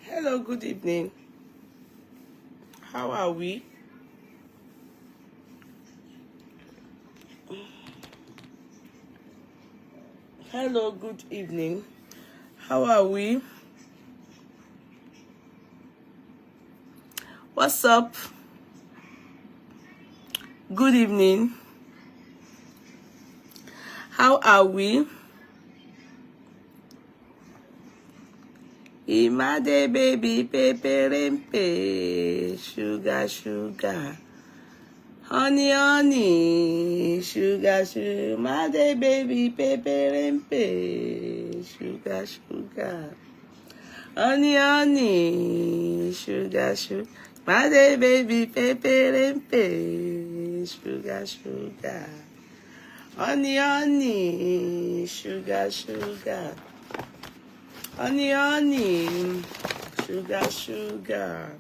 Hello, good evening. How are we? Hello, good evening. How are we? What's up? Good evening. How are we? Imade baby peperempe, sugar, sugar. Honey, honey, sugar, sugar. Imade baby peperempe, sugar, sugar. Honey, honey, sugar, sugar. Imade baby peperempe, sugar, sugar. Honey, honey, sugar, sugar. Honey, honey, sugar, sugar.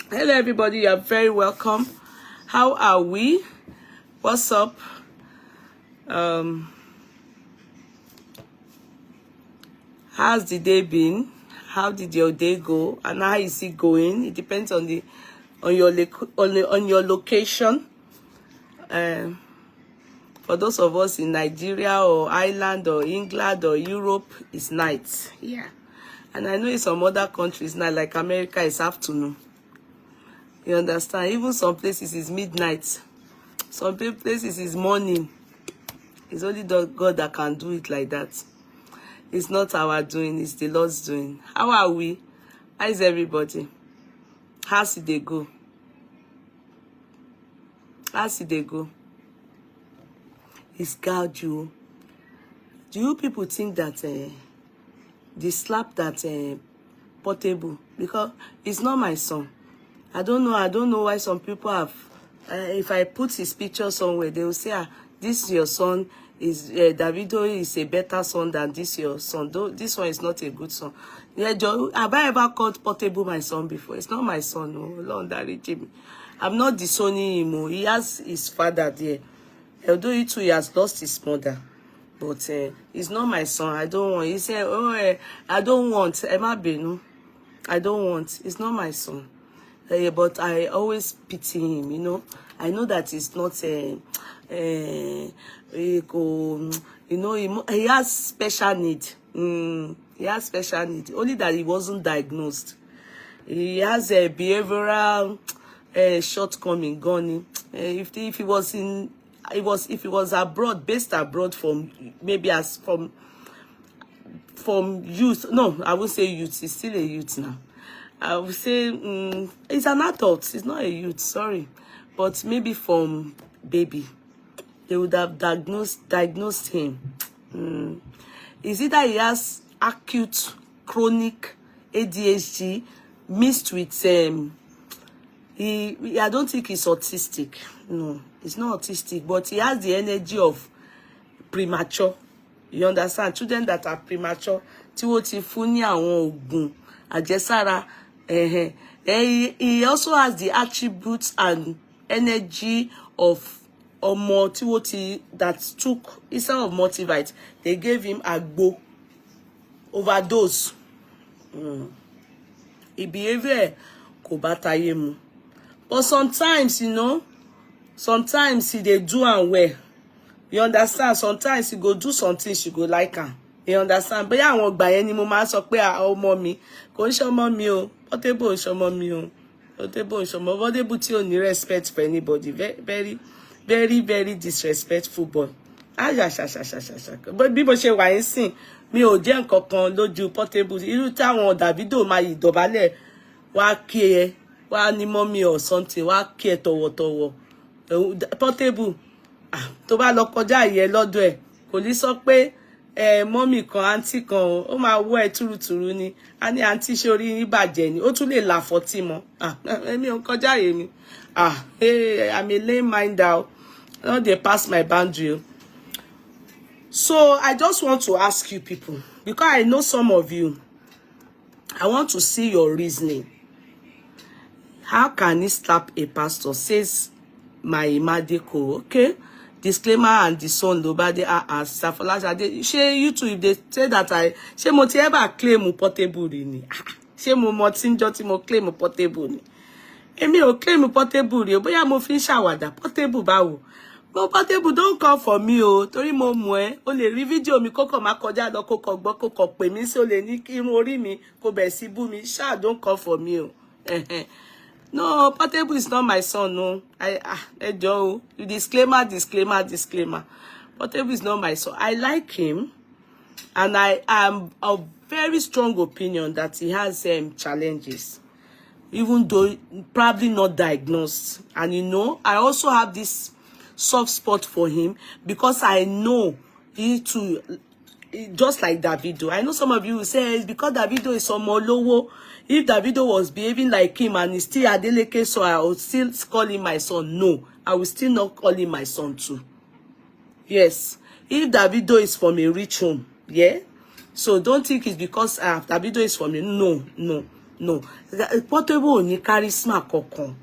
Hello, everybody. You're very welcome. How are we? What's up? How's the day been? How did your day go? And how is it going? It depends on your location. For those of us in Nigeria or Ireland or England or Europe, it's night. Yeah. And I know in some other countries now, like America, it's afternoon. You understand? Even some places it's midnight. Some places it's morning. It's only God that can do it like that. It's not our doing, it's the Lord's doing. How are we? How is everybody? How's it they go? How's it they go? It's God, you. Do you people think that they slap that Portable? Because it's not my son. I don't know why some people have. If I put his picture somewhere, they will say, this your son is Davido is a better son than this your son. Though this one is not a good son. Yeah, have I ever called Portable my son before? It's not my son. No, Lord, that Jimmy. I'm not disowning him. He has his father there. Although he has lost his mother, but he's not my son. I don't want. He said, "Oh, I don't want." Emma Benu, I don't want. It's not my son. But I always pity him. You know, I know that he's not. You know, he has special need. He has special need. Only that he wasn't diagnosed. He has a behavioral shortcoming. Gone. If he was in. If he was abroad, based abroad from maybe as from youth. No, I would say youth. He's still a youth now. I would say he's an adult. He's not a youth. Sorry, but maybe from baby, they would have diagnosed him. Is it that he has acute chronic ADHD mixed with I don't think he's autistic. No, he's not autistic, but he has the energy of premature. You understand? Children that are premature, tí wọ́n ti fún ní àwọn oògùn àjẹsára. He also has the attributes and energy of ọmọ tí wọ́n ti that took instead of multivite, they gave him agbo overdose. He behavior kò bá táyé mu. But sometimes, you know, sometimes they do and well. You understand? Sometimes he go do something she go like am. You understand? But yeah, àwọn gbà yẹn ni mo máa sọ pé ọmọ mi kò ń ṣe ọmọ mi o. Portable ń ṣe ọmọ mi o. Portable ń ṣe ọmọ. Portable tí ò ní respect for anybody. Very, very, very disrespectful boy. But bí mo ṣe wà yín sìn, mi ò jẹ́ nǹkan kan lójú Portable. Irú táwọn Davido máa yìí dọ̀bálẹ̀ wá kí ẹ. Wá ní mommy or something, wá kí ẹ tọ̀wọ̀tọ̀wọ̀. Portable, tó bá lọ kọjá ìyẹn lọ́dọ̀ ẹ̀, kò ní sọ pé mommy kan, auntie kan, ó máa wọ́ ẹ túrútúrú ni. A ní auntie ṣe orí yín bàjẹ́ ni, ó tún lè là fọ́tí mọ́. Èmi ò kọjá yẹn ni. Hey, I'm a lame minder out. Now they pass my boundary. So I just want to ask you people, because I know some of you, I want to see your reasoning. How can he slap a pastor? Says my Imadeko. Okay, disclaimer and the son though, but they are as share you too if they say that she mo ti ever claim Portable ni. She mo tinjo ti mo claim Portable ni. Èmi ò claim Portable rí o, bóyá mo fi ń ṣàwàdà. Portable báwo. Mo Portable don't come for me o, torí mo mọ̀ ẹ́. O lè rí fídíò mi kókò má kọjá lọ kókò gbọ́ kókò pè mí sí o lè ní kí irun orí mi kó bẹ̀ sí bú mi. Sha don't come for me o. No, Portable is not my son, no. Joe, disclaimer. Portable is not my son. I like him, and I am of very strong opinion that he has challenges, even though probably not diagnosed. And you know, I also have this soft spot for him because I know he too, just like Davido. I know some of you will say it's because Davido is some lowo. If Davido was behaving like him and he's still Adeleke, so I would still call him my son. No, I will still not call him my son too. Yes, if Davido is from a rich home, yeah. So don't think it's because Davido is from a no. Portable ni charisma kokon.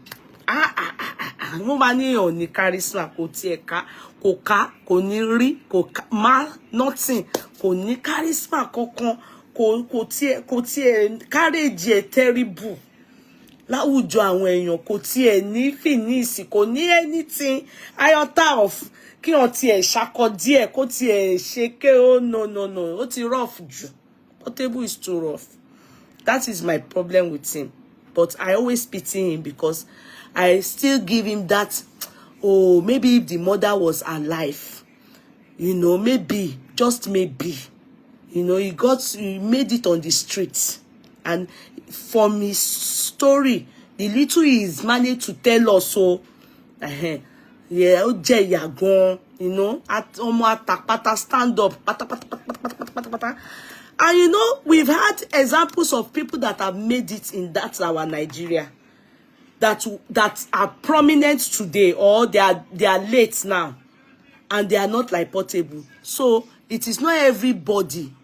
Mo ma ni o ni charisma ko ti eka, ko ka, ko ni ri, ko ma nothing, ko ni charisma kokon. Kò tiẹ̀ courage terrible láwùjọ àwọn èèyàn kò tiẹ̀ ní finish kò ní anything iota of kí on tiẹ̀ ṣakọ díẹ̀ kò tiẹ̀ ṣe ké no ó ti rough jù. Portable is too rough. That is my problem with him, but I always pity him because I still give him that, oh, maybe if the mother was alive, you know, maybe, just maybe, you know, he made it on the streets. And from his story, the little he's managed to tell us, so, yeah, you know, at pata stand up, pata. And you know, we've had examples of people that have made it in that our Nigeria, that are prominent today, or they are late now, and they are not like Portable. So it is not everybody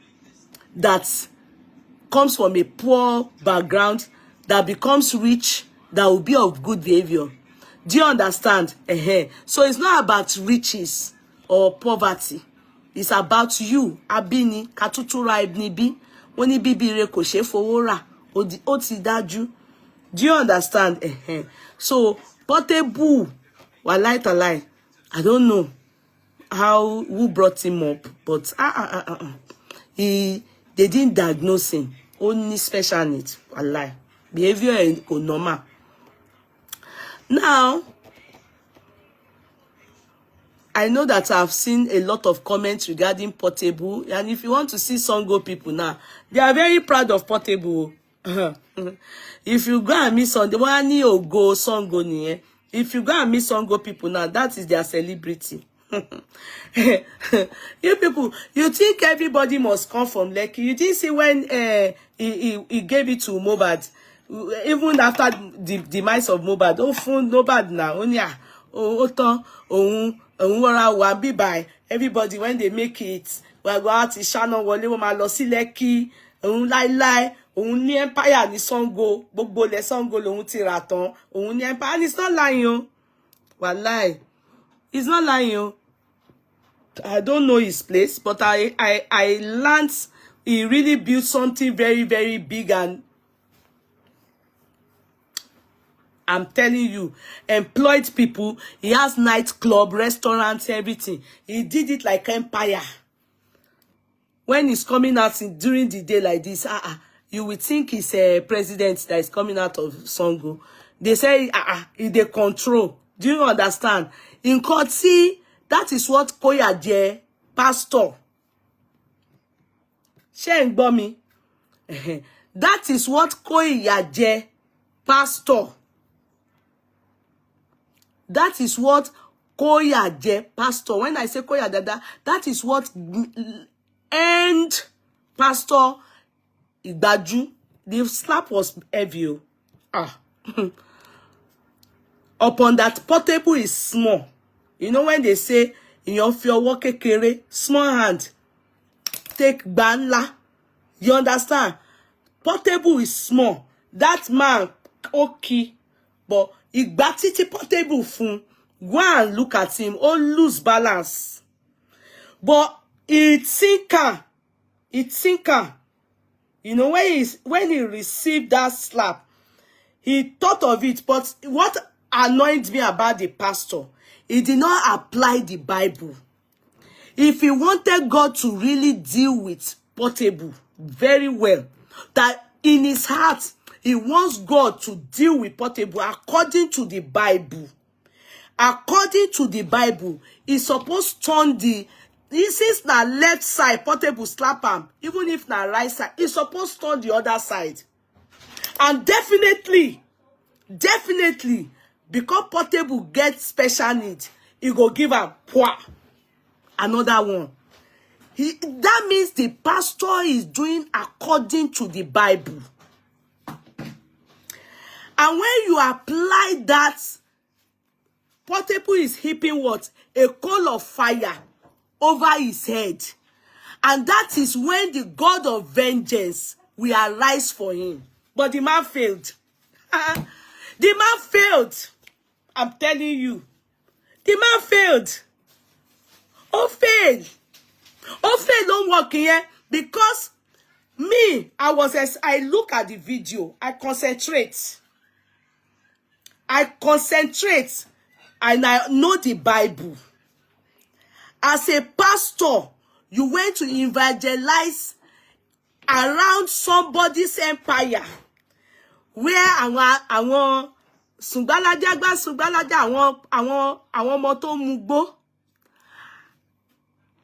that comes from a poor background that becomes rich that will be of good behavior. Do you understand? So it's not about riches or poverty. It's about you. Abini katutura ibnibi. Woni bibire ko se fowora. O ti dájú. Do you understand? So Portable, walai talai. I don't know who brought him up, but they didn't diagnose him. Only special needs. Walai. Behavior is normal. Now, I know that I've seen a lot of comments regarding Portable, and if you want to see Songo people now, they are very proud of Portable. If you go and meet Songo, go Songo niye. If you go and meet Songo people now, that is their celebrity. You people, you think everybody must come from Lekki? You didn't see when he gave it to Mohbad, even after the demise of Mohbad. Oh, phone Mohbad now. Everybody when they make it, we go out to Shannon, wole ma lọ sí Lekki, láíláí, òun ní empire ní Sango, gbogbo le Sango lòun ti rà tán, òun ní empire. And it's not lying, oh. Wallahi, he's not lying, oh. I don't know his place, but I learned he really built something very, very big, and I'm telling you, employed people. He has nightclub, restaurants, everything. He did it like empire. When he's coming out during the day like this, you would think he's a president that is coming out of Sango. They say, they control. Do you understand? In court, see, that is what Koyaje, pastor. Sheng Bomi. That is what Koyaje, pastor. That is what Koyaje, pastor. When I say Koyaje, that is what end Pastor Igbaju. The slap was heavy. Upon that, Portable is small. You know when they say in your work kere, small hand take banla. You understand? Portable is small. That man okay, but Igbati Portable fun. Go and look at him. Oh, lose balance. But it's thinker. You know, when he received that slap, he thought of it. But what annoyed me about the pastor, he did not apply the Bible. If he wanted God to really deal with Portable very well, that in his heart, he wants God to deal with Portable according to the Bible. According to the Bible, he's supposed to turn the, this is na left side, Portable slap him. Even if na right side, he's supposed to turn the other side. And definitely, because Portable gets special needs, he go give him another one. That means the pastor is doing according to the Bible. And when you apply that, Portable is heaping what? A coal of fire over his head. And that is when the God of vengeance will arise for him. But the man failed. The man failed. I'm telling you. The man failed. Oh, failed. Don't work here. Because me, I look at the video. I concentrate. And I know the Bible. As a pastor, you went to evangelize around somebody's empire where àwọn Sungbalaja àwọn ọmọ tó mugbo,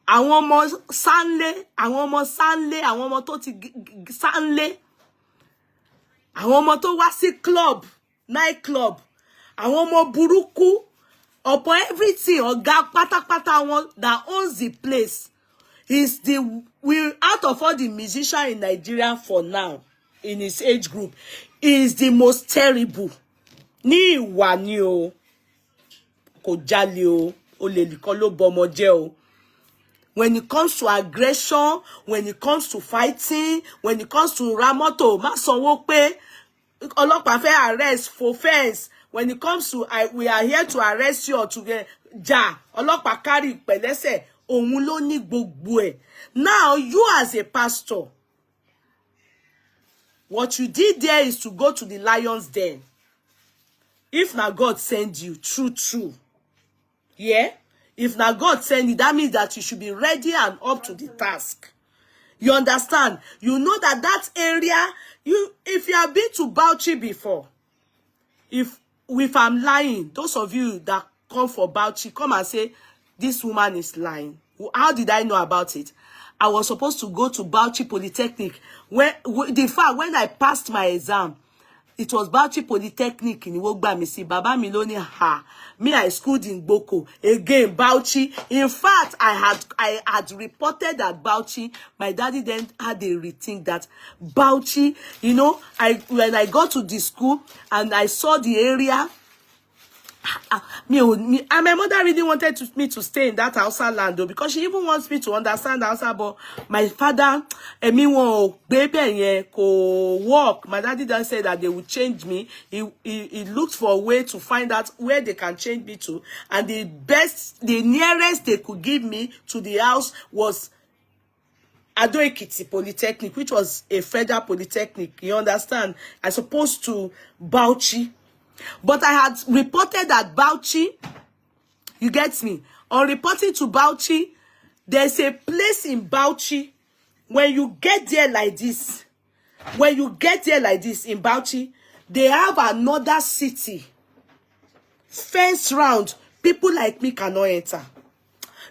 àwọn ọmọ Sanle, àwọn ọmọ tó ti Sanle, àwọn ọmọ tó wá sí club, night club, àwọn ọmọ burúkú, upon everything, ọ̀gá pátápátá one that owns the place is out of all the musicians in Nigeria for now, in his age group, is the most terrible. Ní ìwà ni o, kò jalè o, olè nìkan ló bọmọ jẹ́ o. When it comes to aggression, when it comes to fighting, when it comes to ramoto, má sanwó pé ọlọ́pàá fẹ́ arrest for offense. When it comes to we are here to arrest you or to get ọlọ́pàá carry pẹ̀lẹ́sẹ̀, òun ló ní gbogbo ẹ̀. Now you as a pastor, what you did there is to go to the lion's den. If na God send you, true. Yeah? If na God send you, that means that you should be ready and up to the task. You understand? You know that area, if you have been to Bauchi before, if I'm lying, those of you that come for Bauchi, come and say, this woman is lying. How did I know about it? I was supposed to go to Bauchi Polytechnic. When I passed my exam, it was Bauchi Polytechnic in Iwogbamisi. Baba Miloni me I schooled in Boko. Again, Bauchi. In fact, I had reported that Bauchi. My daddy then had a rethink that Bauchi, you know, when I got to the school and I saw the area, and my mother really wanted me to stay in that Hausa land though, because she even wants me to understand Hausa, but my father, baby, work. My daddy then said that they would change me. He looked for a way to find out where they can change me to, and the nearest they could give me to the house was Ado Ekiti Polytechnic, which was a federal polytechnic. You understand? I supposed to Bauchi. But I had reported that Bauchi, you get me? On reporting to Bauchi, there's a place in Bauchi. When you get there like this, in Bauchi, they have another city. Fence round. People like me cannot enter.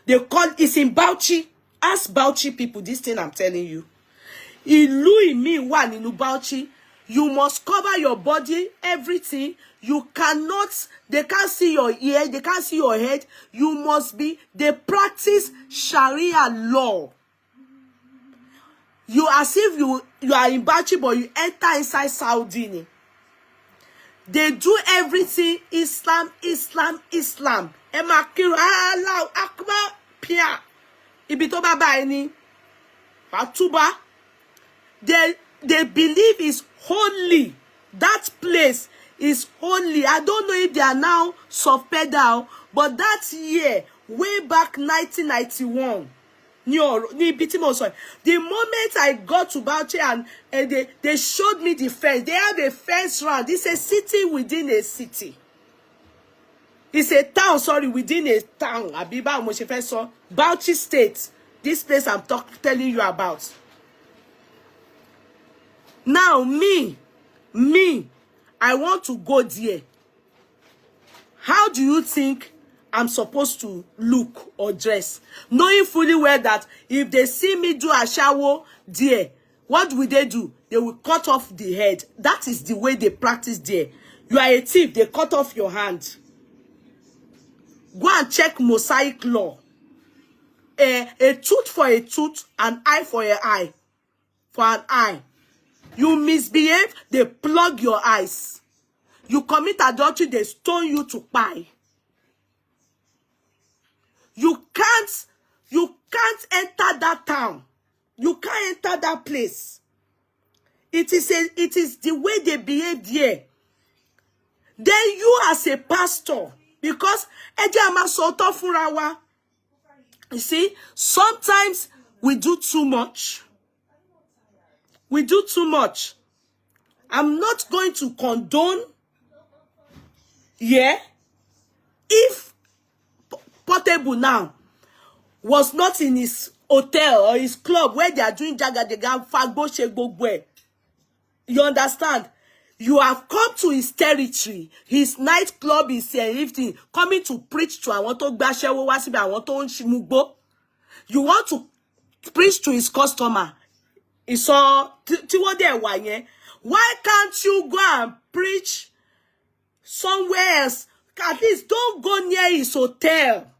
They call it's in Bauchi. Ask Bauchi people this thing I'm telling you. Ìlú mi wà nínú Bauchi. You must cover your body, everything. You cannot, they can't see your ear, they can't see your head. You must be, they practice Sharia law. You as if you are in Bauchi, but you enter inside Saudi. They do everything Islam. Emakiru Allah Akbar Pia. Ibitoba Baini. Patuba. They believe is holy. That place is holy. I don't know if they are now subpedal, But that year, way back 1991, the moment I got to Bauchi and they showed me the fence, they have a fence round. It's a city within a city. It's a town, sorry, within a town. Abiba Moshefeso, Bauchi State. This place I'm telling you about. Now, me, I want to go there. How do you think I'm supposed to look or dress? Knowing fully well that if they see me do a shower there, what will they do? They will cut off the head. That is the way they practice there. You are a thief, they cut off your hand. Go and check Mosaic law. A tooth for a tooth, an eye for an eye. For an eye. You misbehave, they plug your eyes. You commit adultery, they stone you to pie. You can't enter that town. You can't enter that place. It is the way they behave there. Then you as a pastor, because you see, sometimes we do too much. We do too much. I'm not going to condone. Yeah, if Portable now was not in his hotel or his club where they are doing jagadega fagbo shegbogwe, you understand? You have come to his territory. His nightclub is everything, coming to preach to I want to gbashewo wa sibe I want to shimugbo. You want to preach to his customer. It's all why can't you go and preach somewhere else? At least don't go near his hotel,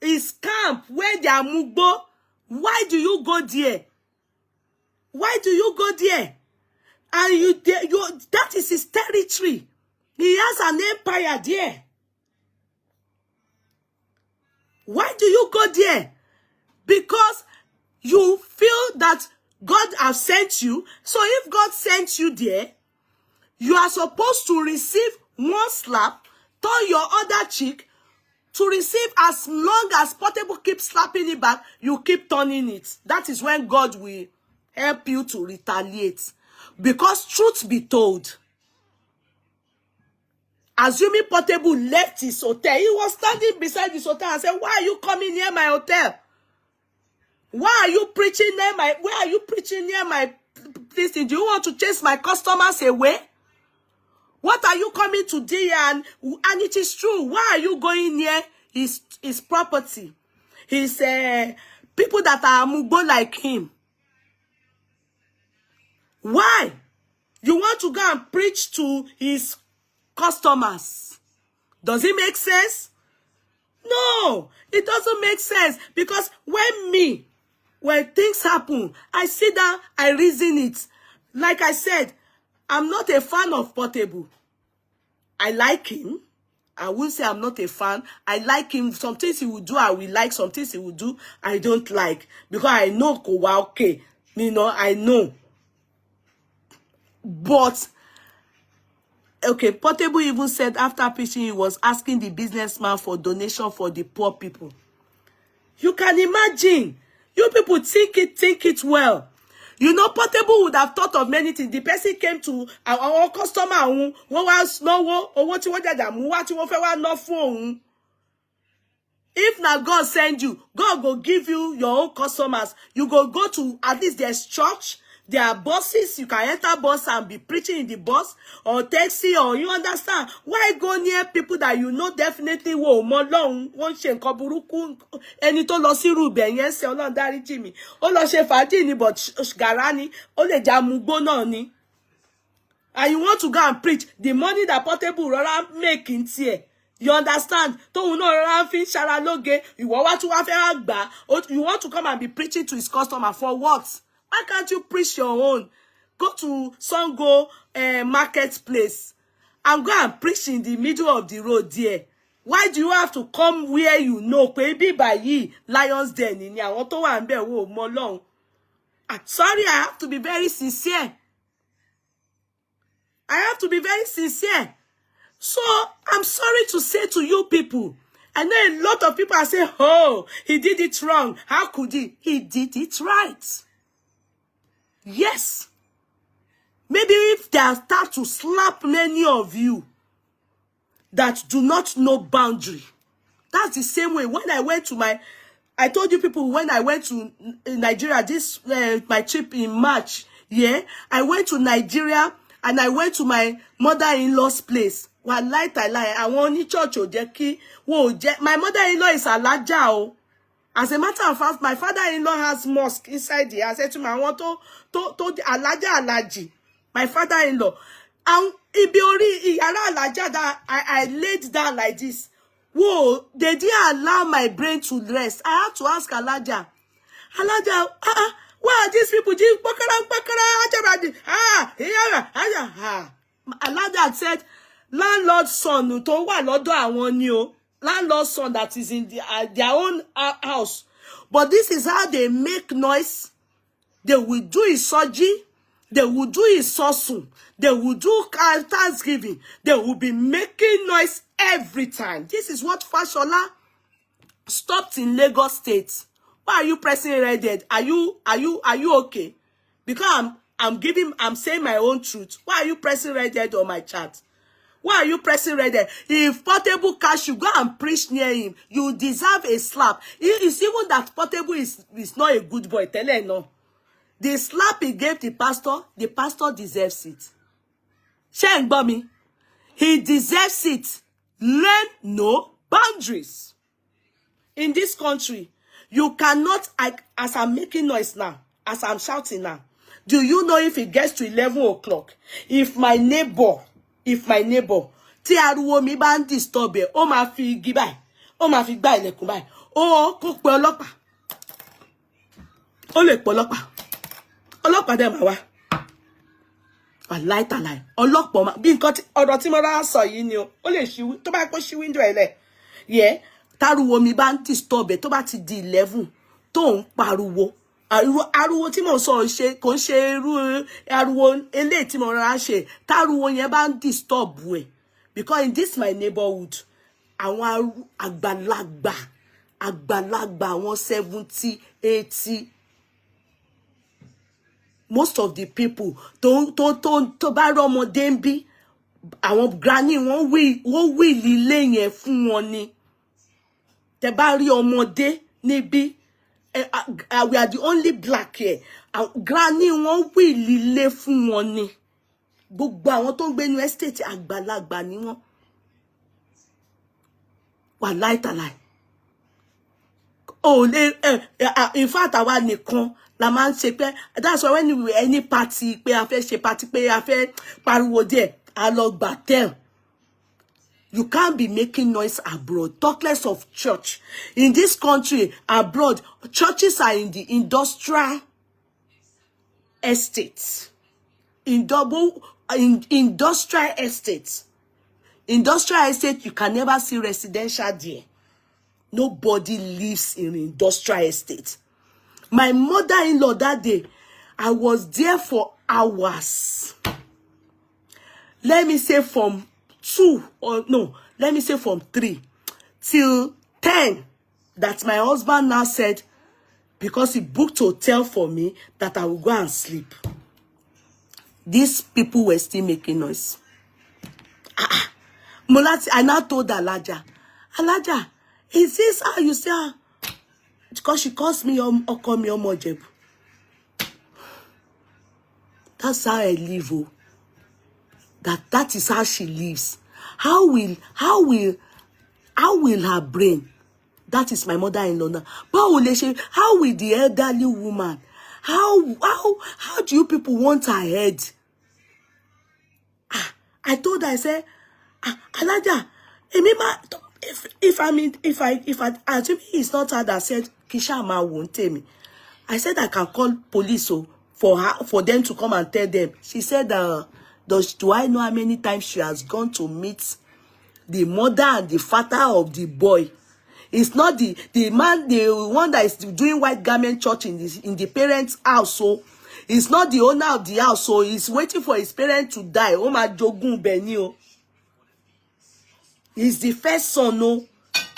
his camp where they are mugbo. Why do you go there? Why do you go there? And that is his territory. He has an empire there. Why do you go there? Because you feel that God has sent you. So if God sent you there, you are supposed to receive one slap, turn your other cheek, to receive as long as Portable keeps slapping it back, you keep turning it. That is when God will help you to retaliate. Because truth be told, assuming Portable left his hotel, he was standing beside his hotel and said, why are you coming near my hotel? Why are you preaching near my, where are you preaching near my place? Do you want to chase my customers away? What are you coming to do? And it is true. Why are you going near his property? His people that are mugbo like him. Why? You want to go and preach to his customers. Does it make sense? No, it doesn't make sense. Because when things happen, I sit down, I reason it. Like I said, I'm not a fan of Portable. I like him. I won't say I'm not a fan. I like him. Some things he will do, I will like. Some things he will do, I don't like. Because I know, okay, you know, I know. But, okay, Portable even said after preaching, he was asking the businessman for donation for the poor people. You can imagine. You people think it well. You know, Portable would have thought of many things. The person came to our customer, if now God send you, God will give you your own customers. You go to, at least there's church, there are buses, you can enter bus and be preaching in the bus, or taxi, or you understand. Why go near people that you know definitely will more long, won't she buruku, any to losi rube, yes, or not dari Jimmy. Olo she fadini, but garani, ole jamugo noni. And you want to go and preach the money that Portable rara making here. You understand? You want to come and be preaching to his customer for what? Why can't you preach your own? Go to Songo marketplace and go and preach in the middle of the road there. Why do you have to come where you know? Maybe by ye Lions Den in ya. More long. Sorry, I have to be very sincere. I have to be very sincere. So, I'm sorry to say to you people, I know a lot of people are saying, oh, he did it wrong. How could he? He did it right. Yes. Maybe if they start to slap many of you that do not know boundary. That's the same way. When I went to I told you people when I went to Nigeria, this my trip in March, yeah, I went to Nigeria and I went to my mother-in-law's place. I want church my mother-in-law is Alaja. As a matter of fact, my father-in-law has mosque inside there. I said to him, I want to Alaja Alaji. My father-in-law. And Ibiori Iyara Alaja that I laid down like this. Whoa, they didn't allow my brain to rest. I had to ask Alaja. Alaja, why are these people? Alaja said, landlord's son, landlord's son that is in their own house. But this is how they make noise. They will do isoji. They will do isosun. They will do Thanksgiving. They will be making noise every time. This is what Fashola stopped in Lagos State. Why are you pressing red? Are you okay? Because I'm saying my own truth. Why are you pressing red on my chat? Why are you pressing red? If Portable Cash, you go and preach near him, you deserve a slap. It's even that Portable is not a good boy. Tell her no. The slap he gave the pastor deserves it. Shane Bummy, he deserves it. Learn no boundaries. In this country, you cannot, as I'm making noise now, as I'm shouting now, do you know if it gets to 11 o'clock, if my neighbor, tí ariwo mi bá ń disturb ẹ, ó máa fi igi báyìí, ó máa fi gbá ilẹ̀kùn báyìí, kó pe ọlọ́pàá, ó lè pe ọlọ́pàá, ọlọ́pàá dẹ̀ máa wá. Aláìtàláì, ọlọ́pàá máa, bí nǹkan ọ̀rọ̀ tí mo rà sọ yìí ni o, ó lè ṣí, tó bá kó ṣí window ẹ̀ lẹ̀, yẹ, táriwo mi bá ń disturb ẹ, tó bá ti di 11, tó ń pariwo, ariwo tí mo sọ ṣe kò ń ṣe irú ariwo eléyìí tí mo rà ṣe, táriwo yẹn bá ń disturb ẹ, because in this my neighborhood, àwọn àgbàlagbà, àwọn 70, 80, most of the people tó bá rí ọmọdé ń bí, àwọn granny wọ́n wí lílé yẹn fún wọn ni. Tẹ́ bá rí ọmọdé níbí, we are the only black here. Granny wọ́n wí lílé fún wọn ni. Gbogbo àwọn tó ń gbé ní estate àgbàlagbà ni wọ́n. Wàláìtàláì. In fact, àwa nìkan la máa ń ṣe pé, that's why when we any party, pé a fẹ́ ṣe party, pé a fẹ́ pariwo díẹ̀, a lọ gbàtẹ́. You can't be making noise abroad. Talk less of church. In this country, abroad, churches are in the industrial estates. Industrial estates. Industrial estate, you can never see residential there. Nobody lives in industrial estate. My mother-in-law that day, I was there for hours. Let me say from 3 till 10, that my husband now said, because he booked hotel for me, that I will go and sleep. These people were still making noise. I now told Alaja, is this how you say? Because she calls me Omojebu. That's how I live. Oh. That is how she lives. How will her brain? That is my mother-in-law now. How will the elderly woman? How do you people want her head? I told her, I said, Alaja, if I assume it's not her that said Kishama won't tell me. I said I can call police for them to come and tell them. She said, do I know how many times she has gone to meet the mother and the father of the boy? It's not the one that is doing white garment church in the parents' house. So it's not the owner of the house. So he's waiting for his parents to die. Oh my jogun benio. He's the first son, no.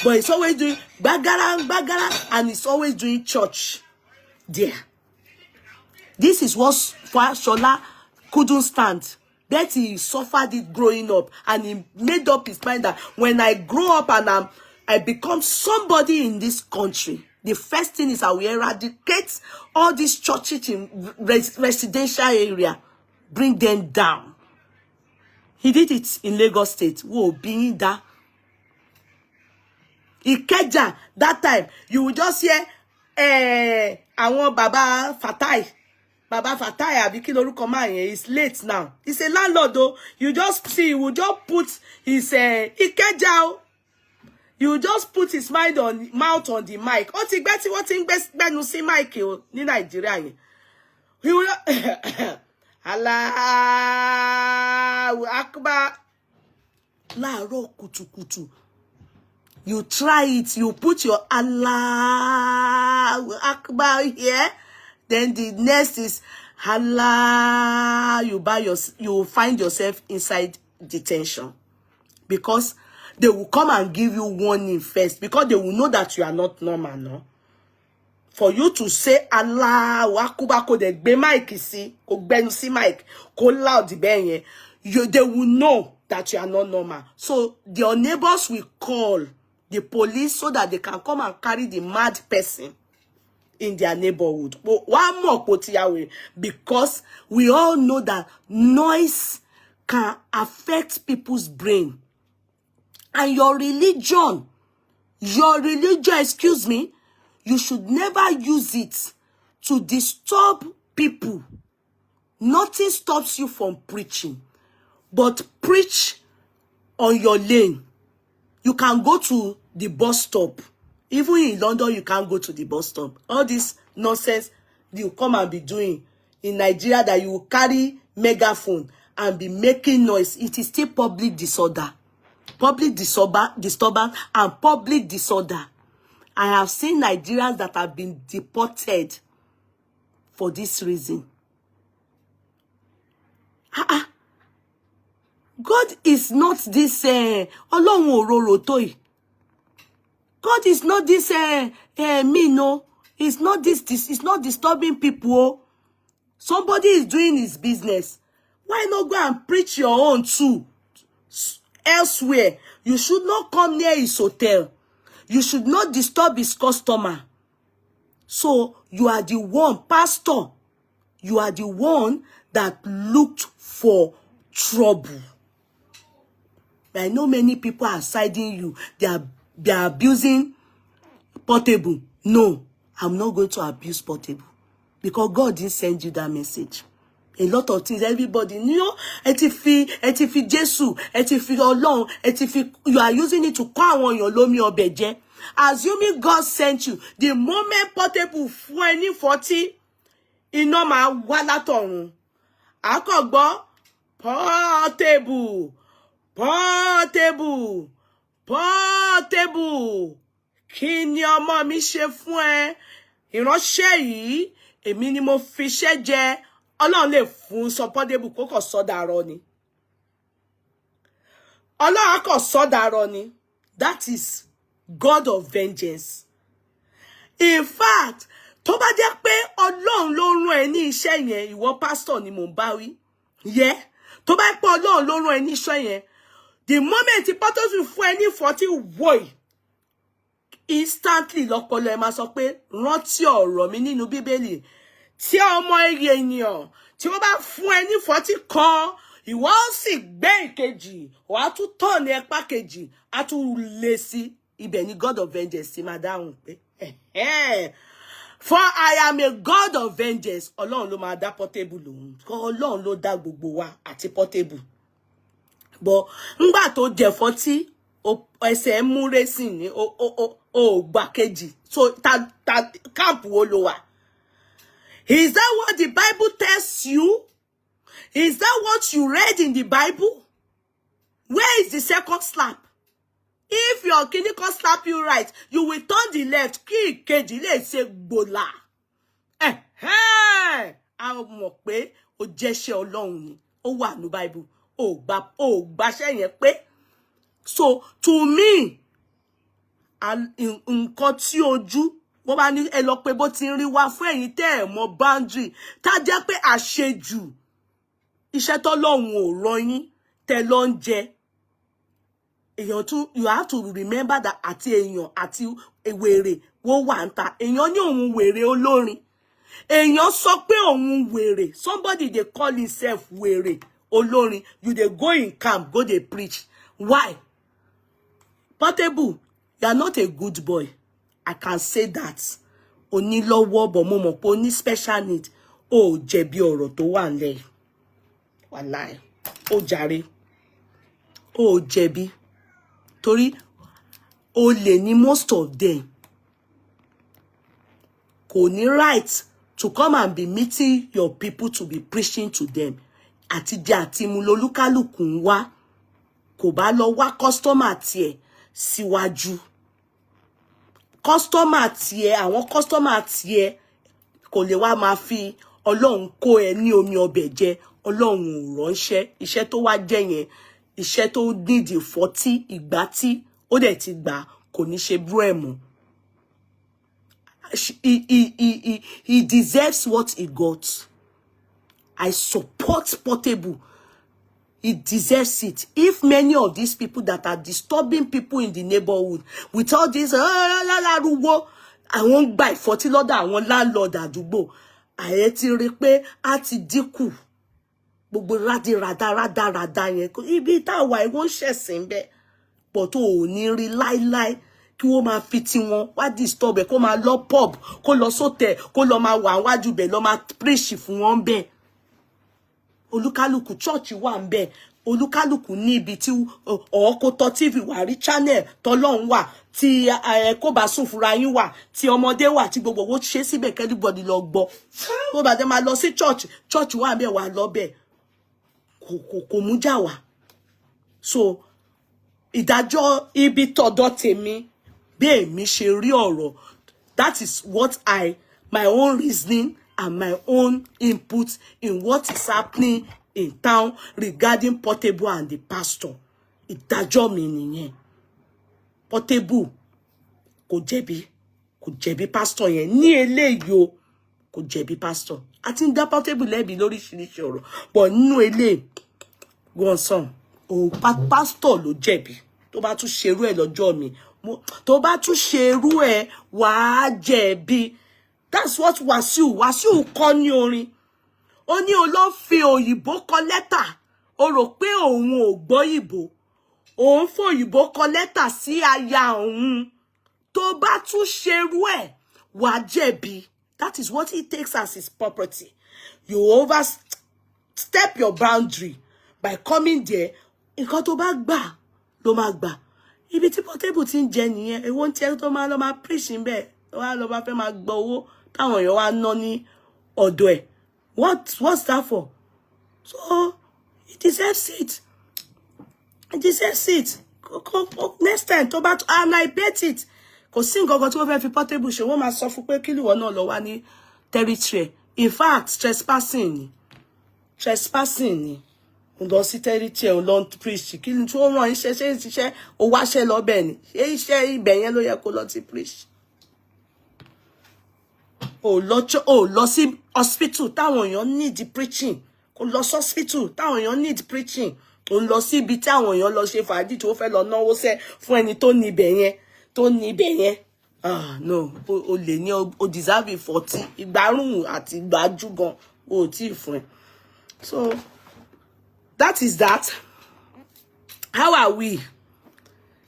But it's always doing bagara, and it's always doing church there. This is what Shola couldn't stand. That he suffered it growing up, and he made up his mind that when I grow up and I become somebody in this country, the first thing is I will eradicate all these churches in residential area, bring them down. He did it in Lagos State. Whoa, being that. Ikeja, that time, you will just hear, I want Baba Fatai. Baba Fatai, Abiki Loruko man, he's late now. He's a landlord though. You just see, he will just put his, Ikeja. You just put his mouth on the mic. What in best no see mic in Nigeria. He will Allahu Akbar. La ro kutu kutu. You try it, you put your Allahu Akbar here. Then the next is Allah. You find yourself inside detention. Because they will come and give you warning first, because they will know that you are not normal, no? For you to say Allah, wakuba ko de gbe mic si, ko gbenu si mic, ko loud benye, they will know that you are not normal. So your neighbors will call the police so that they can come and carry the mad person in their neighborhood. But one more potiyawe, because we all know that noise can affect people's brain. And your religion, excuse me, you should never use it to disturb people. Nothing stops you from preaching, but preach on your lane. You can go to the bus stop. Even in London, you can't go to the bus stop. All this nonsense you come and be doing in Nigeria, that you will carry megaphone and be making noise. It is still public disorder. Public disturbance and public disorder. I have seen Nigerians that have been deported for this reason. God is not this God is not this me, no. It's not this it's not disturbing people. Somebody is doing his business. Why not go and preach your own too? Elsewhere, you should not come near his hotel. You should not disturb his customer. So you are the one, pastor. You are the one that looked for trouble. I know many people are siding you. They are abusing Portable. No, I'm not going to abuse Portable, because God didn't send you that message. A lot of things, everybody, you know, etifi Jesu, etifi Olorun, etifi, you are using it to call on your lomi obeje. Assuming God sent you, the moment Portable fún ẹ ní 40, iná máa wá látọ̀run. Akọ̀gbọ́, Portable, kí ni ọmọ mi ṣe fún ẹ? Ìránṣẹ́ yìí, èmi ni mo fi ṣẹ́ jẹ. Ọlọ́run lè fún sọ Portable kó kàn sọ dàrọ ni. Ọlọ́run kàn sọ dàrọ ni. That is God of vengeance. In fact, tó bá jẹ́ pé Ọlọ́run ló rán ẹ ní iṣẹ́ yẹn, ìwọ pastor ni mo bá wí. Yeah. Tó bá jẹ́ pé Ọlọ́run ló rán ẹ ní iṣẹ́ yẹn, the moment tí Portable fún ẹ ní 40 woi, instantly lọ́pọlọ ẹ máa sọ pé rántí ọ̀rọ̀ mi nínú Bíbélì. Tí ọmọ ènìyàn tí ó bá fún ẹ ní 40 kan, ìwọ sì gbé ìkejì, wàá tún tọ̀ ní ẹ̀pá kejì, á tún lé sí ibẹ̀ ni God of vengeance ti máa dáhùn pé for I am a God of vengeance. Ọlọ́run ló máa dá Portable lóhùn. Ọlọ́run ló dá gbogbo wa àti Portable. But ńgbà tó jẹ 40, ẹsẹ̀ mú racing ni o gbà kejì. So ta camp wo ló wà? Is that what the Bible tells you? Is that what you read in the Bible? Where is the second slap? If your kidney can slap you right, you will turn the left. Kí kejì lè ṣe gbòlà. A mọ̀ pé o jẹ́ṣẹ́ Ọlọ́run ni. Ó wà ní Bible. Ó gbàṣẹ́ yẹn pé. So to me, nǹkan tí ojú wọ́n bá ní ẹ lọ pé bó ti ń rí wá fún ẹ̀yin tẹ́ ẹ̀ mọ̀ boundary tá jẹ́ pé àṣejù iṣẹ́ tọ́lọ́run ò rán yín tẹ́ lọ ń jẹ èèyàn tún you have to remember that àti èèyàn àti wèrè wọ́n wà ń ta èèyàn ní òun wèrè olórin èèyàn sọ pé òun wèrè somebody dey call himself wèrè olórin you dey go in camp go dey preach why? Portable, you are not a good boy. I can say that. Onílọ́wọ́ bọ̀ mo mọ̀ pé oní special need. Ó jẹ̀bi ọ̀rọ̀ tó wà ńlẹ̀. Wàláì. Ó jàre. Ó jẹ̀bi. Torí olè ni most of them. Kò ní right to come and be meeting your people to be preaching to them. Àti jẹ àti mu lolúkálùkù ń wá. Kò bá lọ wá customer tiẹ̀ síwájú. Customer tiẹ̀ àwọn customer tiẹ̀ kò lè wá máa fi Ọlọ́run kó ẹ ní omi ọbẹ̀ jẹ Ọlọ́run ò ránṣẹ́ iṣẹ́ tó wá jẹ́ yẹn iṣẹ́ tó nídìí fọ́tí ìgbà tí ó dẹ̀ ti gbà kò ní ṣe bú ẹ̀ mọ́. He deserves what he got. I support Portable. He deserves it. If many of these people that are disturbing people in the neighborhood with all this, I won't buy 40 lọ́dọ̀ àwọn landlord àdúgbò. Àyè ti rí pé a ti dínkù. Gbogbo rada yẹn. Ibi táwa ìwọ́n ṣẹ̀sìn bẹ́ẹ̀. But ó ní rí láíláí kí wọ́n máa fi tí wọn wá disturb ẹ̀ kó máa lọ pub kó lọ sótẹ̀ kó lọ máa wà wájú bẹ̀ lọ máa preach fún wọn bẹ́ẹ̀. Olúkálùkù church wà ńbẹ̀ olúkálùkù ní ibi tí ọkọ tó TV wà rí channel tọ́lọ́run wà tí kó bá sùn fúnra yín wà tí ọmọdé wà tí gbogbo owó ṣe síbẹ̀ everybody lọ gbọ́ tó bá dé máa lọ sí church wà ńbẹ̀ wà lọ bẹ̀ kò mú jà wá. So ìdájọ́ ibi tọ̀dọ̀ tèmi bí èmi ṣe rí ọ̀rọ̀ that is what my own reasoning and my own input in what is happening in town regarding Portable and the pastor. Ìdájọ́ mi nìyẹn. Portable kò jẹ̀bi pastor yẹn ní eléyìí o kò jẹ̀bi pastor. A ti ń dá Portable lẹ́bi lóríṣiríṣi ọ̀rọ̀ but nínú eléyìí gbọ̀nsán o pastor ló jẹ̀bi tó bá tún ṣerú ẹ̀ lọ́jọ́ mi tó bá tún ṣerú ẹ̀ wàá jẹ̀bi. That's what Wasiu kọ́ ní orin. Ó ní olófin òyìnbó kọ lẹ́tà. Ó rò pé òun ò gbọ́ ìbò. Òun fún òyìnbó kọ lẹ́tà sí aya òun. Tó bá tún ṣerú ẹ̀, wàá jẹ̀bi. That is what he takes as his property. You overstep your boundary by coming there. Nǹkan tó bá gbà ló máa gbà. Ibi tí Portable ti ń jẹ nìyẹn. Èwo ń tiẹ̀ tó máa lọ máa preach ńbẹ̀. Wá lọ bá fẹ́ máa gbọ́ owó. Táwọn èèyàn wá ná ní ọ̀dọ̀ ẹ̀. What's that for? So, he deserves it. He deserves it. Next time, and I bet it. Kò sí nǹkan tí wọ́n fẹ́ fi Portable ṣe, wọ́n máa sọ fún pé kí ìwọ náà lọ wá ní territory. In fact, trespassing ni. Lọ sí territory, lọ preach. Kí ni tí wọ́n rán iṣẹ́ ó wáṣẹ́ lọ bẹ́ẹ̀ ni. Ṣé iṣẹ́ ibẹ̀ yẹn ló yẹ kó lọ ti preach? Ó lọ sí hospital táwọn èèyàn need preaching. Kó lọ sí hospital táwọn èèyàn need preaching. Ó lọ sí ibi tí àwọn èèyàn lọ ṣe fàájì tó fẹ́ lọ náwó sẹ́ fún ẹni tó ní ibẹ̀ yẹn. No, o lè ní o deserve 40 ìgbárùn àti ìgbájú gan o tí fún ẹ. So that is that. How are we?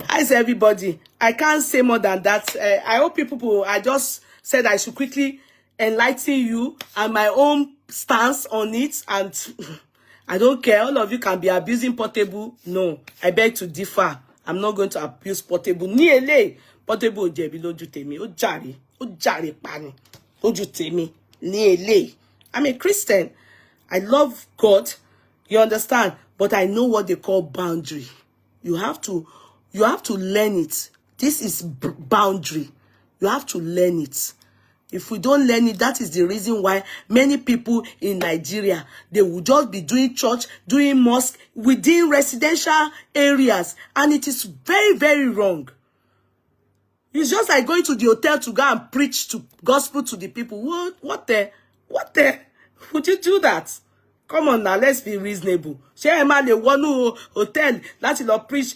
How is everybody? I can't say more than that. I hope I just said I should quickly enlighten you and my own stance on it, and I don't care. All of you can be abusing Portable. No, I beg to differ. I'm not going to abuse Portable. Ní èlé Portable ò jẹ̀bi lójú tèmi. Ó jàre pani lójú tèmi. Ní èlé. I'm a Christian. I love God. You understand? But I know what they call boundary. You have to learn it. This is boundary. You have to learn it. If we don't learn it, that is the reason why many people in Nigeria, they will just be doing church, doing mosque within residential areas. And it is very, very wrong. It's just like going to the hotel to go and preach to gospel to the people. What the? Would you do that? Come on now, let's be reasonable. Ṣé ẹ máa lè wọnú hotel láti lọ preach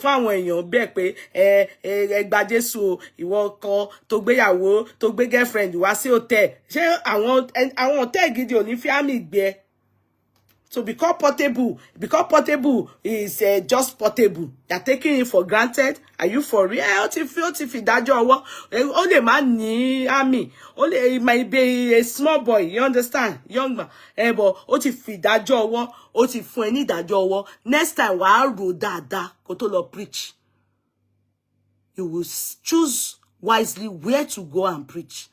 fún àwọn èèyàn bẹ́ẹ̀ pé ẹ gba Jésù o, ìwọ ọkọ tó gbéyàwó tó gbé girlfriend wá sí hotel. Ṣé àwọn hotel gidi ò ní fi àmì gbé ẹ? So because portable is just portable, they're taking it for granted. Are you for real? Ó ti fi dájọ́ ọwọ́. Ó lè má ní army. It might be a small boy, you understand? Young man. But ó ti fi dájọ́ ọwọ́. Ó ti fún ẹ ní dájọ́ ọwọ́. Next time, wàá rò dáadáa kó tó lọ preach. You will choose wisely where to go and preach.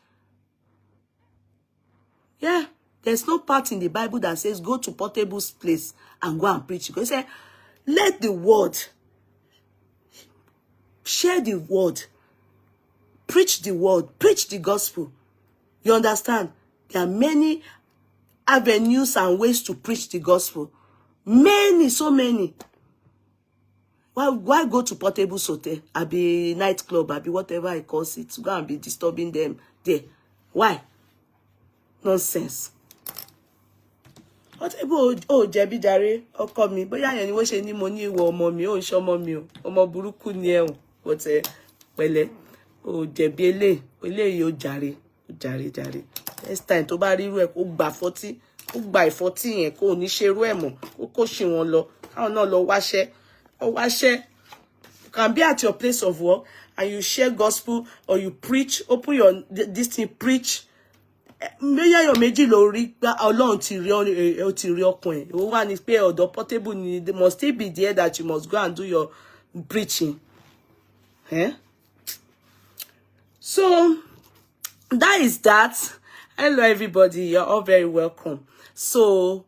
Yeah. There's no part in the Bible that says go to Portable's place and go and preach. Because it says, let the word, share the word, preach the gospel. You understand? There are many avenues and ways to preach the gospel. Many, so many. Why go to Portable's hotel? I'll be nightclub, I'll be whatever I call it, to go and be disturbing them there. Why? Nonsense. Portable jẹ̀bi jàre ọkọ mi bóyá yẹn ni wọ́n ṣe ní mo ní ìwọ ọmọ mi ó ń ṣọmọ mi o ọmọ burúkú ni ẹ o but pẹ̀lẹ́ ó jẹ̀bi eléyìí ó jàre next time tó bá rí irú ẹ kó gbà ìfọ́tí yẹn kó ní ṣe irú ẹ mọ́ kó ṣì wọ́n lọ káwọn náà lọ wáṣẹ́. You can be at your place of work and you share gospel or you preach, open your this thing, preach. Méjì méjì ló rí gba Ọlọ́run ti rí ọkàn ẹ̀ ó wà ní pé ọ̀dọ̀ Portable ni they must still be there that you must go and do your preaching. So that is that. Hello everybody, you're all very welcome. So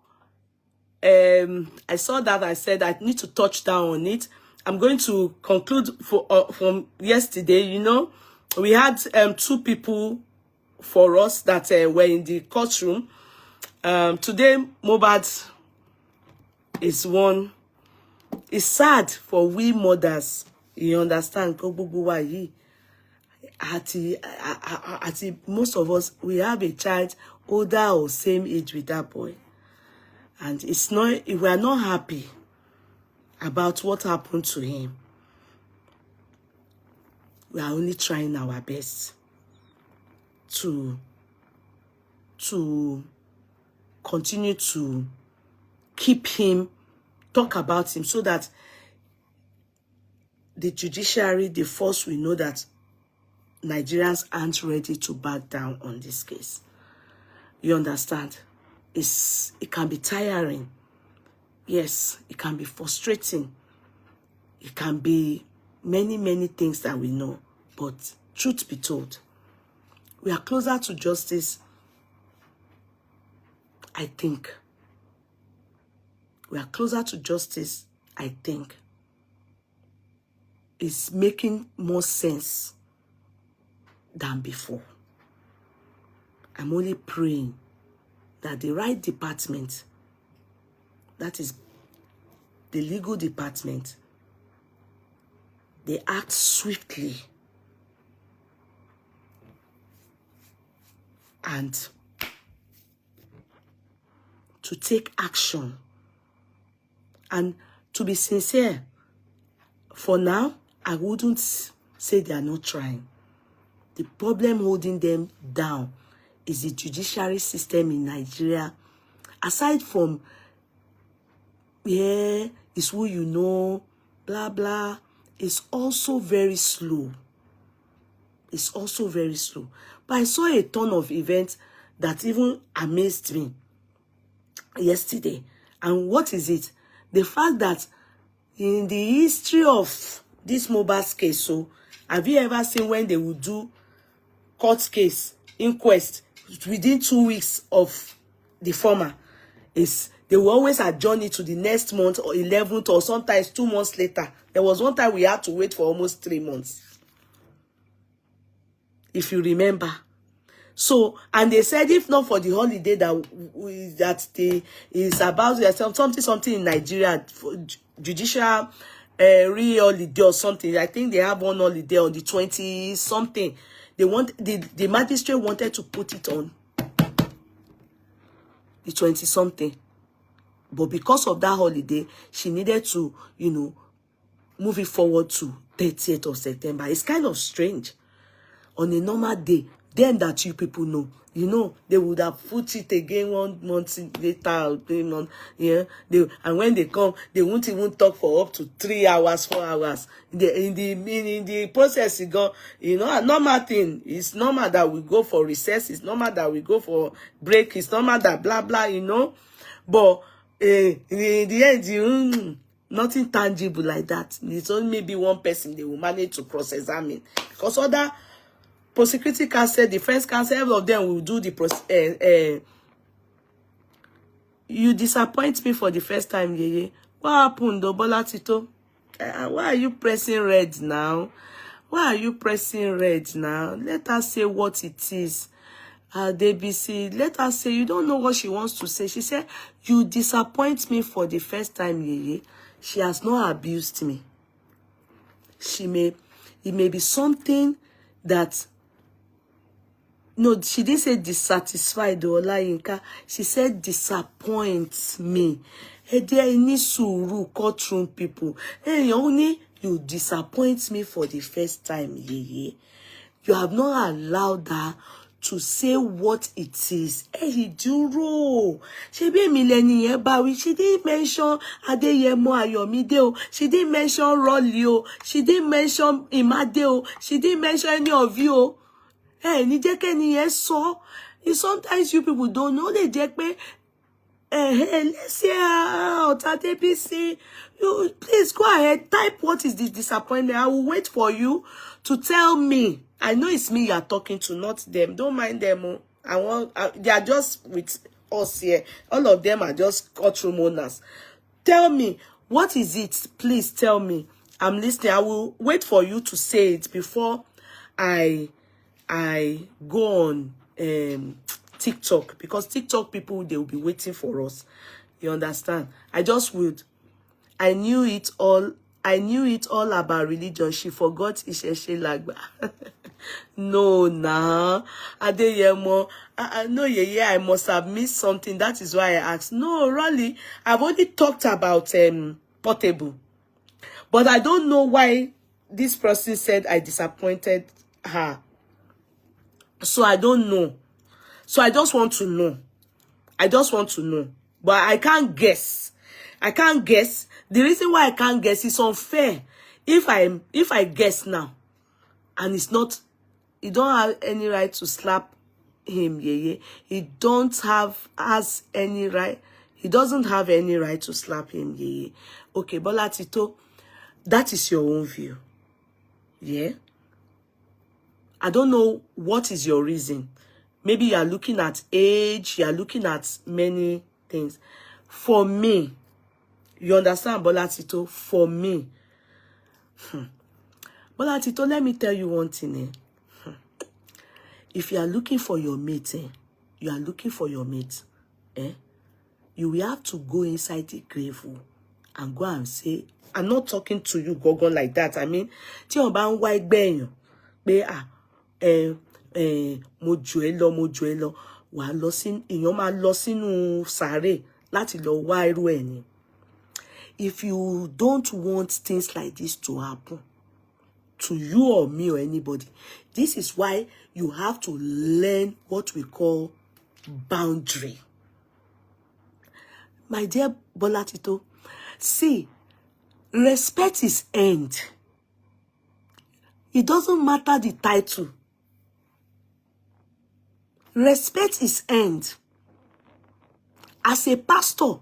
I saw that, I said I need to touch down on it. I'm going to conclude from yesterday. You know, we had 2 people for us that were in the courtroom. Today, Mohbad is one. It's sad for we mothers. You understand? Most of us, we have a child older or same age with that boy. And it's not, we are not happy about what happened to him. We are only trying our best to continue to keep him, talk about him, so that the judiciary, the force, will know that Nigerians aren't ready to back down on this case. You understand? It can be tiring. Yes, it can be frustrating. It can be many things that we know. But truth be told, we are closer to justice, I think. We are closer to justice, I think. It's making more sense than before. I'm only praying that the right department, that is the legal department, they act swiftly and to take action. And to be sincere, for now, I wouldn't say they are not trying. The problem holding them down is the judiciary system in Nigeria. Aside from, yeah, it's who you know, blah, blah, it's also very slow. It's also very slow. But I saw a ton of events that even amazed me yesterday. And what is it? The fact that in the history of this Mohbad case, so have you ever seen when they would do court case, inquest, within 2 weeks of the former, they will always adjourn it to the next month or 11th or sometimes 2 months later. There was one time we had to wait for almost 3 months, if you remember. So, and they said if not for the holiday that they is about something in Nigeria, for judicial real holiday or something. I think they have one holiday on the 20 something. The magistrate wanted to put it on the 20 something. But because of that holiday, she needed to, you know, move it forward to 30th of September. It's kind of strange. On a normal day, then that you people know, you know, they would have put it again 1 month later or 3 months. Yeah, and when they come, they won't even talk for up to 3 hours, 4 hours. In the process, you go, you know, a normal thing. It's normal that we go for recess. It's normal that we go for break. It's normal that blah blah, you know. But in the end, nothing tangible like that. It's only maybe one person they will manage to cross-examine, because other prosecuting counsel, defense counsel, all of them will do the you disappoint me for the first time, Yeye. What happened, Bola Tito? Why are you pressing red now? Why are you pressing red now? Let us say what it is. DBC, let us say, you don't know what she wants to say. She said, you disappoint me for the first time, Yeye. She has not abused me. It may be something that, no, she didn't say dissatisfied or Olayinka. She said disappoints me. Hey, there any suru courtroom people. Hey, only you disappoint me for the first time, Yeye. You have not allowed her to say what it is. Hey, dúró. She be millennial bawi. She didn't mention Adeyemo Ayomide o. She didn't mention Rolly o. She didn't mention Imade o. She didn't mention any of you o. Hey, ni jẹ́ kẹ́ni yẹn sọ. Sometimes you people don't know. They jẹ́ pé let's hear out at ABC. You please go ahead, type what is this disappointment. I will wait for you to tell me. I know it's me you are talking to, not them. Don't mind them. They are just with us here. All of them are just courtroom owners. Tell me, what is it? Please tell me. I'm listening. I will wait for you to say it before I go on TikTok, because TikTok people, they will be waiting for us. You understand? I knew it all about religion. She forgot Isheshe Lagba. No, nah. Adeyemo. No, yeah, I must have missed something. That is why I asked. No, really. I've already talked about Portable. But I don't know why this person said I disappointed her. So I don't know. So I just want to know. But I can't guess. The reason why I can't guess is unfair. If I guess now, and it's not, you don't have any right to slap him, Yeye. He doesn't have any right to slap him, Yeye. Okay, Bola Tito, that is your own view. Yeah? I don't know what is your reason. Maybe you are looking at age, you are looking at many things. For me, you understand, Bola Tito? For me, Bola Tito, let me tell you one thing. If you are looking for your mate, you will have to go inside the grave and go and say, I'm not talking to you, Gogon, like that. I mean, tí o bá ń wá ẹgbẹ́ èèyàn, pé mo jù ẹ́ lọ, wà lọ sí, èèyàn máa lọ sínú sàréè láti lọ wá irú ẹ̀ ni. If you don't want things like this to happen to you or me or anybody, this is why you have to learn what we call boundary. My dear Bola Tito, see, respect is earned. It doesn't matter the title. Respect is earned. As a pastor,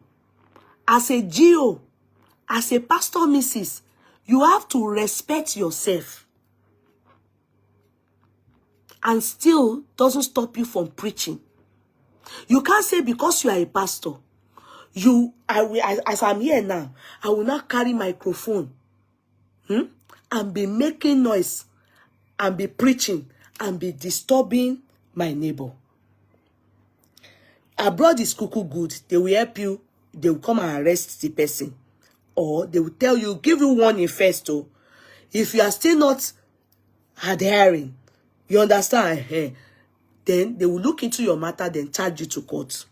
as a GO, as a pastor Mrs., you have to respect yourself. And still doesn't stop you from preaching. You can't say because you are a pastor, as I'm here now, I will not carry microphone and be making noise and be preaching and be disturbing my neighbor. Abroad is cuckoo good. They will help you. They will come and arrest the person. or they will tell you, give you warning first. Oh, if you are still not adhering, you understand? Then they will look into your matter, then charge you to court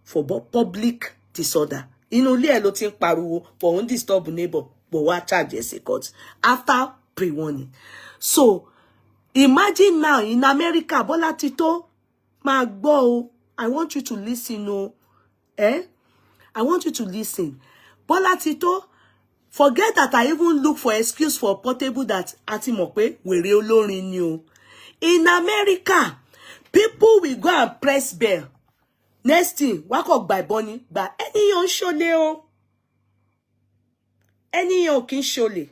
for public disorder. Inú ilé ẹ ló ti ń pariwo, but won't disturb neighbor, but what charge yes court after pre-warning. So imagine now in America, Bola Tito, máa gbọ́ o. I want you to listen, oh. I want you to listen. Bola Tito, forget that I even look for excuse for Portable that àti mọ̀ pé wèrè olórin ni o. In America, people will go and press bell. Next thing, wá kò gba ìbọn ni, gba ènìyàn ṣọlẹ o. Ènìyàn kì í ṣọlẹ.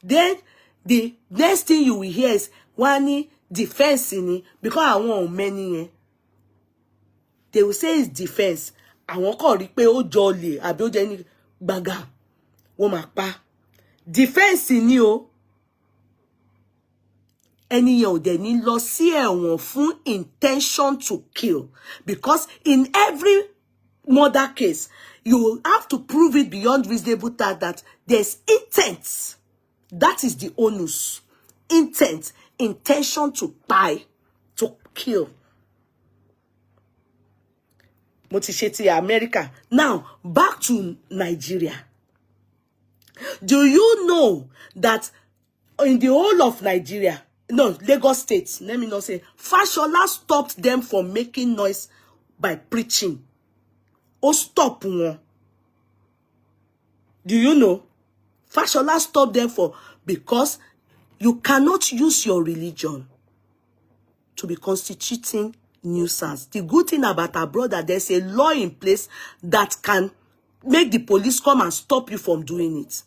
Then the next thing you will hear is wani defense ni, because àwọn ò mẹ́ni yẹn. They will say it's defense. Àwọn kò rí pé ó jolly àbí ó jẹ́ ní gbàgà. Wọ́n máa pa. Defense ni o. Ènìyàn ò dẹ̀ ní lọ sí ẹ̀wọ̀n fún intention to kill, because in every murder case you have to prove it beyond reasonable doubt that there's intent. That is the onus. Intent, intention to buy, to kill. Mo ti ṣe ti America. Now, back to Nigeria. Do you know that in the whole of Nigeria, no, Lagos State, let me not say, Fashola stopped them from making noise by preaching. Oh, stop one. Do you know? Fashola stopped them because you cannot use your religion to be constituting nuisance. The good thing about our brother, there's a law in place that can make the police come and stop you from doing it.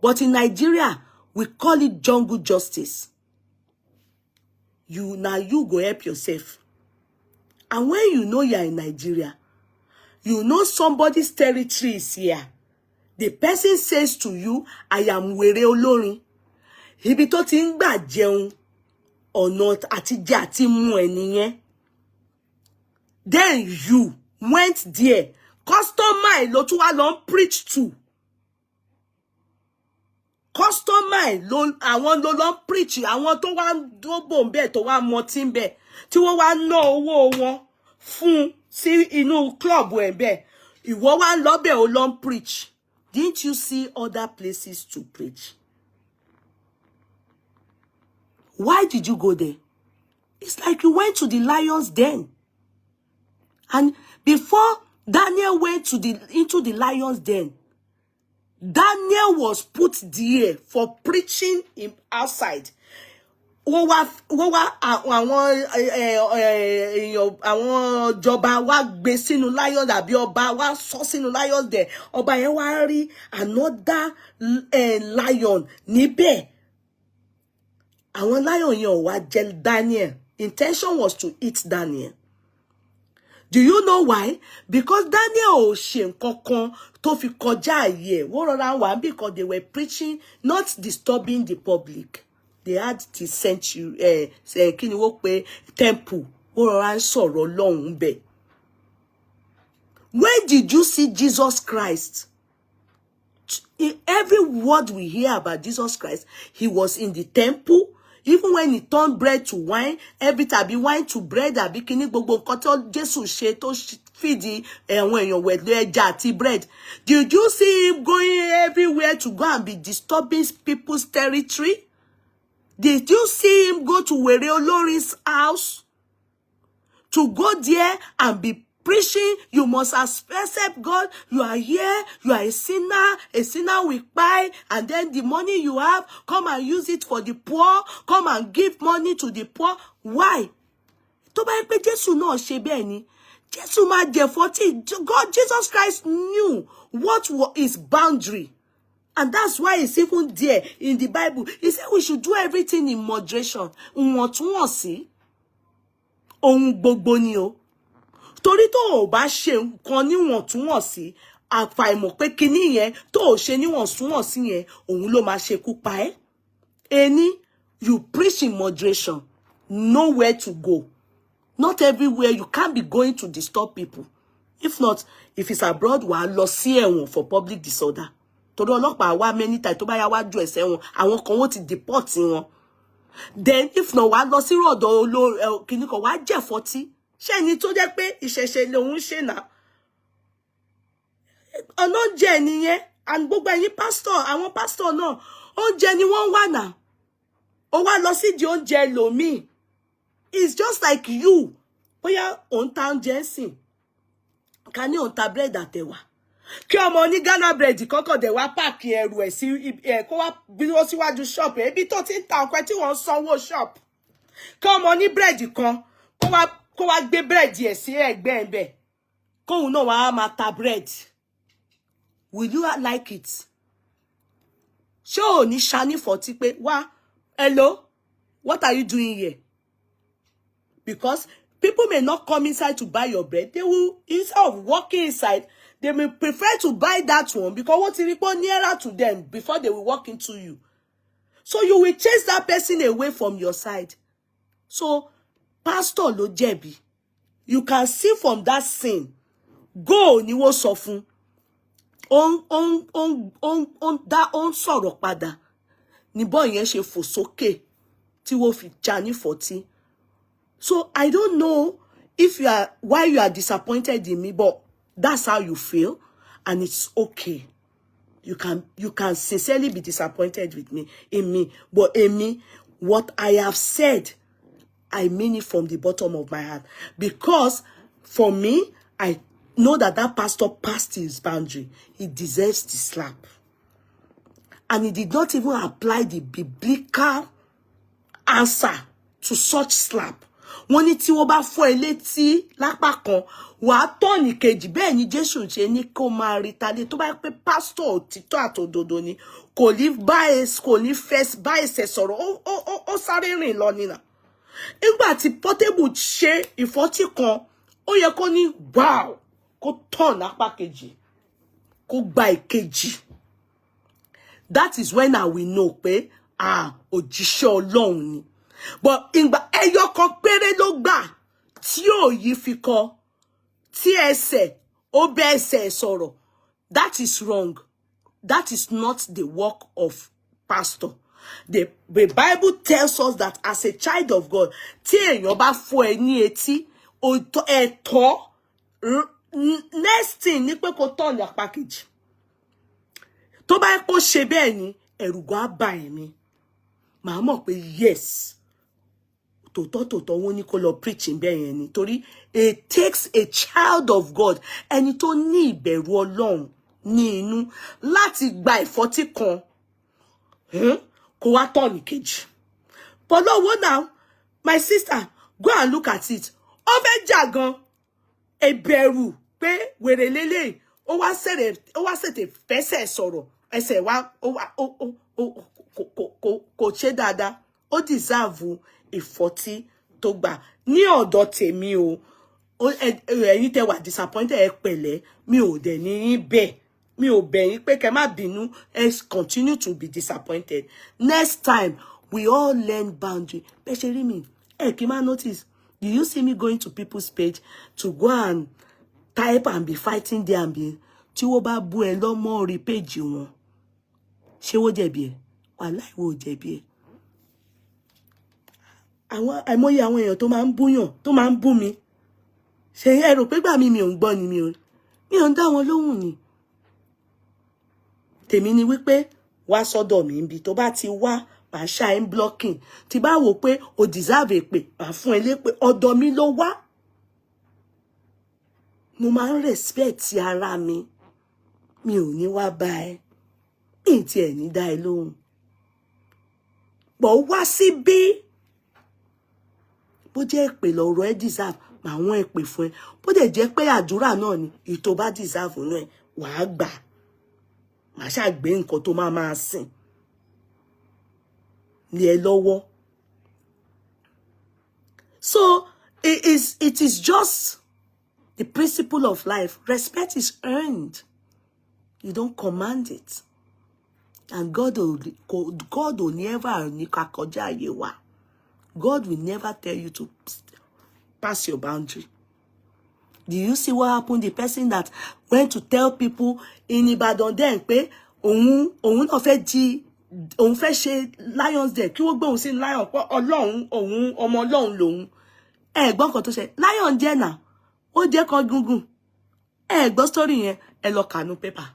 But in Nigeria, we call it jungle justice. You go help yourself. And when you know you're in Nigeria, you know somebody's territory is here. The person says to you, I am were olorin. Ibi tó ti ń gbà jẹun ọ̀nà àti jẹ àti mu ẹnìyẹn. Then you went there. Customer ló tún wá lọ preach to. Customer àwọn ló preach, àwọn tó wá dóbò ńbẹ̀ tó wá mọtí ńbẹ̀ tí wọ́n wá ná owó wọn fún sí inú club ńbẹ̀. Ìwọ wá lọ́bẹ̀ ó lọ preach. Didn't you see other places to preach? Why did you go there? It's like you went to the lion's den. And before Daniel went into the lion's den, Daniel was put there for preaching him outside. Àwọn jọba wá gbé sínú lion àbí ọba wá sọ sínú lion there. Ọba yẹn wá rí another lion níbẹ̀. Àwọn lion yẹn ò wá jẹ Daniel. Intention was to eat Daniel. Do you know why? Because Daniel ò ṣe nǹkankan tó fi kọjá àyè. Wọ́n rọra wá because they were preaching, not disturbing the public. They had the sanctuary, kí ni wọ́n pè, temple. Wọ́n rọra ń sọ̀rọ̀ lọ́hùn bẹ̀. When did you see Jesus Christ? In every word we hear about Jesus Christ, he was in the temple. Even when he turned bread to wine, every time he wine to bread, àbí kíní gbogbo nǹkan tó Jésù ṣe tó fìdí àwọn èèyàn wẹ̀lú ẹja àti bread. Did you see him going everywhere to go and be disturbing people's territory? Did you see him go to Were Olorin's house? To go there and be preaching, you must accept God. You are here, you are a sinner will buy, and then the money you have, come and use it for the poor, come and give money to the poor. Why? Tó bá pé Jésù náà ṣe bẹ́ẹ̀ ni, Jésù máa jẹ 40. God, Jesus Christ knew what was his boundary. And that's why it's even there in the Bible. He said we should do everything in moderation. Ìwọ̀ntúnwọ̀nsì, ohun gbogbo ni o. Torí tó ò bá ṣe nǹkan níwọ̀ntúnwọ̀nsì, àfàìmọ̀ pé kíní yẹn tó ò ṣe níwọ̀ntúnwọ̀nsì yẹn, òun ló máa ṣekú pa ẹ́. Ẹni, you preach in moderation. Know where to go. Not everywhere. You can't be going to disturb people. If not, if it's abroad, wàá lọ sí ẹ̀wọ̀n for public disorder. Torí ọlọ́pàá wá many times tó bá yá wá ju ẹsẹ̀ wọn, àwọn kan wọ́n ti deport wọn. Then if not, wàá lọ sí rọ̀dọ̀ kìíní kan, wàá jẹ́ 40. Ṣé ẹni tó jẹ́ pé ìṣẹ̀ṣẹ̀ lòun ṣe náà? Ọ̀nà jẹ́ nìyẹn. And gbogbo ẹ̀yin pastor, àwọn pastor náà, oúnjẹ ni wọ́n wà náà. Ó wá lọ sí di oúnjẹ lòmíì. It's just like you. Bóyá òun ta oúnjẹ sìn. Ká ní òun ta bread àtẹ̀wà. Kí ọmọ ní Ghana bread kọ́kọ́ dẹ̀ wá páàkì ẹrù ẹ̀ sí kó wá dúró síwájú shop ebi tó ti ń ta nǹkan tí wọ́n sanwó shop. Kí ọmọ ní bread kan kó wá gbé bread ẹ̀ sí ẹ̀gbẹ́ ẹ̀ bẹ̀. Kóun náà wá máa ta bread. Will you like it? Ṣé ò ní ṣani fọ̀tí pé wá, hello, what are you doing here? Because people may not come inside to buy your bread. They will, instead of walking inside, they may prefer to buy that one because what is nearer to them before they will walk into you. So you will chase that person away from your side. So, pastor ló jẹ̀bi. You can see from that scene. Go ni wọ́n sọ fún. On sọ̀rọ̀ padà. Ni boy yẹn ṣe fò sókè tí wọ́n fi já ní 40. So I don't know why you are disappointed in me, but that's how you feel, and it's okay. You can sincerely be disappointed in me, but in me, what I have said, I mean it from the bottom of my heart. Because for me, I know that pastor passed his boundary. He deserves the slap. And he did not even apply the biblical answer to such slap. Wọ́n ní tí wọ́n bá fọ́ ẹ létí lápá kan, wàá tọ́ọ̀nì kejì. Bẹ́ẹ̀ ni Jésù ṣe ní kó máa retaliate. Tó bá pé pastor òtítọ́ àtòdodo ni, kò ní first bá ẹsẹ̀ sọ̀rọ̀, ó sáré rìn lọ nínà. Nígbà tí Portable ṣe ìfọ́tí kan, ó yẹ kó ní wow, kó tọ́ọ̀nì lápá kejì, kó gba ìkejì. That is when I will know pé òjíṣẹ́ Ọlọ́run ni. But ìgbà ẹyọ kan péré ló gbà tí ò yí fi kọ, tí ẹsẹ̀ ó bẹ́ ẹsẹ̀ sọ̀rọ̀. That is wrong. That is not the work of pastor. The Bible tells us that as a child of God, tí èèyàn bá fọ́ ẹ ní etí, ẹ̀tọ́ next thing ni pé kó turn your package. Tó bá kó ṣe bẹ́ẹ̀ ni, ẹ̀rù gan á bà mí. Màá mọ̀ pé yes. Tòótọ́ wọ́n ní kó lọ preaching bẹ́ẹ̀ yẹn ni. Torí it takes a child of God, ẹni tó ní ìbẹ̀rù Ọlọ́run ní inú, láti gba ìfọ́tí kan kó wá tọ́ọ̀nì kejì. But no, now, my sister, go and look at it. Ó fẹ́ jà gan, ìbẹ̀rù pé wèrè lélẹ̀, ó wá ṣètè fẹsẹ̀ sọ̀rọ̀, ẹsẹ̀ wá kò ṣe dáadáa. Ó deserve ìfọ́tí tó gbà. Ní ọ̀dọ̀ tèmi o, ẹ̀yin tẹ́ wà disappointed ẹ pẹ̀lẹ́, mi ò dẹ̀ ní yín bẹ́ẹ̀. Mi ò bẹ̀ yín pé kẹ́ má bínú, continue to be disappointed. Next time, we all learn boundary. Bẹ́ẹ̀ ṣe rí mi, kí n má notice. Do you see me going to people's page to go and type and be fighting there and be, tí wọ́n bá bú ẹ lọ́mọ orí page wọn, ṣé wọ́n jẹ̀bi ẹ̀? Wàláhì wọ́n jẹ̀bi ẹ̀. Àìmọye àwọn èèyàn tó máa ń búyàn, tó máa ń bú mi. Ṣé ẹ rò pé gbà mí mi ò ń gbọ́ ni, mi ò ń dá wọn lóhùn ni. Tèmi ni wípé wá sọ́dọ̀ mi níbi tó bá ti wá, màá ṣá ẹ̀ ń blocking. Tí bá wò pé o deserve èpè, màá fún ẹ lépè, ọ̀dọ̀ mi ló wá. Mo máa ń respect ara mi. Mi ò ní wá bá ẹ. Mi ti ẹ̀ ní dá ẹ lóhùn. Bọ̀ wá síbí. Bó jẹ́ èpè lọ̀rọ̀ ẹ deserve, màá wọ́n èpè fún ẹ. Bó dẹ̀ jẹ́ pé àdúrà náà ni, ìtò bá deserve nú ẹ, wàá gbà. Màá ṣàgbé nǹkan tó máa sìn lé ẹ lọ́wọ́. So it is just the principle of life. Respect is earned. You don't command it. And God will never ní ká kọjá àyè wa. God will never tell you to pass your boundary. Do you see what happened? The person that went to tell people in Ibadan then pé òun náà fẹ́ jí òun fẹ́ ṣe lions there kí wọ́n gbé òun sí lion pé Ọlọ́run òun ọmọ Ọlọ́run lòun. Ẹ gbọ́ nǹkan tó ṣe lion jẹ́ náà ó jẹ́ kan gungun. Ẹ gbọ́ story yẹn ẹ lọ kà nú paper.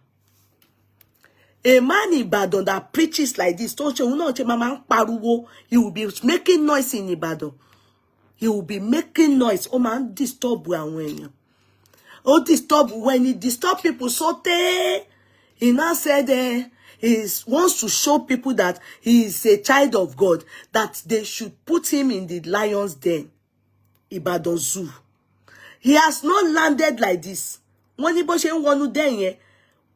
A man in Ibadan that preaches like this, tó ṣe òun náà ṣe máa ń pariwo, he will be making noise in Ibadan. He will be making noise. Ó máa ń disturb àwọn èèyàn. Ó disturb when he disturb people so he now said he wants to show people that he is a child of God, that they should put him in the lion's den, Ibadan Zoo. He has not landed like this. Wọ́n ní bó ṣe ń wọnú den yẹn,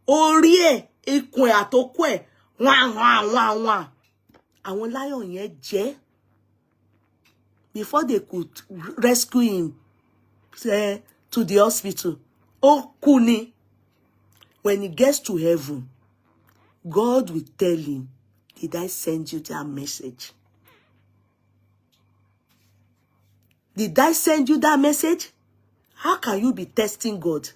orí ẹ̀, ikùn ẹ̀ àtòkù ẹ̀, wá. Àwọn lion yẹn jẹ́. Before they could rescue him to the hospital. Ó kú ni. When he gets to heaven, God will tell him, did I send you that message? Did I send you that message? How can you be testing God?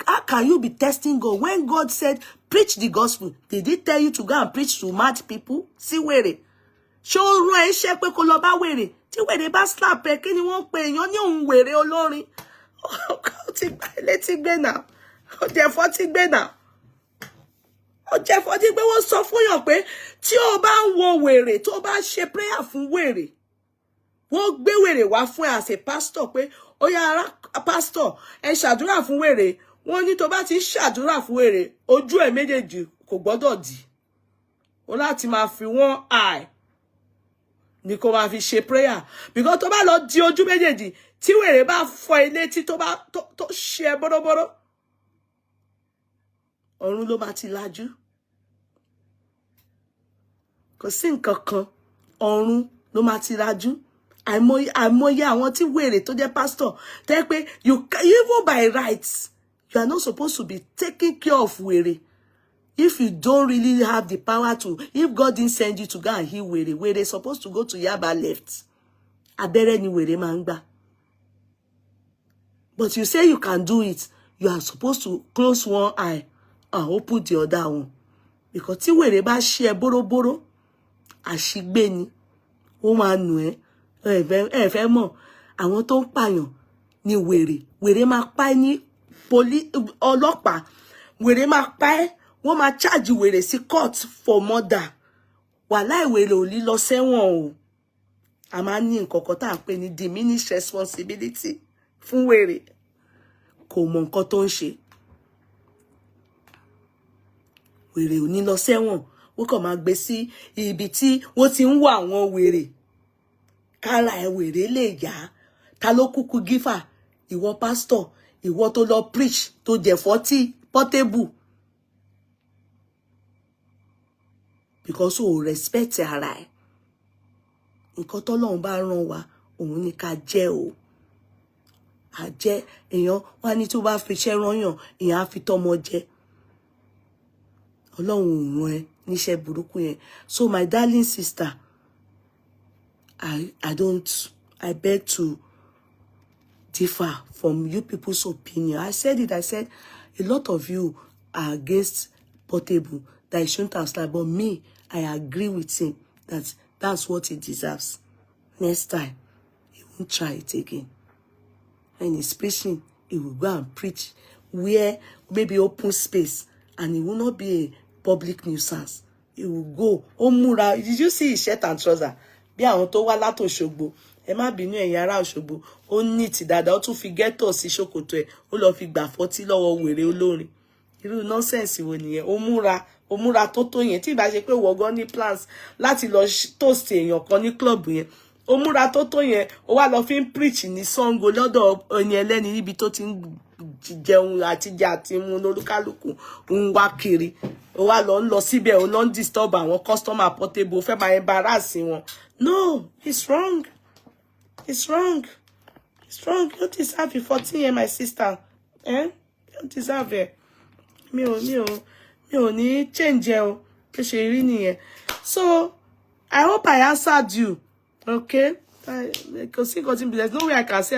How can you be testing God? When God said, preach the gospel, did he tell you to go and preach to mad people? See where it? Show rán iṣẹ́ pé kó lọ bá wèrè. Tí wèrè bá slap ẹ, kí ni wọ́n pè èèyàn ní òun wèrè olórin. Ó ti gbà létí gbé náà. Ó jẹ́ fọ́tí gbé náà. Ó jẹ́ fọ́tí gbé wọ́n sọ fún yàn pé tí ó bá ń wo wèrè, tó bá ṣe prayer fún wèrè. Wọ́n gbé wèrè wá fún ẹ as a pastor pé ó yá ara pastor ẹ ṣàdúrà fún wèrè. Wọ́n ní tó bá ti ṣàdúrà fún wèrè, ojú ẹ̀ méjèèjì kò gbọ́dọ̀ dì. Ó láti máa fi one eye ni kó máa fi ṣe prayer, because tó bá lọ di ojú méjèèjì tí wèrè bá fọ́ ilé tí tó bá tó ṣe bọ́rọ́bọ́rọ́, ọ̀run ló máa ti lajú. Kò sí nǹkan kan, ọ̀run ló máa ti lajú. Àìmọye àwọn tí wèrè tó jẹ́ pastor tẹ́ pé you even by rights you are not supposed to be taking care of wèrè. If you don't really have the power to, if God didn't send you to go and heal wèrè supposed to go to Yaba left. Abẹ́rẹ́ ni wèrè máa ń gbà. But you say you can do it. You are supposed to close one eye and open the other one. Because tí wèrè bá ṣe bórobóró, àṣìgbé ni. Ó máa nù ẹ́. Ẹ fẹ́ mọ̀, àwọn tó ń pààyàn ni wèrè. Wèrè máa pa ẹ́ ní ọlọ́pàá. Wèrè máa pa ẹ́. Wọ́n máa charge wèrè sí court for murder. Wàláì wèrè ò lè lọ sẹ́wọ̀n o. A máa ní nǹkan kan tá à ń pè ní diminished responsibility fún wèrè. Kò mọ nǹkan tó ń ṣe. Wèrè ò ní lọ sẹ́wọ̀n. Wọ́n kàn máa gbé sí ibi tí wọ́n ti ń wá àwọn wèrè. Kára ẹ wèrè lè yá. Ta ló kúkú gífà? Ìwọ pastor, ìwọ tó lọ preach tó jẹ́ 40 portable. Because o respect ara ẹ. Nǹkan t'Ọlọ́run bá rán wa, òun ni ká jẹ́ o. A jẹ́ èèyàn wá ní tó bá fi iṣẹ́ rányàn, èèyàn á fi tọ́mọ jẹ. Ọlọ́run ò rán ẹ níṣẹ́ burúkú yẹn. So my darling sister, I beg to differ from you people's opinion. I said it, I said a lot of you are against Portable, that he shouldn't have started, but me, I agree with him that that's what he deserves. Next time, he won't try it again. When he's preaching, he will go and preach where maybe open space, and he will not be a public nuisance. He will go. Omura, did you see his shirt and trouser? Bí àwọn tó wá láti Òṣogbo, ẹ má bínú ẹ̀yin ará Òṣogbo, ó neat dáadáa, ó tún fi ghetto sí ṣòkòtò ẹ̀, ó lọ fi gbà 40 lọ́wọ́ wèrè olórin. Irú nonsense wo nìyẹn? Ó múra tó yẹn, tí ìbá ṣe pé wọ́n gan ní plans láti lọ toast èèyàn kan ní club yẹn. Ó múra tó yẹn, ó wá lọ fi ń preach ní Sango lọ́dọ̀ ẹni ẹlẹ́ni níbi tó ti ń jẹun àti jẹ àti mu lólúkálùkù ń wá kiri. Ó wá lọ ń lọ síbẹ̀, ó lọ ń disturb àwọn customer Portable, ó fẹ́ máa embarrass wọn. No, it's wrong. It's wrong. It's wrong. You don't deserve it. 14 years, my sister. You don't deserve it. Mi ò ní change ẹ o. Bó ṣe rí nìyẹn. So, I hope I answered you. Okay? Because there's no way I can say,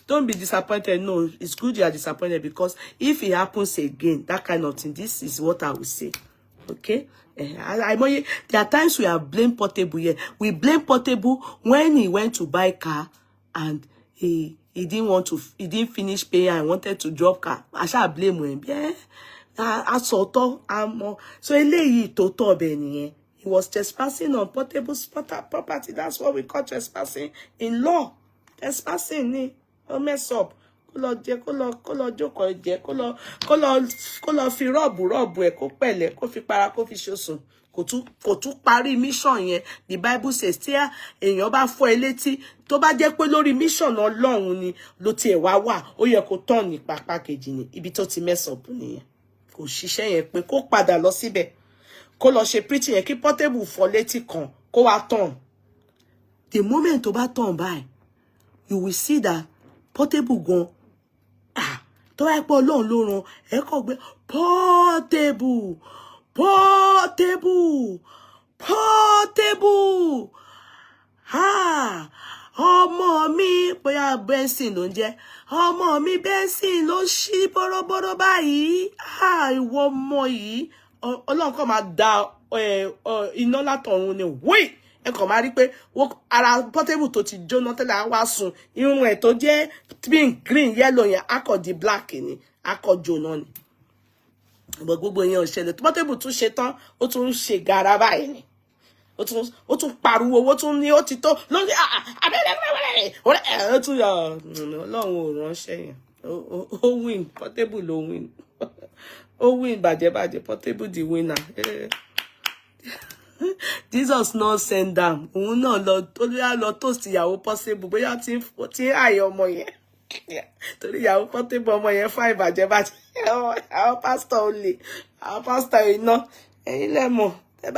don't be disappointed. No, it's good you are disappointed, because if it happens again, that kind of thing, this is what I will say. Okay? There are times we have blamed Portable here. We blame Portable when he went to buy car and he didn't finish paying and wanted to drop car. I shall blame him. Yeah. So eléyìí tó tọ́ bẹ́ẹ̀ nìyẹn. He was trespassing on Portable's property. That's what we call trespassing in law. Trespassing ni. Don't mess up. Kó lọ jókòó jẹ, kó lọ fi rọ́ọ̀bù ẹ̀ kó pẹ̀lẹ́, kó fi para, kó fi ṣoṣùn. Kò tún parí mission yẹn. The Bible says, tí èèyàn bá fọ́ ẹ létí, tó bá jẹ́ pé lórí mission Ọlọ́run ni ló tiẹ̀ wà, ó yẹ kó turn ní pápá kejì ni. Ibi tó ti mess up nìyẹn. Kò ṣiṣẹ́ yẹn pé kó padà lọ síbẹ̀. Kó lọ ṣe preaching yẹn kí Portable fọ́ létí kan, kó wá turn. The moment tó bá turn by, you will see that Portable gan, tó wá pé Ọlọ́run ló rán, ẹ kò gbé Portable, ọmọ mi, bóyá Benson ló ń jẹ́, ọmọ mi Benson ló ṣí bọ́rọ́bọ́rọ́ báyìí, ìwọ ọmọ yìí, Ọlọ́run kò máa da iná látọ̀run ni, wíì, ẹ kàn máa rí pé ara Portable tó ti jóná tẹ́lẹ̀ á wá sùn, irun ẹ̀ tó jẹ́ pink, green, yellow yẹn á kàn di black ni, á kàn jóná ni. Gbogbo yẹn ò ṣẹlẹ̀. Portable tún ṣe tán, ó tún ṣe gara báyìí ni. Ó tún pariwo, ó tún ní ó ti tó lórí ó tún Ọlọ́run ò ránṣẹ́ yẹn. Ó win, Portable ló win. Ó win bàjẹ́, Portable the winner. Jesus not send them. Òun náà lọ toast ìyàwó Portable, bóyá tí àyè ọmọ yẹn. Torí ìyàwó Portable ọmọ yẹn fine bàjẹ́. Àwọn pastor olè, àwọn pastor iná. Ẹ̀yin lẹ́mọ̀, ẹ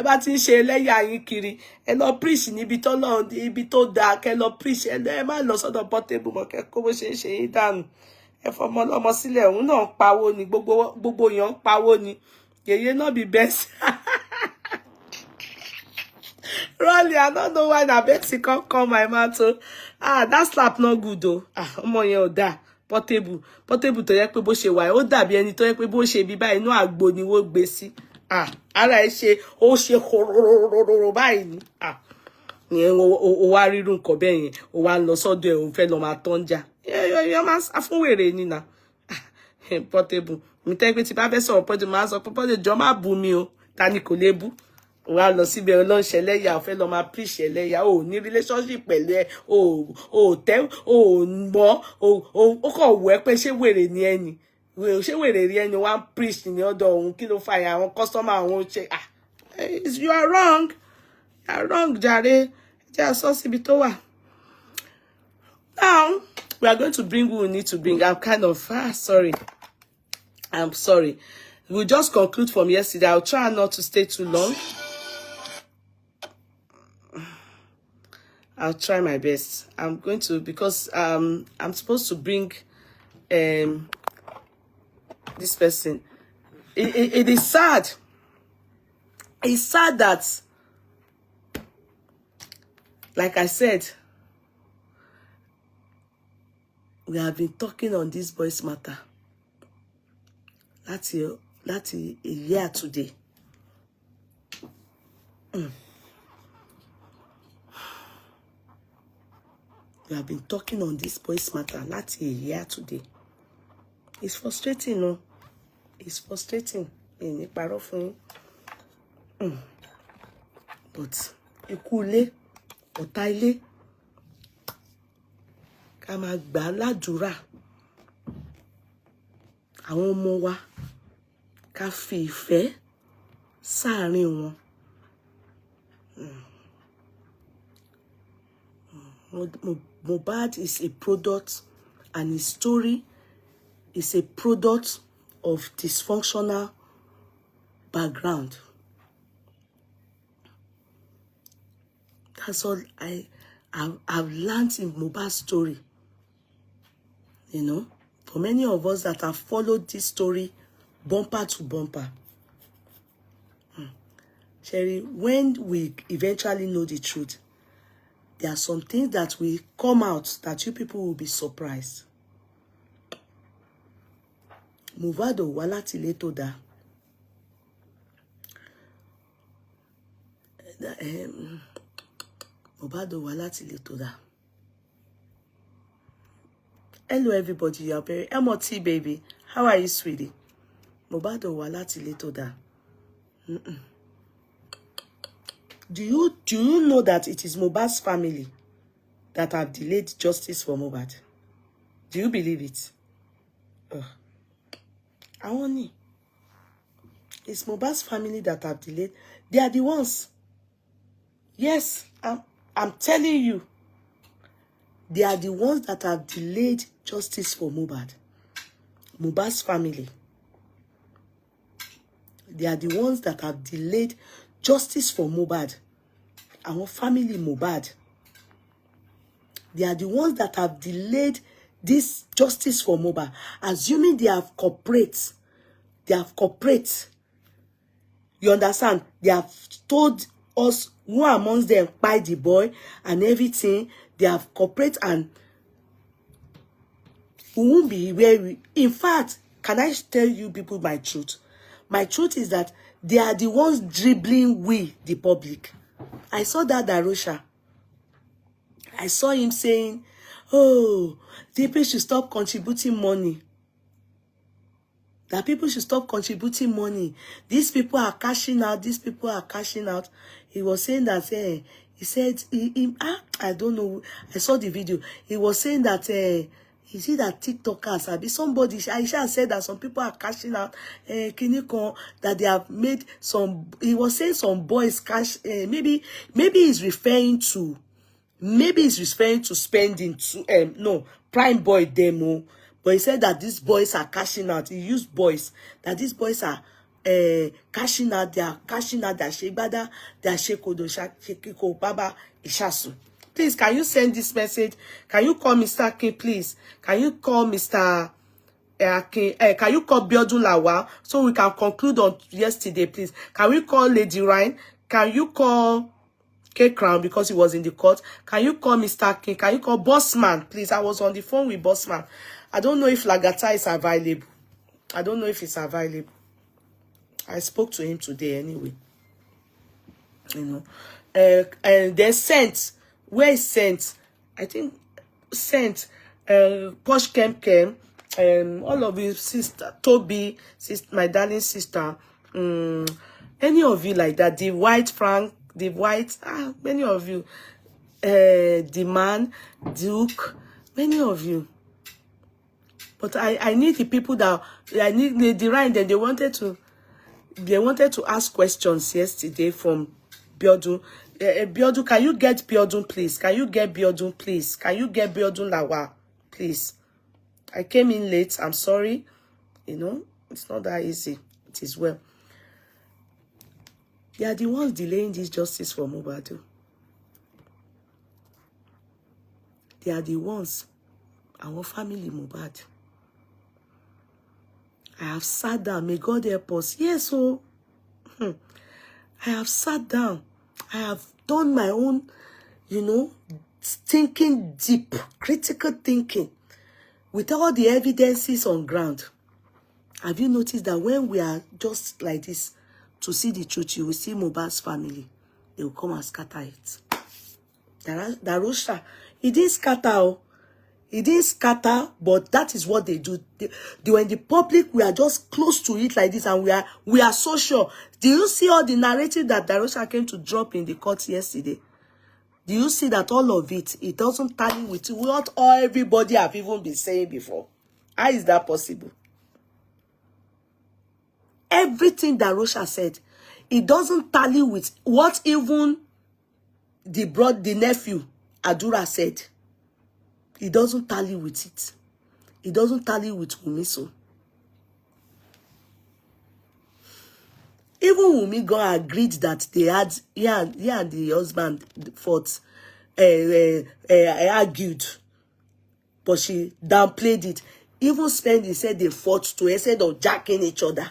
bá ti ń ṣe ẹlẹ́yà yín kiri, ẹ lọ preach níbi tọ́lọ́run, ibi tó dáa, kẹ́ lọ preach, ẹ má lọ sọ́dọ̀ Portable mọ́, kẹ́ kó bó ṣe ń ṣe yín dànù. Ẹ fọmọ lọ́mọ sílẹ̀, òun náà ń pawó ni, gbogbo èèyàn ń pawó ni. Yèyé náà be best. Really, I don't know why that Betsy can't call my mouth. That slap not good though. Ọmọ yẹn ò dáa. Portable tó yẹ pé bó ṣe wà, ó dàbí ẹni tó yẹ pé bó ṣe bí báyìí inú àgbo ni wọ́n gbé sí. Ara ẹ ṣe ó ṣe horororo báyìí ni. Ìyẹn ó wá rírun nǹkan bẹ́ẹ̀ yẹn, ó wá lọ sọ́dọ̀ ẹ̀, ó fẹ́ lọ máa tán jà. Yọ máa sá fún wèrè ni nà. Portable. Mi tẹ́ pé tí bá fẹ́ sọ̀rọ̀ Portable máa sọ pé Portable jọ má bú mi o. Ta ni kò lè bú? Wà lọ síbi ọlọ́nṣẹ́ lẹ́yà, ó fẹ́ lọ máa preach ẹlẹ́yà, ó ní relationship pẹ̀lú ẹ, ó mọ́, ó kàn wù ẹ́ pé ṣé wèrè ni ẹni, ṣé wèrè rí ẹni wá ń preach ní ọ̀dọ̀ òun, kí ló fa yà àwọn customer àwọn ṣe, you are wrong, jàre, jẹ́ àsọ síbi tó wà. Now, we are going to bring who we need to bring. I'm kind of, sorry. We'll just conclude from yesterday. I'll try not to stay too long. I'll try my best. I'm going to, because I'm supposed to bring this person. It is sad. It's sad that, like I said, we have been talking on this boys matter. That's a year today. We have been talking on this boys matter. That's a year today. It's frustrating, no? It's frustrating. But ikule, otaile, kama gba ládùúrà. Àwọn ọmọ wa ká fi ìfẹ́ sáàrin wọn. Mohbad is a product, and his story is a product of dysfunctional background. That's all I've learned in Mohbad's story. You know, for many of us that have followed this story bumper to bumper. Sherry, when we eventually know the truth, There are some things that will come out that you people will be surprised. Movado wala tileto da. Movado wala tileto da. Hello everybody, you are very MOT baby. How are you, sweetie? Movado wala tileto da. Do you know that it is Mohbad's family that have delayed justice for Mohbad? Do you believe it? I want it. It's Mohbad's family that have delayed. They are the ones. Yes, I'm telling you. They are the ones that have delayed justice for Mohbad. Mohbad's family. They are the ones that have delayed justice for Mohbad. Our family Mohbad. They are the ones that have delayed this justice for Mohbad. Assuming they have cooperated. They have cooperated. You understand? They have told us who amongst them by the boy and everything. They have cooperated and we won't be where we... In fact, can I tell you people my truth? My truth is that they are the ones dribbling we, the public. I saw that Darusha. I saw him saying, oh, people should stop contributing money. That people should stop contributing money. These people are cashing out. These people are cashing out. He was saying that, he said, I don't know. I saw the video. He was saying that, he said that TikTokers, somebody, Aisha said that some people are cashing out, that they have made some, he was saying some boys cash, maybe he's referring to spending to, no, Prime Boy demo. But he said that these boys are cashing out. He used boys. That these boys are cashing out. They are cashing out. They are Shegbada. They are Shekodo. Shekiko Baba Ishasu. Please, can you send this message? Can you call Mr. King, please? Can you call Mr. King? Can you call Biodun Lawa so we can conclude on yesterday, please? Can we call Lady Ryan? Can you call K Crown because he was in the court? Can you call Mr. King? Can you call Bossman, please? I was on the phone with Bossman. I don't know if Lagata is available. I don't know if it's available. I spoke to him today anyway. You know. And then Saint. Where is Saint? I think Saint. Posh Kem. All of you, sister Toby, sister, my darling sister. Any of you like that. The White Frank. The White. Many of you. The Man. Duke. Many of you. But I need the people that I need the right. Then they wanted to ask questions yesterday from Biodun. Biodun, can you get Biodun, please? Can you get Biodun, please? Can you get Biodun Lawa, please? I came in late. I'm sorry. You know, it's not that easy. It is well. They are the ones delaying this justice for Mohbad. They are the ones. Our family Mohbad. I have sat down. May God help us. Yes, so I have sat down. I have done my own, you know, thinking deep, critical thinking, with all the evidences on ground. Have you noticed that when we are just like this, to see the truth, you will see Mohbad's family. They will come and scatter it. Darusha, he didn't scatter. It didn't scatter, but that is what they do. They were in the public. We are just close to it like this, and we are so sure. Do you see all the narrative that Darusha came to drop in the court yesterday? Do you see that all of it doesn't tally with what everybody have even been saying before? How is that possible? Everything Darusha said, it doesn't tally with what even the nephew Adura said. It doesn't tally with it. It doesn't tally with Wumiso. Even Wumi God agreed that they had, he and the husband fought, argued. But she downplayed it. Even Spendy said they fought too, instead of jacking each other.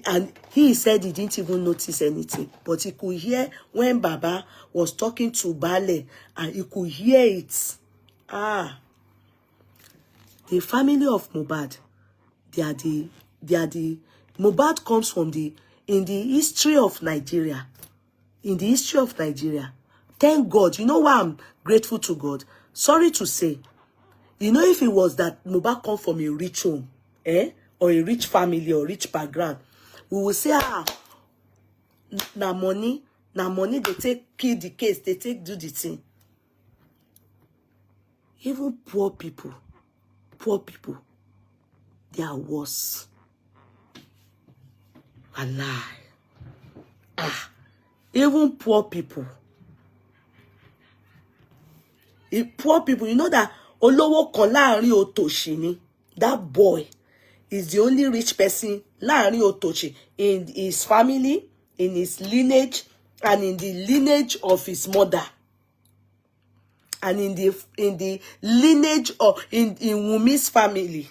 And he said he didn't even notice anything, but he could hear when Baba was talking to Bale, and he could hear it. The family of Mohbad, they are the Mohbad comes from in the history of Nigeria. In the history of Nigeria, thank God. You know why I'm grateful to God? Sorry to say, you know, if it was that Mohbad come from a rich home, or a rich family or rich background, we will say, na money, they take kill the case, they take do the thing. Even poor people, they are worse. Allah. Even poor people. Poor people, you know that Olowo kan láàrin òtòṣì ni. That boy is the only rich person láàrin òtòṣì in his family, in his lineage, and in the lineage of his mother. And in the lineage of in Wumi's family.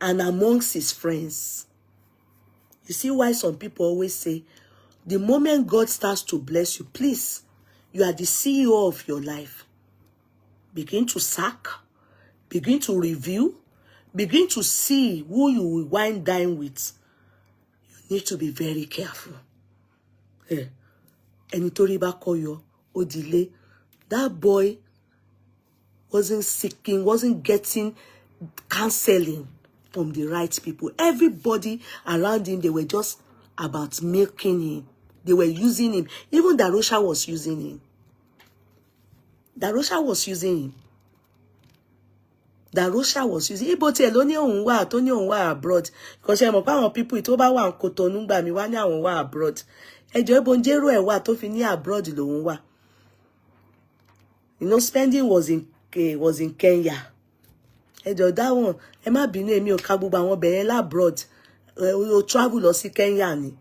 And amongst his friends. You see why some people always say, the moment God starts to bless you, please, you are the CEO of your life. Begin to sack, begin to review, begin to see who you will wind down with. You need to be very careful. Enitori ba koyo, odile. That boy wasn't seeking, wasn't getting counseling from the right people. Everybody around him, they were just about milking him. They were using him. Even Darosha was using him. Darosha was using him. Darosha was using him. Ibo ti eloni ohun wa, to ni ohun wa abroad. Because she mo pa àwọn people tó bá wà Kotonu gba mi wá ní àwọn wà abroad. Ẹjọ́ ibo njero ẹ wà tó fi ní abroad lòun wà. You know, spending was in Kenya. Ẹjọ́ that one, ẹ má bínú, èmi ò ka gbogbo àwọn bẹ̀yẹn labroad. O travel lọ sí Kenya ni.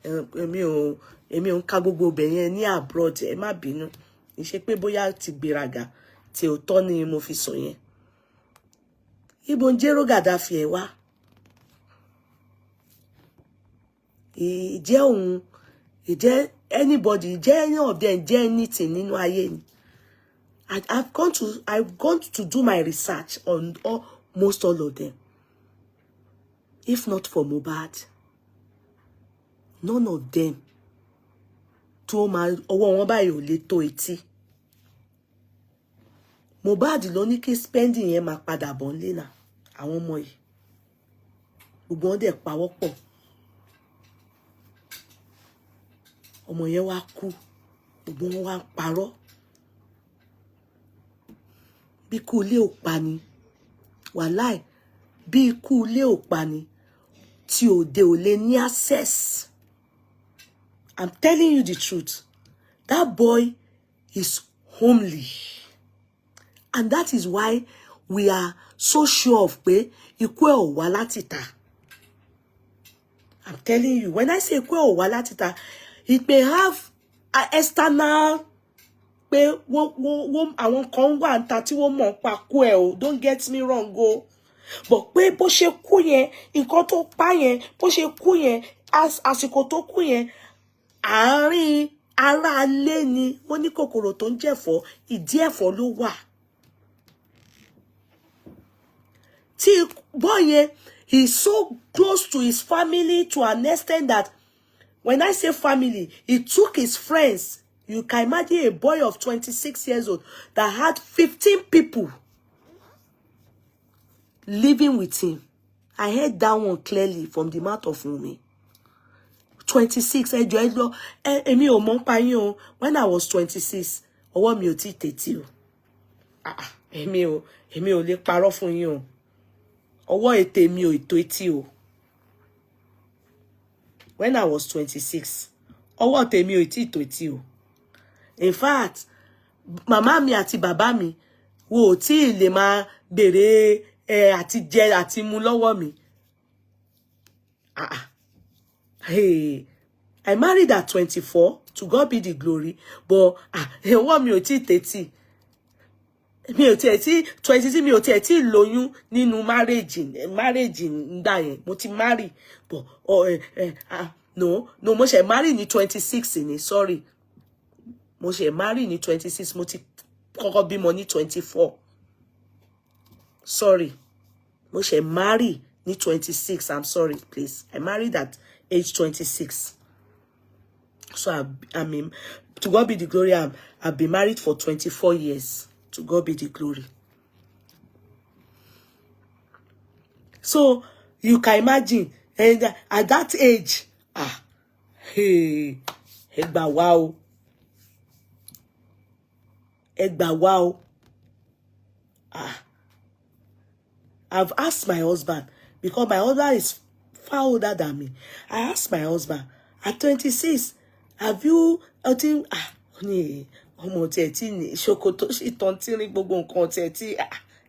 Èmi ò ka gbogbo bẹ̀yẹn ní abroad. Ẹ má bínú. Ìṣe pé bóyá ti gbéraga tí ó tọ́ ni mo fi sọ yẹn. Ibo njero Gaddafi ẹ wá. Ìjẹ́ òun, ìjẹ́ anybody, ìjẹ́ any of them, ìjẹ́ anything nínú ayé ni. I've gone to do my research on most all of them. If not for Mohbad, none of them tó máa ọwọ́ wọn báyìí ò lè tó etí. Mohbad ló ní kí spending yẹn máa padà bọ̀ nílé náà. Àwọn ọmọ yìí. Gbogbo wọn dẹ̀ pawọ́pọ̀. Ọmọ yẹn wá kú. Gbogbo wọn wá parọ́. Bí ikú ilé ò pa ni. Wàláì. Bí ikú ilé ò pa ni. Tí òde ò lè ní access. I'm telling you the truth. That boy is homely. And that is why we are so sure of pé ikú ẹ̀ ò wá láti ìta. I'm telling you, when I say ikú ẹ̀ ò wá láti ìta, it may have an external pé àwọn kan wà níta tí wọ́n mọ̀ pa kú ẹ̀ o. Don't get me wrong o. But pé bó ṣe kú yẹn, nǹkan tó pa yẹn, bó ṣe kú yẹn, àsìkò tó kú yẹn, àárín ará ilé ni wọ́n ní kòkòrò tó ń jẹ̀fọ́, ìdí ẹ̀fọ́ ló wà. Tí boy yẹn, he's so close to his family to an extent that when I say family, he took his friends. You can imagine a boy of 26 years old that had 15 people living with him. I heard that one clearly from the mouth of Wunmi. 26. Èmi ò mọ̀ pa yín o. When I was 26, ọwọ́ mi ò tí tètè o. Èmi ò lè parọ́ fún yín o. Ọwọ́ ètè mi ò tó etí o. When I was 26, ọwọ́ tèmi ò tí tó etí o. In fact, màmá mi àti bàbá mi wò tí lè máa bèrè àti jẹ àti mu lọ́wọ́ mi. Hey, I married at 24, to God be the glory, but ọwọ́ mi ò tí tètí. mi ò tiẹ̀ tí 26 mi ò tiẹ̀ tí lóyún nínú marriage ńgbà yẹn mo ti marry but no mo ṣe marry ní 26 ni sorry mo ṣe marry ní 26 mo ti kọ́kọ́ bímọ ní 24 sorry mo ṣe marry ní 26 I'm sorry please I married at age 26 so I mean to God be the glory I've been married for 24 years to God be the glory. So you can imagine, and at that age, hey, Egba wow, I've asked my husband because my husband is far older than me. I asked my husband at 26, have you? I think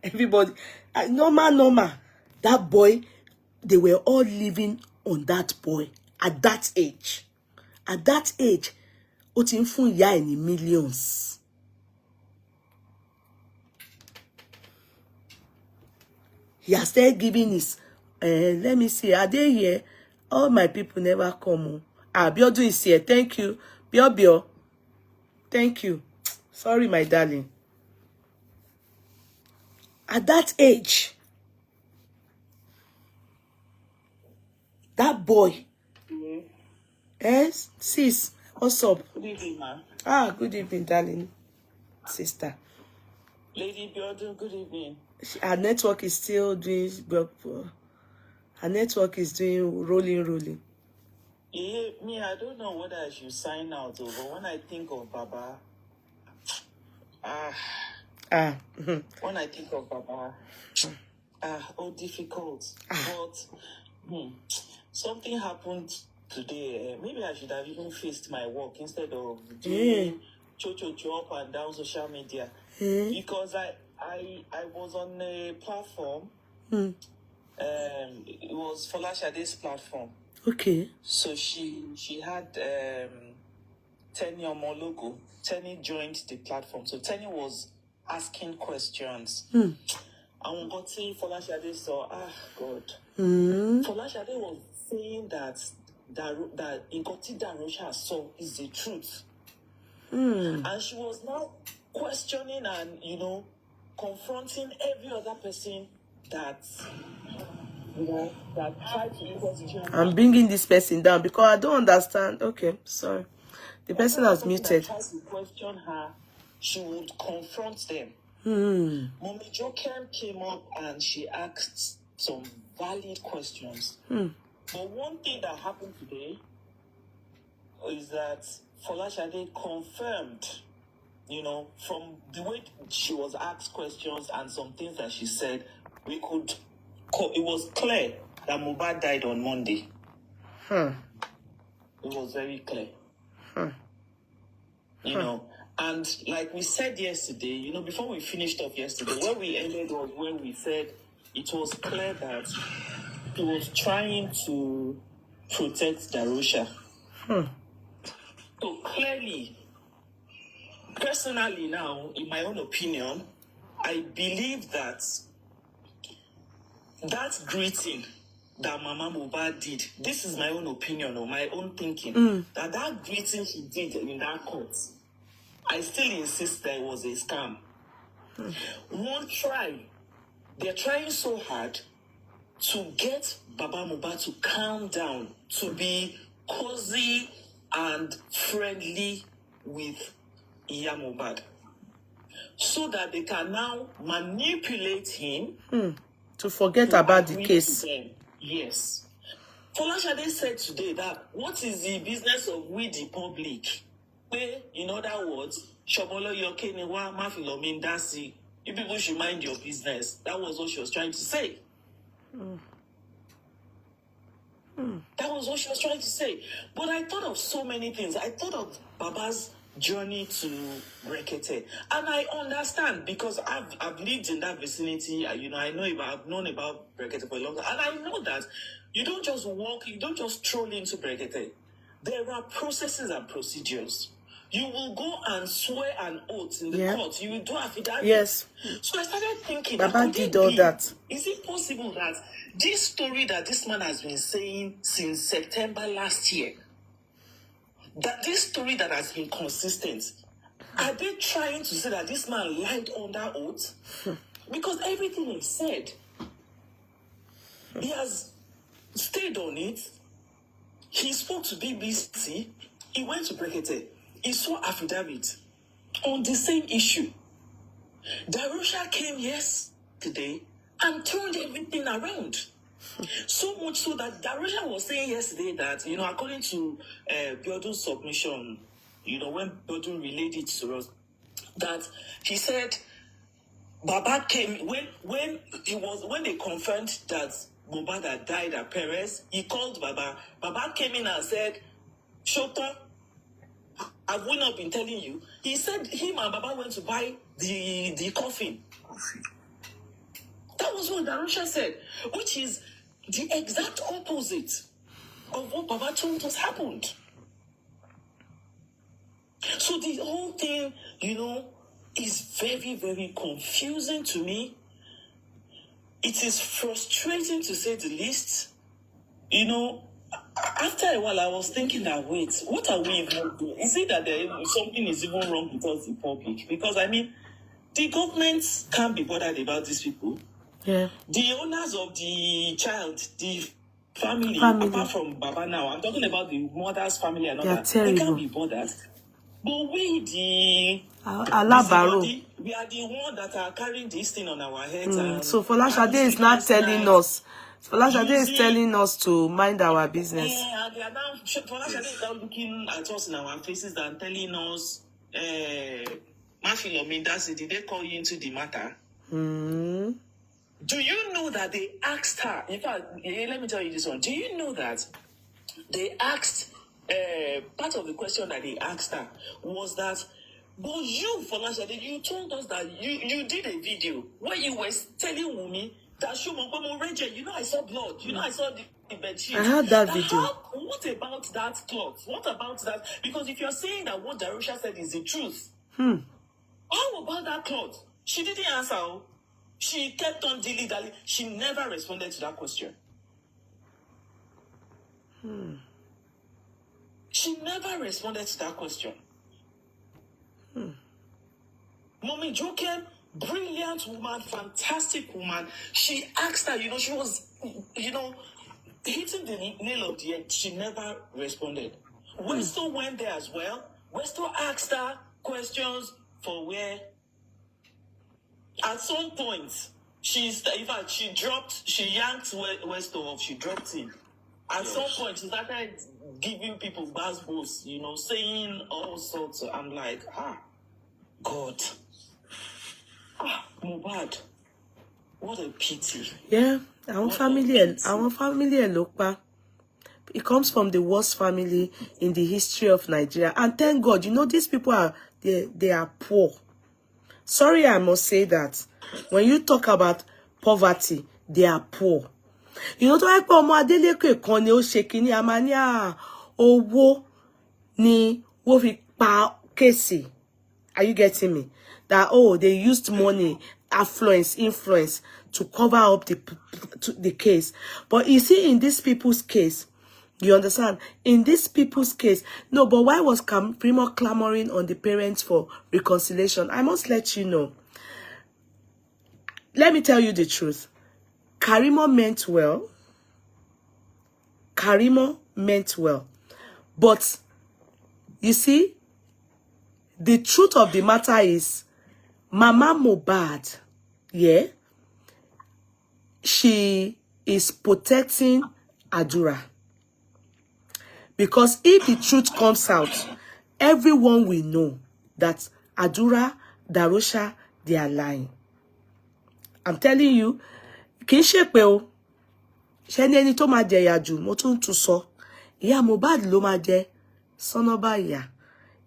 everybody normal. That boy, they were all living on that boy at that age. At that age, ó ti ń fún ìyá ẹ̀ ní millions. He has started giving his let me see, are they here? All my people never come. Biodu is here. Thank you. Bio. Thank you. Sorry, my darling. At that age, that boy. Yes, sis, what's up? Good evening, ma'am. Good evening, darling. Sister. Lady Biodu, good evening. Her network is still doing, her network is doing rolling. Yeah, me, I don't know whether I should sign out, but when I think of Baba, when I think of Baba, difficult. But something happened today. Maybe I should have even faced my work instead of doing cho up and down social media. Because I was on a platform. It was Folashade's platform. Okay. So she had Tenny logo. Tenny joined the platform. So Tenny was asking questions. And we got seeing Folashade saw, God. Folashade was saying that Inkoti Darosha saw is the truth. And she was now questioning and, confronting every other person that tried to question. I'm bringing this person down because I don't understand. Okay, sorry. The person has muted. Tried to question her, she would confront them. Mommy Jokem came up and she asked some valid questions. But one thing that happened today is that Folashade confirmed, from the way she was asked questions and some things that she said, it was clear that Mohbad died on Monday. It was very clear. And like we said yesterday, before we finished off yesterday, where we ended was when we said it was clear that he was trying to protect Darosha. So clearly, personally now, in my own opinion, I believe that greeting that Mama Mohbad did, this is my own opinion or my own thinking, that greeting she did in that court, I still insist that it was a scam. They're trying so hard to get Baba Mohbad to calm down, to be cozy and friendly with Iya Mohbad, so that they can now manipulate him to forget about the case. Yes. Folashade said today that what is the business of we the public? In other words, Shobolo Yokeniwa Mafilomin Dasi, you people should mind your business. That was what she was trying to say. That was what she was trying to say. But I thought of so many things. I thought of Baba's journey to Brekete. And I understand because I've lived in that vicinity. I've known about Brekete for a long time. And I know that you don't just walk, you don't just stroll into Brekete. There are processes and procedures. you will go and swear an oath in the court. You will do affidavit. Yes. So I started thinking, Baba did all that. Is it possible that this story that this man has been saying since September last year, that this story that has been consistent, are they trying to say that this man lied under oath? Because everything he said, he has stayed on it. He spoke to BBC. He went to Brekete. He saw affidavit on the same issue. Darusha came yesterday and turned everything around. So much so that Darusha was saying yesterday that, according to Biodu's submission, when Biodu relayed it to us, that he said Baba came when they confirmed that Mohbad had died at Perez, he called Baba. Baba came in and said, Shota, have we not been telling you? He said him and Baba went to buy the coffin. That was what Darusha said, which is the exact opposite of what Baba told us happened. So the whole thing, is very, very confusing to me. It is frustrating to say the least. After a while, I was thinking that, wait, what are we even doing? Is it that something is even wrong with us, the public? Because, the government can't be bothered about these people. Yeah. The owners of the child, the family, apart from Baba now, I'm talking about the mother's family and all that. They can't be bothered. But we, the busybody, we are the ones that are carrying this thing on our heads. So Folashade is not telling us. Folashade is telling us to mind our business. Yeah, they are now. Folashade is now looking at us in our faces and telling us, Mafilomi, did they call you into the matter? Do you know that they asked her? In fact, let me tell you this one. Do you know that they asked? Part of the question that they asked her was that, but you, Folashade, you told us that you did a video where you were telling Wumi that I saw blood, I saw the bed sheet. I heard that video. What about that cloth? What about that? Because if you're saying that what Darusha said is the truth, how about that cloth? She didn't answer. She kept on dilly-dally. She never responded to that question. She never responded to that question. Mommy Jokem, brilliant woman, fantastic woman. She asked her, she was, hitting the nail of the head. She never responded. Westo went there as well. Westo asked her questions for where. At some point, she yanked Westo off. She dropped him. At some point, she started giving people buzzwords, saying all sorts. I'm like, God. Mohbad. What a pity. Yeah, our family look back. It comes from the worst family in the history of Nigeria. And thank God, these people they are poor. Sorry, I must say that. When you talk about poverty, they are poor. To I put ọmọ Adeleke kan ni ó ṣe kíní amania owó ni wo fi pa case. Are you getting me? That they used money, influence to cover up the case. But you see, in these people's case, you understand? In these people's case, no, but why was Primo clamoring on the parents for reconciliation? I must let you know. Let me tell you the truth. Karimo meant well. But, you see, the truth of the matter is, Mama Mohbad, she is protecting Adura. Because if the truth comes out, everyone will know that Adura, Darusha, they are lying. I'm telling you, kì í ṣe pé o ṣe ni ẹni tó máa jẹ ìyà jù mo tún sọ ìyá Mohbad ló máa jẹ sọ́nọ́bà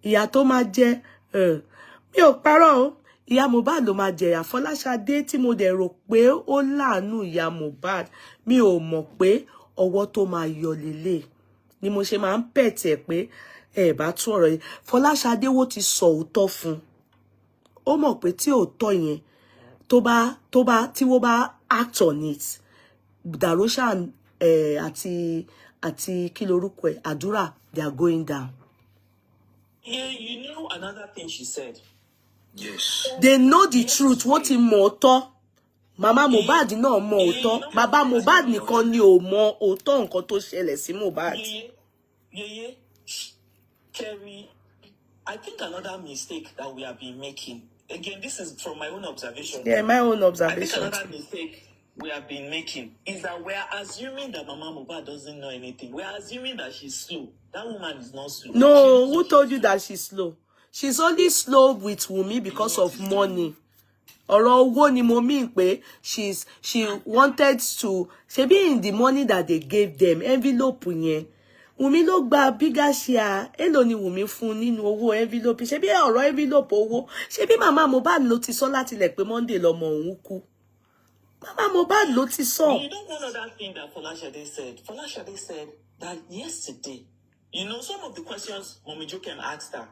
ìyà tó máa jẹ mi ò parọ́ o ìyá Mohbad ló máa jẹ ìyà Fọláṣadé tí mo dẹ̀ rò pé ó láàánú ìyá Mohbad mi ò mọ̀ pé ọwọ́ tó máa yọ lélẹ̀ ni mo ṣe máa ń pẹ̀tẹ̀ pé bá tú ọ̀rọ̀ yìí. Fọláṣadé wo ti sọ òótọ́ fún. Ó mọ̀ pé tí òótọ́ yẹn tó bá tí wọ́n bá act on it. Darosha àti kí lorúkọ ẹ̀, Àdúrà, they are going down. Yeah, you know another thing she said. Yes. They know the truth. Wọ́n ti mọ̀ òótọ́. Mama Mohbad náà mọ̀ òótọ́. Bàbá Mohbad nìkan ni ò mọ̀ òótọ́ nǹkan tó ṣẹlẹ̀ sí Mohbad. Yeah. Kerry, I think another mistake that we have been making. Again, this is from my own observation. Yeah, my own observation. I think another mistake we have been making is that we are assuming that Mama Mohbad doesn't know anything. We are assuming that she's slow. That woman is not slow. No, who told you that she's slow? She's only slow with Wunmi because of money. Ọ̀rọ̀ owó ni mo mean pé she wanted to, ṣebí in the money that they gave them, envelope yẹn. Wunmi ló gba bigger share. Èló ni Wunmi fún nínú owó envelope. Ṣebí ọ̀rọ̀ envelope owó. Ṣebí Mama Mohbad ló ti sọ láti lẹ̀ pé Monday lọmọ òun kú. Mama Mohbad ló ti sọ. You don't know that thing that Folashade said. Folashade said that yesterday, you know, some of the questions Mommy Jokem asked her,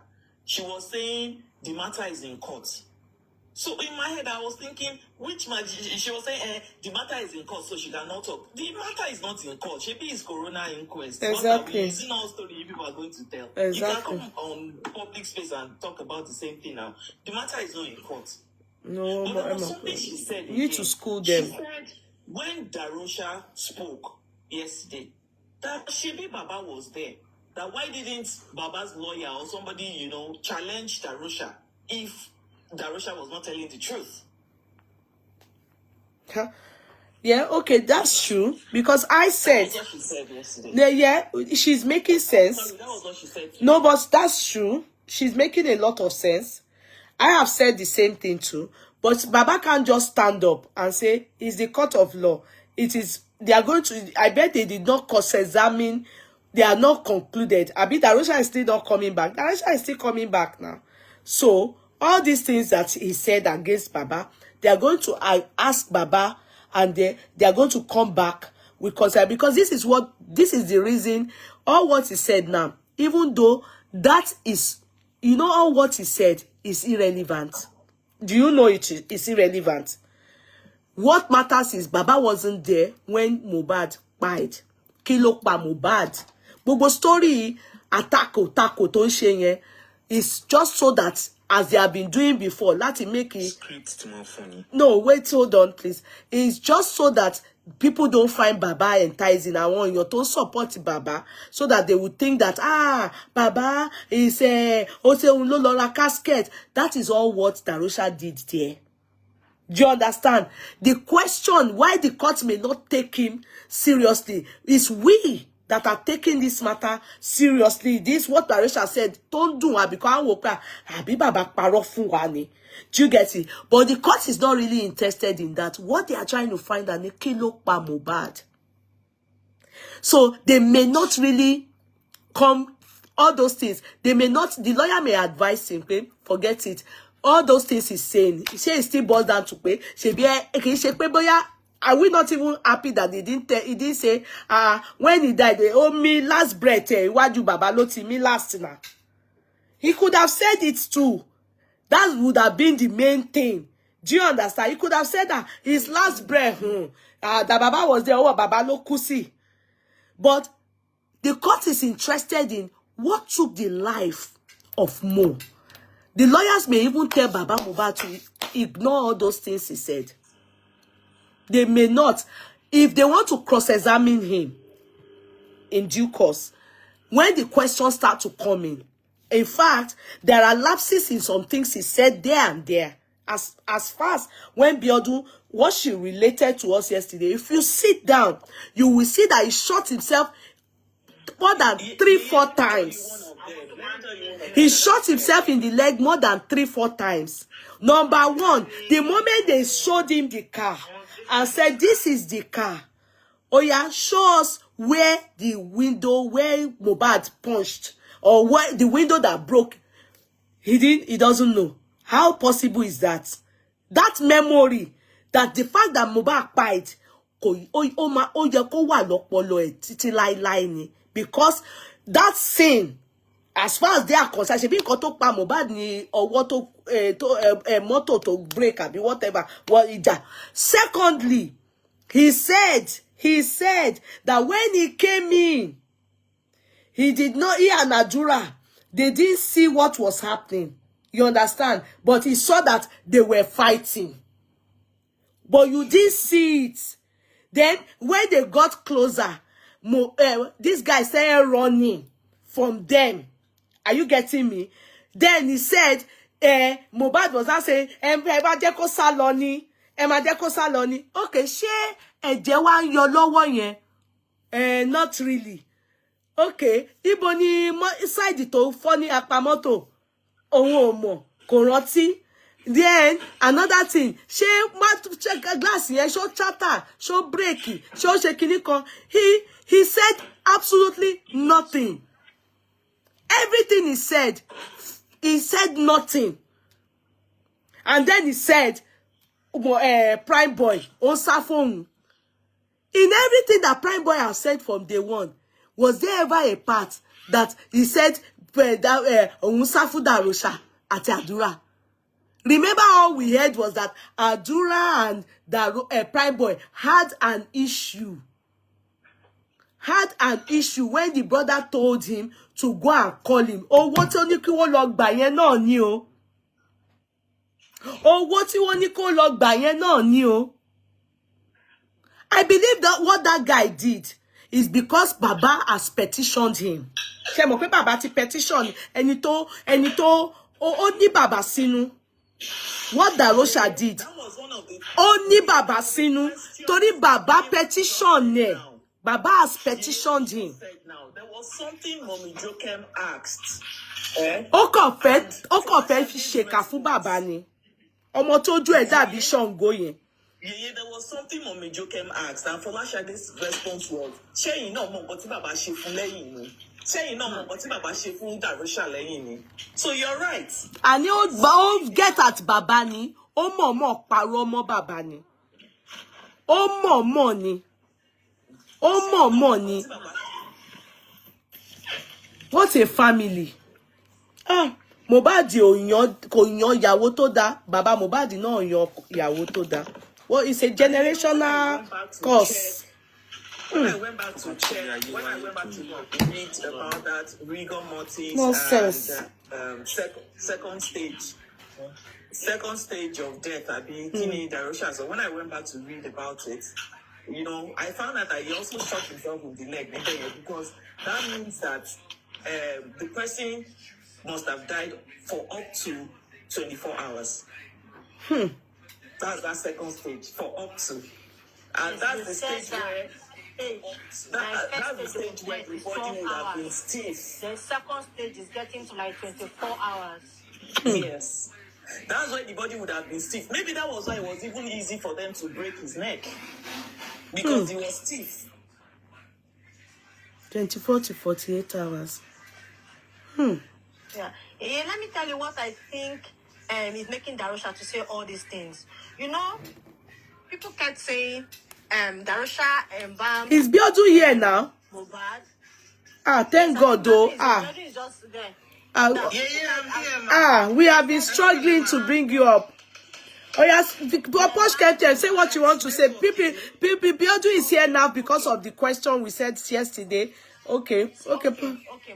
she was saying the matter is in court. So in my head, I was thinking, she was saying, the matter is in court, so she cannot talk. The matter is not in court. Maybe it's Corona inquest. Exactly. It's not a story you people are going to tell. Exactly. You can come on public space and talk about the same thing now. The matter is not in court. No, but there was something she said. You need to school them. She said, when Darosha spoke yesterday, that Shebi Baba was there. That why didn't Baba's lawyer or somebody, you know, challenge Darosha if Darosha was not telling the truth? Huh? Yeah, okay, that's true. Because I said, that was what she said yesterday. Yeah, she's making sense. Sorry, that was what she said. No, but that's true. She's making a lot of sense. I have said the same thing too. But Baba can't just stand up and say, it's the court of law. It is, they are going to, I bet they did not cross-examine. They are not concluded. Abi Darosha is still not coming back. Darosha is still coming back now. So, all these things that he said against Baba, they are going to ask Baba, and they are going to come back with concern, because this is the reason all what he said now, even though that is, you know, all what he said is irrelevant. Do you know it is irrelevant? What matters is Baba wasn't there when Mohbad died. Kí ló pa Mohbad. Gbogbo story tako tó ń ṣe yẹn is just so that, as they have been doing before, láti make it script more funny. No, wait, hold on, please. It's just so that people don't find Baba enticing. I want you to support Baba, so that they would think that Baba is a casket. That is all what Darosha did there. Do you understand? The question why the court may not take him seriously is we that are taking this matter seriously. This is what Darosha said. Don't do it because Baba parọ́ fún wa ni. Do you get it? But the court is not really interested in that. What they are trying to find is kí ló pa Mohbad. So they may not really come, all those things. They may not, the lawyer may advise him, okay? Forget it. All those things he's saying, he still boils down to pay. Are we not even happy that he didn't say, when he died, they owe me last breath, Iwaju Baba lo ti mi last na. He could have said it too. That would have been the main thing. Do you understand? He could have said that his last breath, that Baba was there, Baba lo kusi. But the court is interested in what took the life of Mo. The lawyers may even tell Baba Mohbad to ignore all those things he said. They may not. If they want to cross-examine him in due course, when the questions start to come in fact, there are lapses in some things he said there and there. As far as when Biodun, what she related to us yesterday, if you sit down, you will see that he shot himself more than 3-4 times. He shot himself in the leg more than 3-4 times. Number one, the moment they showed him the car and said, this is the car. Oh yeah, show us where the window, where Mohbad punched, or where the window that broke. He doesn't know. How possible is that? That memory, that the fact that Mohbad died, because that scene as far as they are concerned, she be nǹkan pa Mohbad ni ọwọ́ tó mọ́tò to break abi whatever. Well, secondly, he said that when he came in, he did not, he and Adura, they didn't see what was happening. You understand? But he saw that they were fighting. But you didn't see it. Then, when they got closer, this guy started running from them. Are you getting me? Then he said, Mohbad was not saying, Emma Deko Saloni. Okay, she Ejewa ń yọ lọ́wọ́ yẹn. Not really. Okay, ibo ni side tó fọ́ ní apamoto. Òun ò mọ̀, kò rántí. Then another thing, she check glass yẹn, show chatter, show break, show ṣe kíní kan. He said absolutely nothing. Everything he said nothing. And then he said, Prime Boy, on phone. In everything that Prime Boy has said from day one, was there ever a part that he said, Safu Darosha at Adura? Remember, all we heard was that Adura and the Prime Boy had an issue. When the brother told him to go and call him. Oh, what on you log by no ni o. Oh, what you want to log by no ni o. I believe that what that guy did is because Baba has petitioned him. Ṣé mọ̀ pé Baba ti petition ẹni tó ó ní Baba sínú. What Darosha did. Ó ní Baba sínú. Torí Baba petition ne. Baba has petitioned him. There was something Mommy Jokem asked. Ó kàn fẹ́ fi ṣèkà fún Baba ni. Ọmọ tójú ẹ̀ dàbí Ṣàngó yẹn. Yeah, there was something Mommy Jokem asked, and Folashade's response was, "Ṣé yín náà mọ̀ nǹkan tí bàbá ṣe fún lẹ́yìn ni? Ṣé yín náà mọ̀ nǹkan tí bàbá ṣe fún Darosha lẹ́yìn ni?" So you're right. And ó get at Baba ni. Ó mọ̀ọ́mọ̀ parọ́ mọ́ Baba ni. Ó mọ̀ọ́mọ̀ ni. What a family. Mohbad kò yan ìyàwó tó dá. Baba Mohbad náà yan ìyàwó tó dá. Well, it's a generational curse. When I went back to check, when I went back to read about that rigor mortis and second stage of death, I mean, Darosha. So when I went back to read about it, you know, I found out that he also shot himself with the leg because that means that the person must have died for up to 24 hours. That's that second stage, for up to. And that's the stage where that's the stage where the body would have been stiff. The second stage is getting to like 24 hours. Yes. That's why the body would have been stiff. Maybe that was why it was even easy for them to break his neck. Because he was stiff. 24 to 48 hours. Yeah. Let me tell you what I think is making Darosha to say all these things. You know, people kept saying Darosha and Bam. Is Biodu here now? Mohbad. Thank God though. Biodu is just there. We have been struggling to bring you up. Oh yes, Posh Kente, say what you want to say. Biodu is here now because of the question we said yesterday. Okay,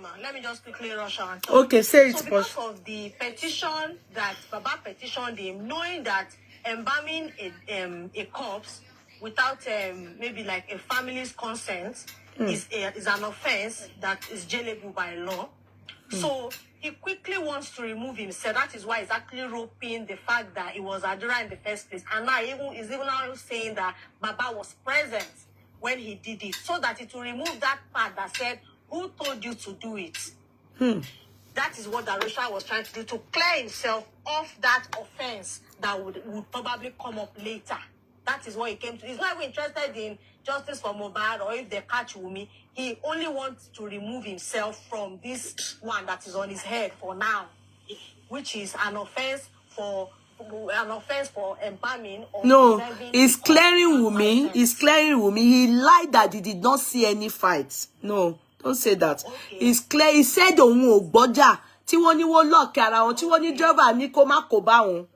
man. Let me just quickly rush on. Okay, say it, so because of the petition that Baba petitioned him, knowing that embalming a corpse without maybe like a family's consent is an offense that is jailable by law. So he quickly wants to remove himself. That is why he's actually roping the fact that it was Adura in the first place. And now he's even now saying that Baba was present when he did it, so that it will remove that part that said, who told you to do it? That is what Darosha was trying to do, to clear himself of that offense that would probably come up later. That is what he came to. He's not even interested in justice for Mohbad or if they catch Wumi. He only wants to remove himself from this one that is on his head for now, which is an offense for embalming. No, he's clearing Wumi. He's clearing Wumi. He lied that he did not see any fights. No, Don't say that. Okay. It's clear. He said òun ò gbọ́jà. Tí wọ́n ní wọ́n lock ara wọn. Tí wọ́n ní driver ní kó má kó bá wọn.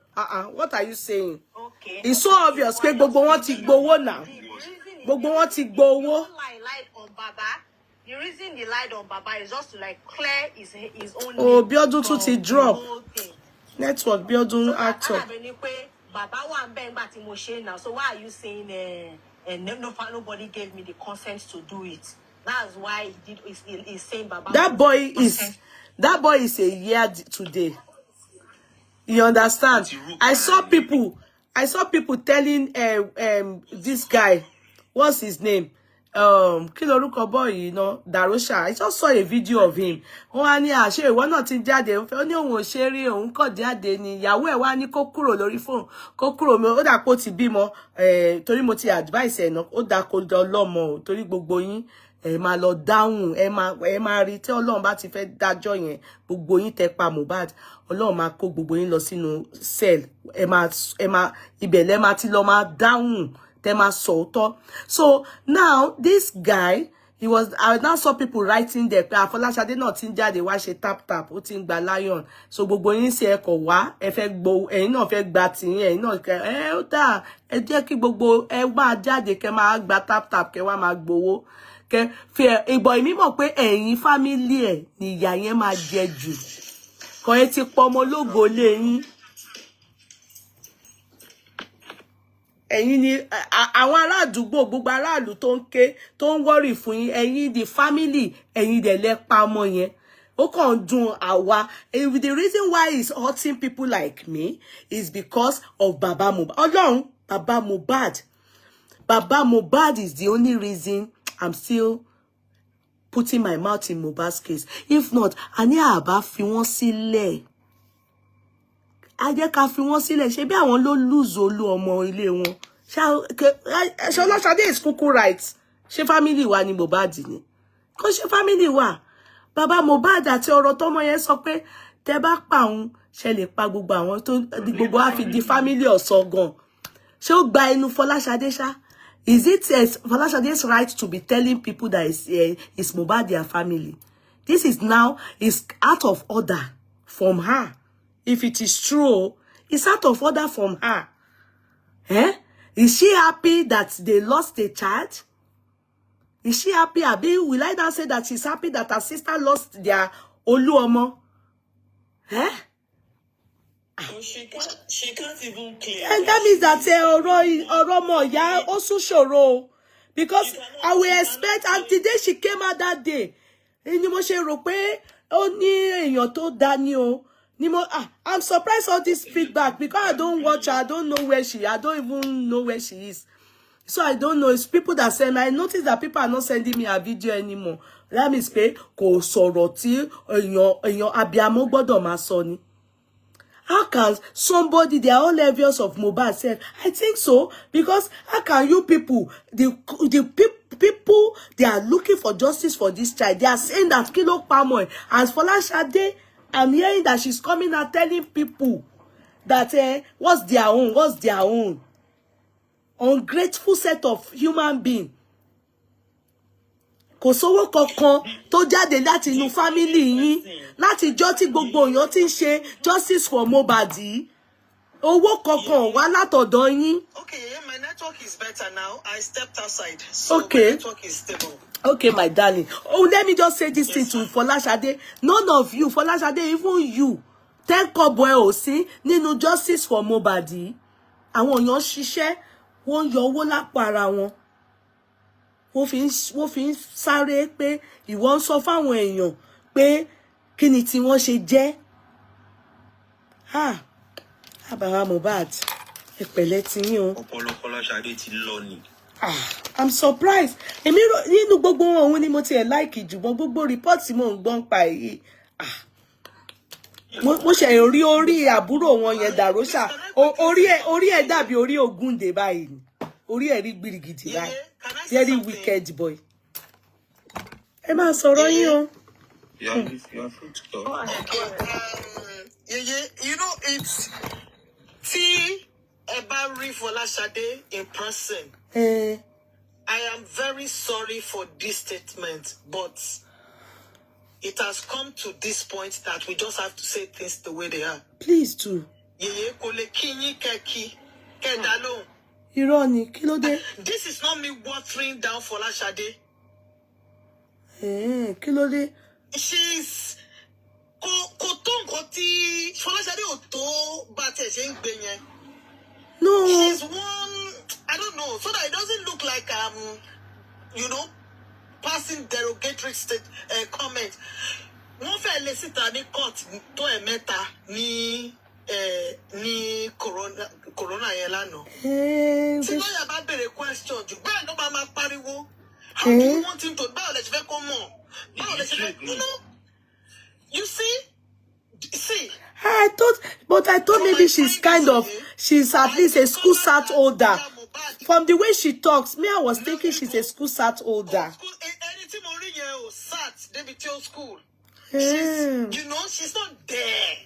What are you saying? Okay. It's so obvious pé gbogbo wọn ti gbowó now. Gbogbo wọn ti gbowó. The reason they lied on Baba is just to like clear his own. Oh, Biodun tún ti drop. Thing. Network Biodun act up. Baba wan beg back to Moshe now. So why are you saying nobody gave me the consent to do it? That's why he's saying Baba. That boy is a year today. You understand? I saw people telling this guy, what's his name? Kí lorúkọ boy, you know, Darosha. I just saw a video of him. Wọ́n wá ní àṣẹ ìwọ náà ti jáde. Ó ní òun ò ṣe rí, òun kò jáde ni. Ìyàwó ẹ̀ wá ní kó kúrò lórí phone. Kó kúrò mi. Ó dà pé ó ti bímọ. Torí mo ti advice ẹ̀ náà. Ó dà kó lọ́mọ. Torí gbogbo yín ẹ máa lọ dáhùn. Ẹ máa rí tí Ọlọ́run bá ti fẹ́ dájọ́ yẹn. Gbogbo yín tẹ́ pa Mohbad. Ọlọ́run máa kó gbogbo yín lọ sínú cell. Ẹ máa ibẹ̀ lẹ máa ti lọ máa dáhùn. So now this guy, I now saw people writing there. Afolashade náà ti ń jáde wá ṣe tap, ó ti ń gba lion. So gbogbo yín ṣe ẹ kò wá, ẹ fẹ́ gbọ́, ẹ̀yin náà fẹ́ gba tiyín, ẹ̀yin náà ó dà, ẹ jẹ́ kí gbogbo ẹ máa jáde kẹ́ máa gba tap kẹ́ wá máa gbowó. Kẹ́ fi ìbọn èmi mọ̀ pé ẹ̀yin family ẹ̀ ni ìyà yẹn máa jẹ jù. Kò ẹ ti pọ̀ ọmọ ológo lé yín. Ẹ̀yin ni àwọn ará àdúgbò gbogbo aráàlú tó ń ké tó ń worry fún yín, ẹ̀yin the family, ẹ̀yin dẹ̀ lẹ pa ọmọ yẹn. Ó kàn dùn àwa. The reason why it's hurting people like me is because of Baba Mohbad. Ọlọ́run, Baba Mohbad. Baba Mohbad is the only reason I'm still putting my mouth in Mohbad's case. If not, àní àbá fi wọ́n sílẹ̀. A jẹ́ ká fi wọ́n sílẹ̀, ṣe bí àwọn ló lose olú ọmọ ilé wọn. Ṣọlọ́ṣadé is kuku right. Ṣé family wa ni Mohbad ni? Kò ṣe family wa. Baba Mohbad àti ọ̀rọ̀ tọ́mọ yẹn sọ pé tẹ́ bá pa òun ṣe lè pa gbogbo àwọn tó gbogbo á fi di family ọ̀sọ̀ gan. Ṣé ó gba ẹnu Fọláṣadé ṣá? Is it Fọláṣadé's right to be telling people that is Mohbad their family? This is now out of order from her. If it is true, it's out of order from her. Is she happy that they lost a child? Is she happy? Will I now say that she's happy that her sister lost their Oluomo? She can't even clear. And that means that Oromo, yeah, also shoro. Because I will expect, and the day she came out that day, ni mo ṣe rò pé ó ní èèyàn tó dá ní o. I'm surprised all this feedback because I don't watch her. I don't know where I don't even know where she is. So I don't know. It's people that send. I notice that people are not sending me a video anymore. That means pé kò sọ̀rọ̀ tí èèyàn abiyamọ gbọ́dọ̀ máa sọ ni. How can somebody, they are all envious of Mohbad, said, I think so, because how can you people, the people, they are looking for justice for this child. They are saying that Kilo Pamoy, as Folashade, I'm hearing that she's coming and telling people that what's their own. Ungrateful set of human being. Kò sówó kankan tó jáde láti inú family yín láti jọ́ tí gbogbo èèyàn ti ń ṣe justice for Mohbad. Owó kankan wá látọ̀dọ̀ yín. Okay, my network is better now. I stepped outside. So okay. My network is stable. Okay, my darling. Oh, let me just say this thing to Folashade. None of you, Folashade, even you, thank God boy òsín nínú justice for Mohbad. Àwọn èèyàn ṣiṣẹ́, wọ́n yọ owó lápò ara wọn. Wọ́n fi ń sáré pé ìwọ ń sọ fáwọn èèyàn pé kí ni tí wọ́n ṣe jẹ́. Baba Mohbad, ẹ pẹ̀lẹ́ tí yín o. Ọ̀pọ̀lọpọ̀ Fọláṣadé ti lọ ni. I'm surprised. Èmi nínú gbogbo wọn ni mo ti ẹ̀ like jùbọ́n gbogbo report tí mo ń gbọ́n pa èyí. Mo ṣe rí orí àbúrò wọn yẹn Darosha. Orí ẹ̀ dàbí orí Ògúndé báyìí. Orí ẹ̀ rí gbirigidi báyìí. Very wicked boy. Ẹ máa sọ̀rọ̀ yín o. You are free to talk. You know, it's T. Ebari Folashade in person. I am very sorry for this statement, but it has come to this point that we just have to say things the way they are. Please do. Yeye kò lè kí yín kẹ́kí, kẹ́dá lóhùn. Irọ́ ni, kí ló dé? This is not me watering down Folashade. Kí ló dé? She's kò tó nǹkan tí Folashade ò tó bá tiẹ̀ ṣe ń gbé yẹn. No. She's one, I don't know, so that it doesn't look like you know, passing derogatory comment. Wọ́n fẹ́ lè síta ní court tó ẹ̀mẹ́ta ní corona yẹn lánàá. Tí lọ́yà bá béèrè question jù bẹ́ẹ̀ ló máa pariwo. How do you want him to? Báwo lẹ ṣe fẹ́ kó mọ̀? Báwo lẹ ṣe fẹ́, you know? You see? I thought maybe she's she's at least a school sat holder. From the way she talks, me, I was thinking she's a school sat holder. You know, she's not there.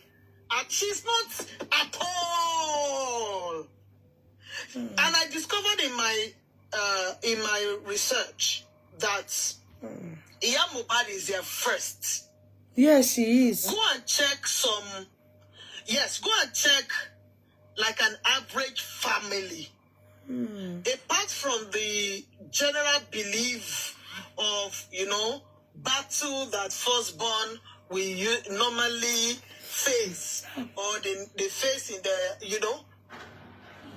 And she's not at all. And I discovered in my research that Iya Mohbad is there first. Yes, she is. Go and check go and check like an average family. Apart from the general belief of, you know, battle that firstborn we normally face, or they face in the, you know,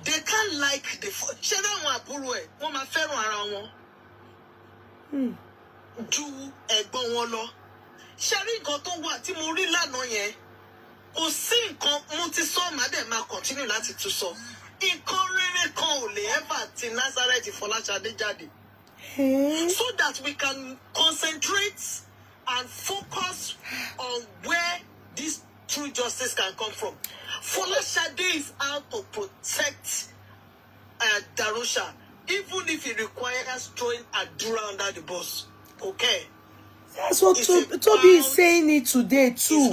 they can't like the children wọ́n máa fẹ́ràn ara wọn ju ẹ̀gbọ́n wọn lọ. Ṣé rí nǹkan tó wà tí mo rí lánàá yẹn, kò sí nǹkan mo ti sọ màá dẹ̀ máa continue láti tún sọ. Nǹkan rere kan ò lè ever ti Nazareth Folashade jáde. So that we can concentrate and focus on where this true justice can come from. Folashade is out to protect Darusha, even if it requires throwing Adura under the bus. Okay? That's what Toby is saying it today too.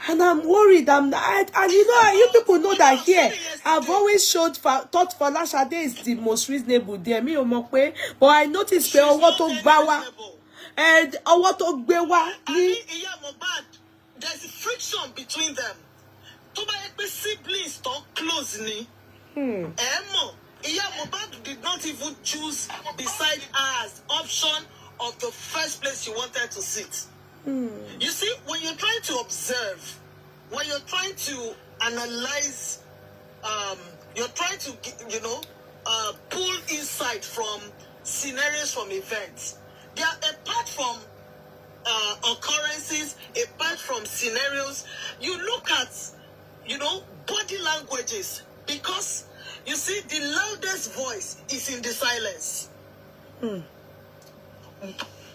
And I'm worried. And you know, you people know that here, I've always thought Folashade is the most reasonable there. Me Omokwe, but I noticed pé ọwọ́ tó gbá wá, and ọwọ́ tó gbé wá ní. There's friction between them. To my siblings talk close ni. Iya Mohbad did not even choose beside her as option of the first place she wanted to sit. You see, when you're trying to observe, when you're trying to analyze, you're trying to, you know, pull insight from scenarios, from events. They are apart from occurrences, apart from scenarios. You look at, you know, body languages, because you see, the loudest voice is in the silence.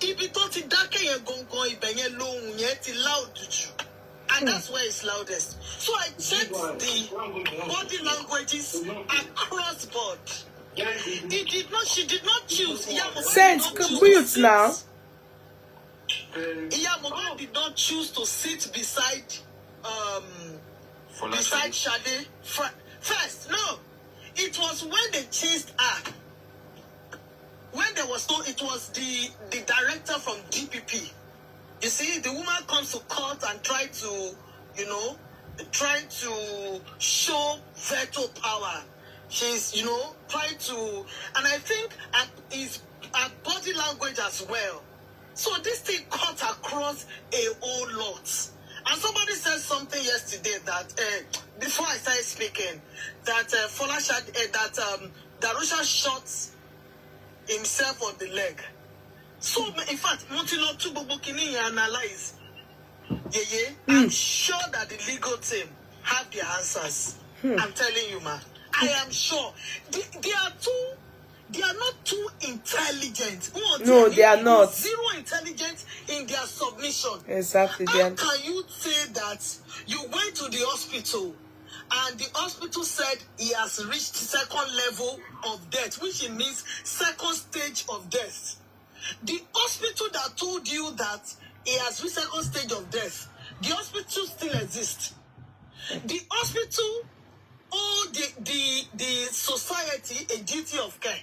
Ibi tó ti dákẹ́ yẹn gangan ibẹ̀ yẹn lóhùn yẹn ti loud jù, and that's where it's loudest. So I checked the body languages across board. She did not choose. Sense, mute now. Iya Mohbad did not choose to sit beside Shade first. No, it was when they chased her. When there was no, it was the director from DPP. You see, the woman comes to court and try to, you know, trying to show veto power. She's, you know, trying to, and I think at body language as well. So this thing cut across a whole lot. And somebody said something yesterday that before I started speaking, that Folashade, that Darusha shot himself on the leg. So in fact, Montilo Tubobokini analyze. I'm sure that the legal team have their answers. I'm telling you, man. I am sure. They are not too intelligent. No, they are not. Zero intelligence in their submission. Exactly. How can you say that you went to the hospital and the hospital said he has reached second level of death, which means second stage of death? The hospital that told you that he has reached second stage of death, the hospital still exists. The hospital owed the society a duty of care.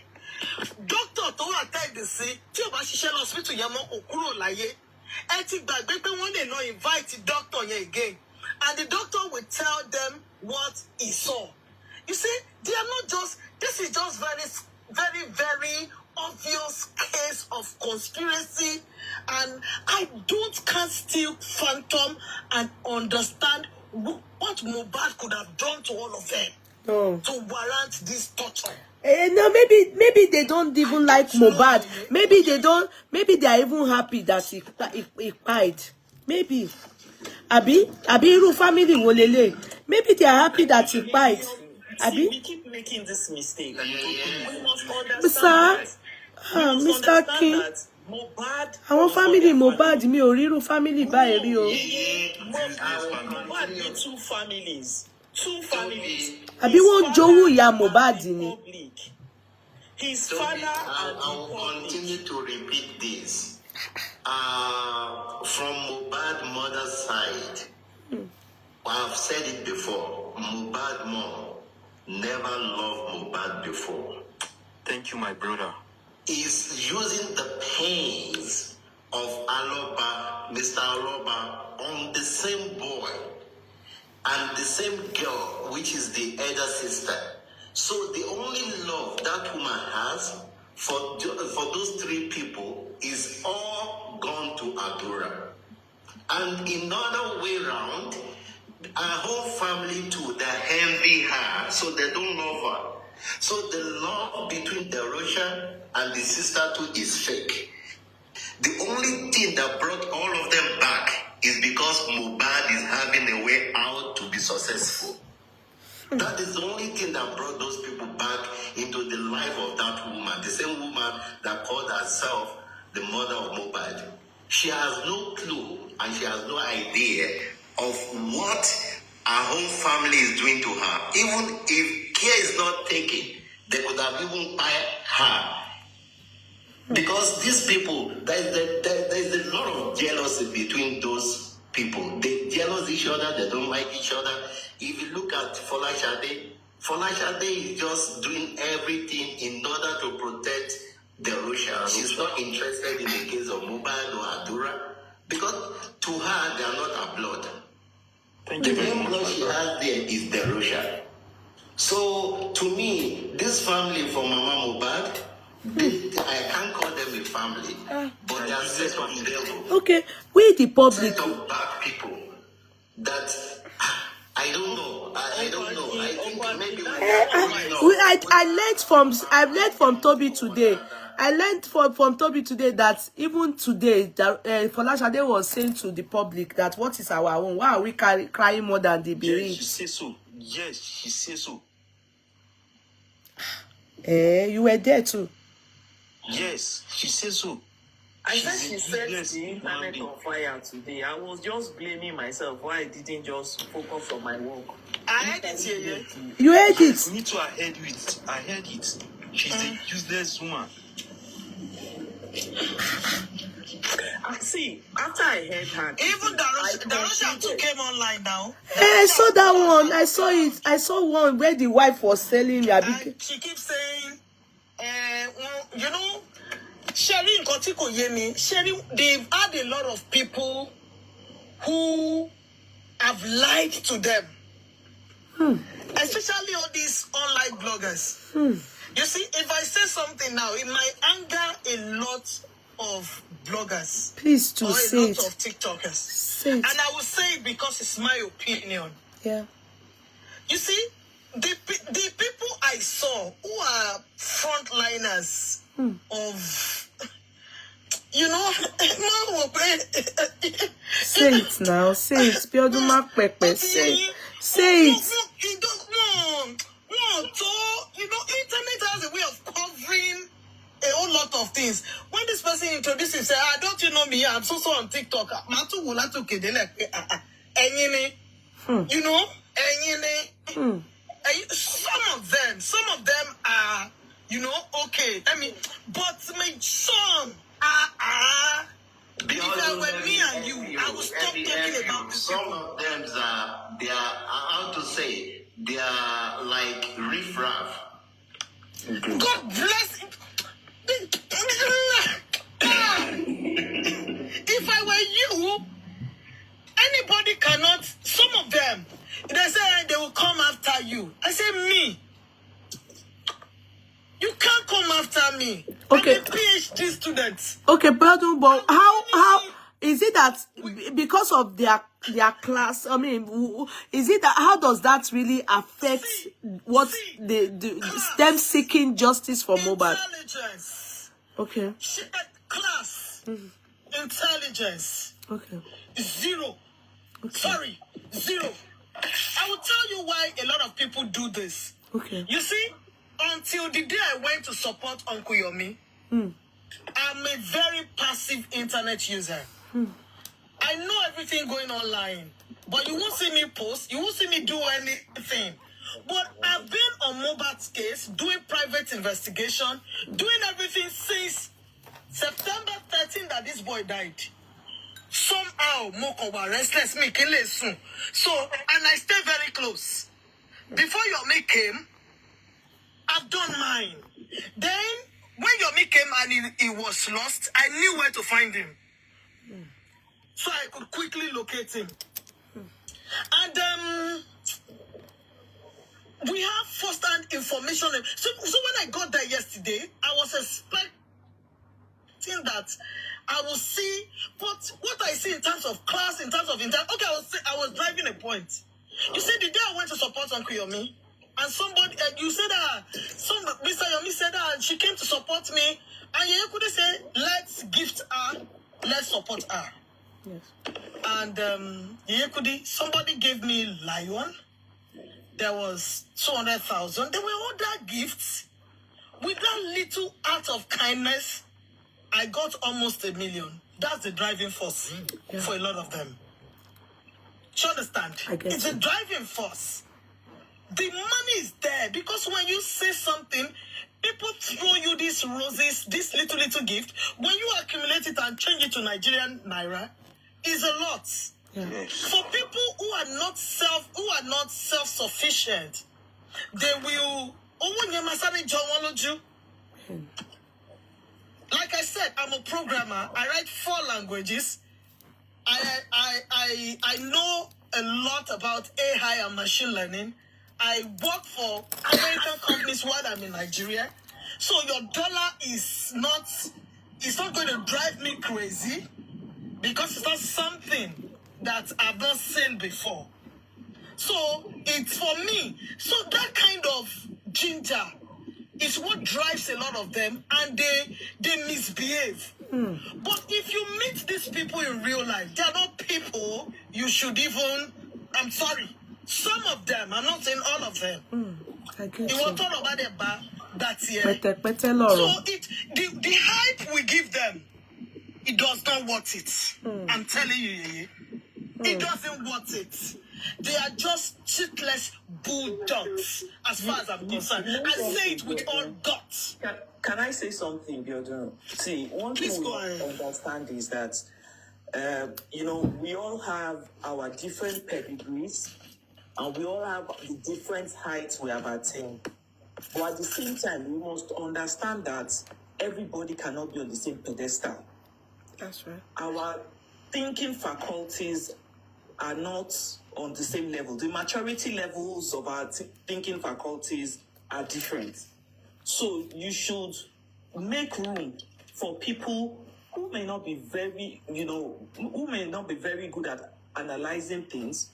Doctor tó attend the see tí ó bá ṣiṣẹ́ lọ hospital yẹn mọ́ ó kúrò láyé. Ethic bag, baby, when they not invite the doctor here again. And the doctor will tell them what he saw. You see, they are not just, this is just very obvious case of conspiracy. And I can't still phantom and understand what Mohbad could have done to all of them to warrant this torture. No, maybe they don't even like Mohbad. Maybe they don't. Maybe they are even happy that he died. Maybe. Abi Iru family wolele. Maybe they are happy that he died. Abi. We keep making this mistake. We must Sir, Mr. King. Our family Mohbad mi ò ríru family báyìí rí o. Mohbad need two families. Àbí wọ́n jowú ìyá Mohbad ni. His father I will continue to repeat this. From Mohbad mother's side, I've said it before. Mohbad mom never loved Mohbad before. Thank you, my brother. Is using the pains of Aloba, Mr. Aloba, on the same boy and the same girl, which is the elder sister. So the only love that woman has for those three people is all gone to Adora. And in other way round, our whole family too, they envy her, so they don't love her. So the love between the Russia and the sister too is fake. The only thing that brought all of them back is because Mohbad is having a way out to be successful. That is the only thing that brought those people back into the life of that woman. The same woman that called herself the mother of Mohbad. She has no clue and she has no idea of what her whole family is doing to her. Even if care is not taken, they could have even fired her. Because these people, there is a lot of jealousy between those people. They jealous each other, they don't like each other. If you look at Folashade is just doing everything in order to protect the Russia. She's not interested in the case of Mohbad or Adura because to her they are not her blood. The main blood she has there is the Russia. So to me, this family for Mama Mohbad, I can't call them a family, but they are set of devil. Okay, we the public. Set of bad people that I don't know. I don't know. I think maybe I learned from Toby today. I learned from Toby today that even today, that Folashade was saying to the public that what is our own? Why are we crying more than the bereaved? Yes, she says so. Yes, she says so. You were there too. Yes, she says so. I said she set the internet on fire today. I was just blaming myself why I didn't just focus on my work. I heard it here. You heard it. Me too, I heard it. She's a useless woman. See, after I heard her, even Darusha too came online now. I saw that one. I saw it. I saw one where the wife was selling the and she keeps saying, you know, Sherry Nkotiko Yemi, Sherry, they've had a lot of people who have lied to them. Especially all these online bloggers. You see, if I say something now, it might anger a lot of bloggers. Please to say a lot it. of TikTokers. Say it. And I will say it because it's my opinion. Yeah. You see, the people I saw who are frontliners of, you know, say it now. Say it. Bioduma Pepe. Say it. Say it. You know, internet has a way of covering a whole lot of things. When this person introduces himself, don't you know me? I'm so on TikTok. You know, some of them are, you know, okay. I mean, but my son, if I were me and you, I would stop talking about this. Some of them they are how to say, they are like riffraff. God bless it. If I were you, after me. Okay. I'm a PhD student. Okay, pardon, but how is it that because of their class? I mean, is it that how does that really affect what them seeking justice for Mohbad? Intelligence. Okay. Class. Intelligence. Okay. Zero. Okay. Sorry, zero. I will tell you why a lot of people do this. Okay. You see, until the day I went to support Uncle Yomi, I'm a very passive internet user. I know everything going online, but you won't see me post, you won't see me do anything. But I've been on Mohbad's case, doing private investigation, doing everything since September 13 that this boy died. Somehow, Mokowa restless me soon. So, and I stay very close. Before Yomi came, I've done mine. Then, when Yomi came and he was lost, I knew where to find him. So I could quickly locate him. And we have first-hand information. So when I got there yesterday, I was expecting that I will see, but what I see in terms of class, in terms of okay, I was driving a point. You see, the day I went to support Uncle Yomi, and somebody, you said that, Mr. Yomi said that she came to support me, and you could say, let's gift her, let's support her. Yes. And somebody gave me lion. There was 200,000. There were other gifts. With that little act of kindness, I got almost 1 million. That's the driving force for a lot of them. Do you understand? It's a driving force. The money is there because when you say something, people throw you these roses, this little gift. When you accumulate it and change it to Nigerian naira, is a lot. Yeah. For people who are not self-sufficient, they will. Like I said, I'm a programmer. I write 4 languages. I know a lot about AI and machine learning. I work for American companies while I'm in Nigeria. So your dollar is not going to drive me crazy because it's not something that I've not seen before. So it's for me. So that kind of ginger is what drives a lot of them, and they misbehave. But if you meet these people in real life, they are not people you should even. I'm sorry, some of them. I'm not saying all of them. I get you. You. Want to talk about that here? So the hype we give them, it does not worth it. I'm telling you, it doesn't worth it. They are just cheatless bulldogs, as far as I'm concerned. I say it with all guts. Can I say something, Biodun? See, one thing we understand is that, we all have our different pedigrees, and we all have the different heights we have attained. But at the same time, we must understand that everybody cannot be on the same pedestal. That's right. Our thinking faculties are not on the same level. The maturity levels of our thinking faculties are different. So you should make room for people who may not be very, who may not be very good at analyzing things,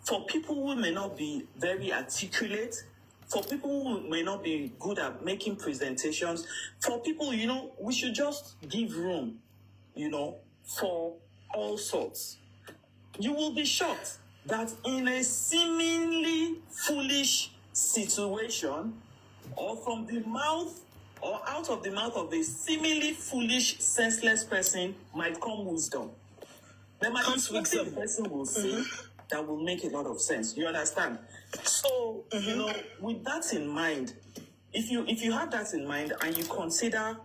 for people who may not be very articulate, for people who may not be good at making presentations, for people, we should just give room, for all sorts. You will be shocked that in a seemingly foolish situation, or from the mouth or out of the mouth of a seemingly foolish, senseless person might come wisdom. There might be something the person will say that will make a lot of sense. You understand? So, with that in mind, if you have that in mind and you consider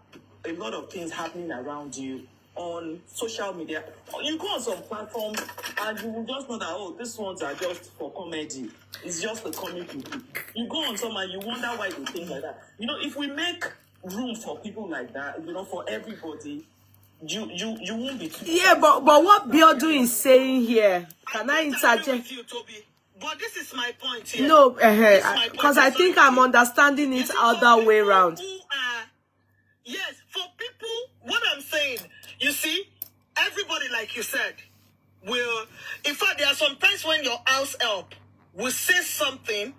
a lot of things happening around you on social media, you go on some platforms and you will just know that, these ones are just for comedy. It's just a comic book. You go on some and you wonder why they think like that. If we make room for people like that, for everybody, you won't be too. Yeah, but what Biodun is saying here, can I interject? But this is my point here. No, because I think I'm understanding it other way around. like you said, will, in fact, there are some times when your house help will say something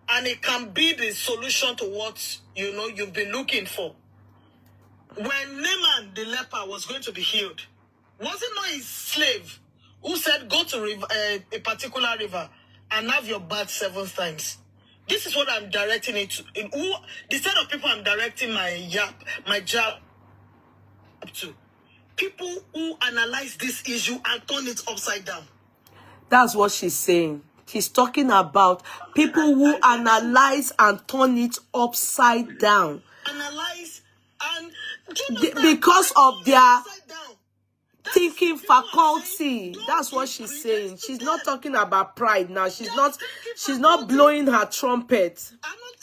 and it can be the solution to what, you've been looking for. When Naaman the leper was going to be healed, was it not his slave who said, go to a particular river and have your bath 7 times? This is what I'm directing it to. The set of people I'm directing my job to. People who analyze this issue and turn it upside down. That's what she's saying. She's talking about people who analyze and turn it upside down. Analyze and because of their thinking faculty. That's what she's saying. She's not talking about pride now. She's not blowing her trumpet.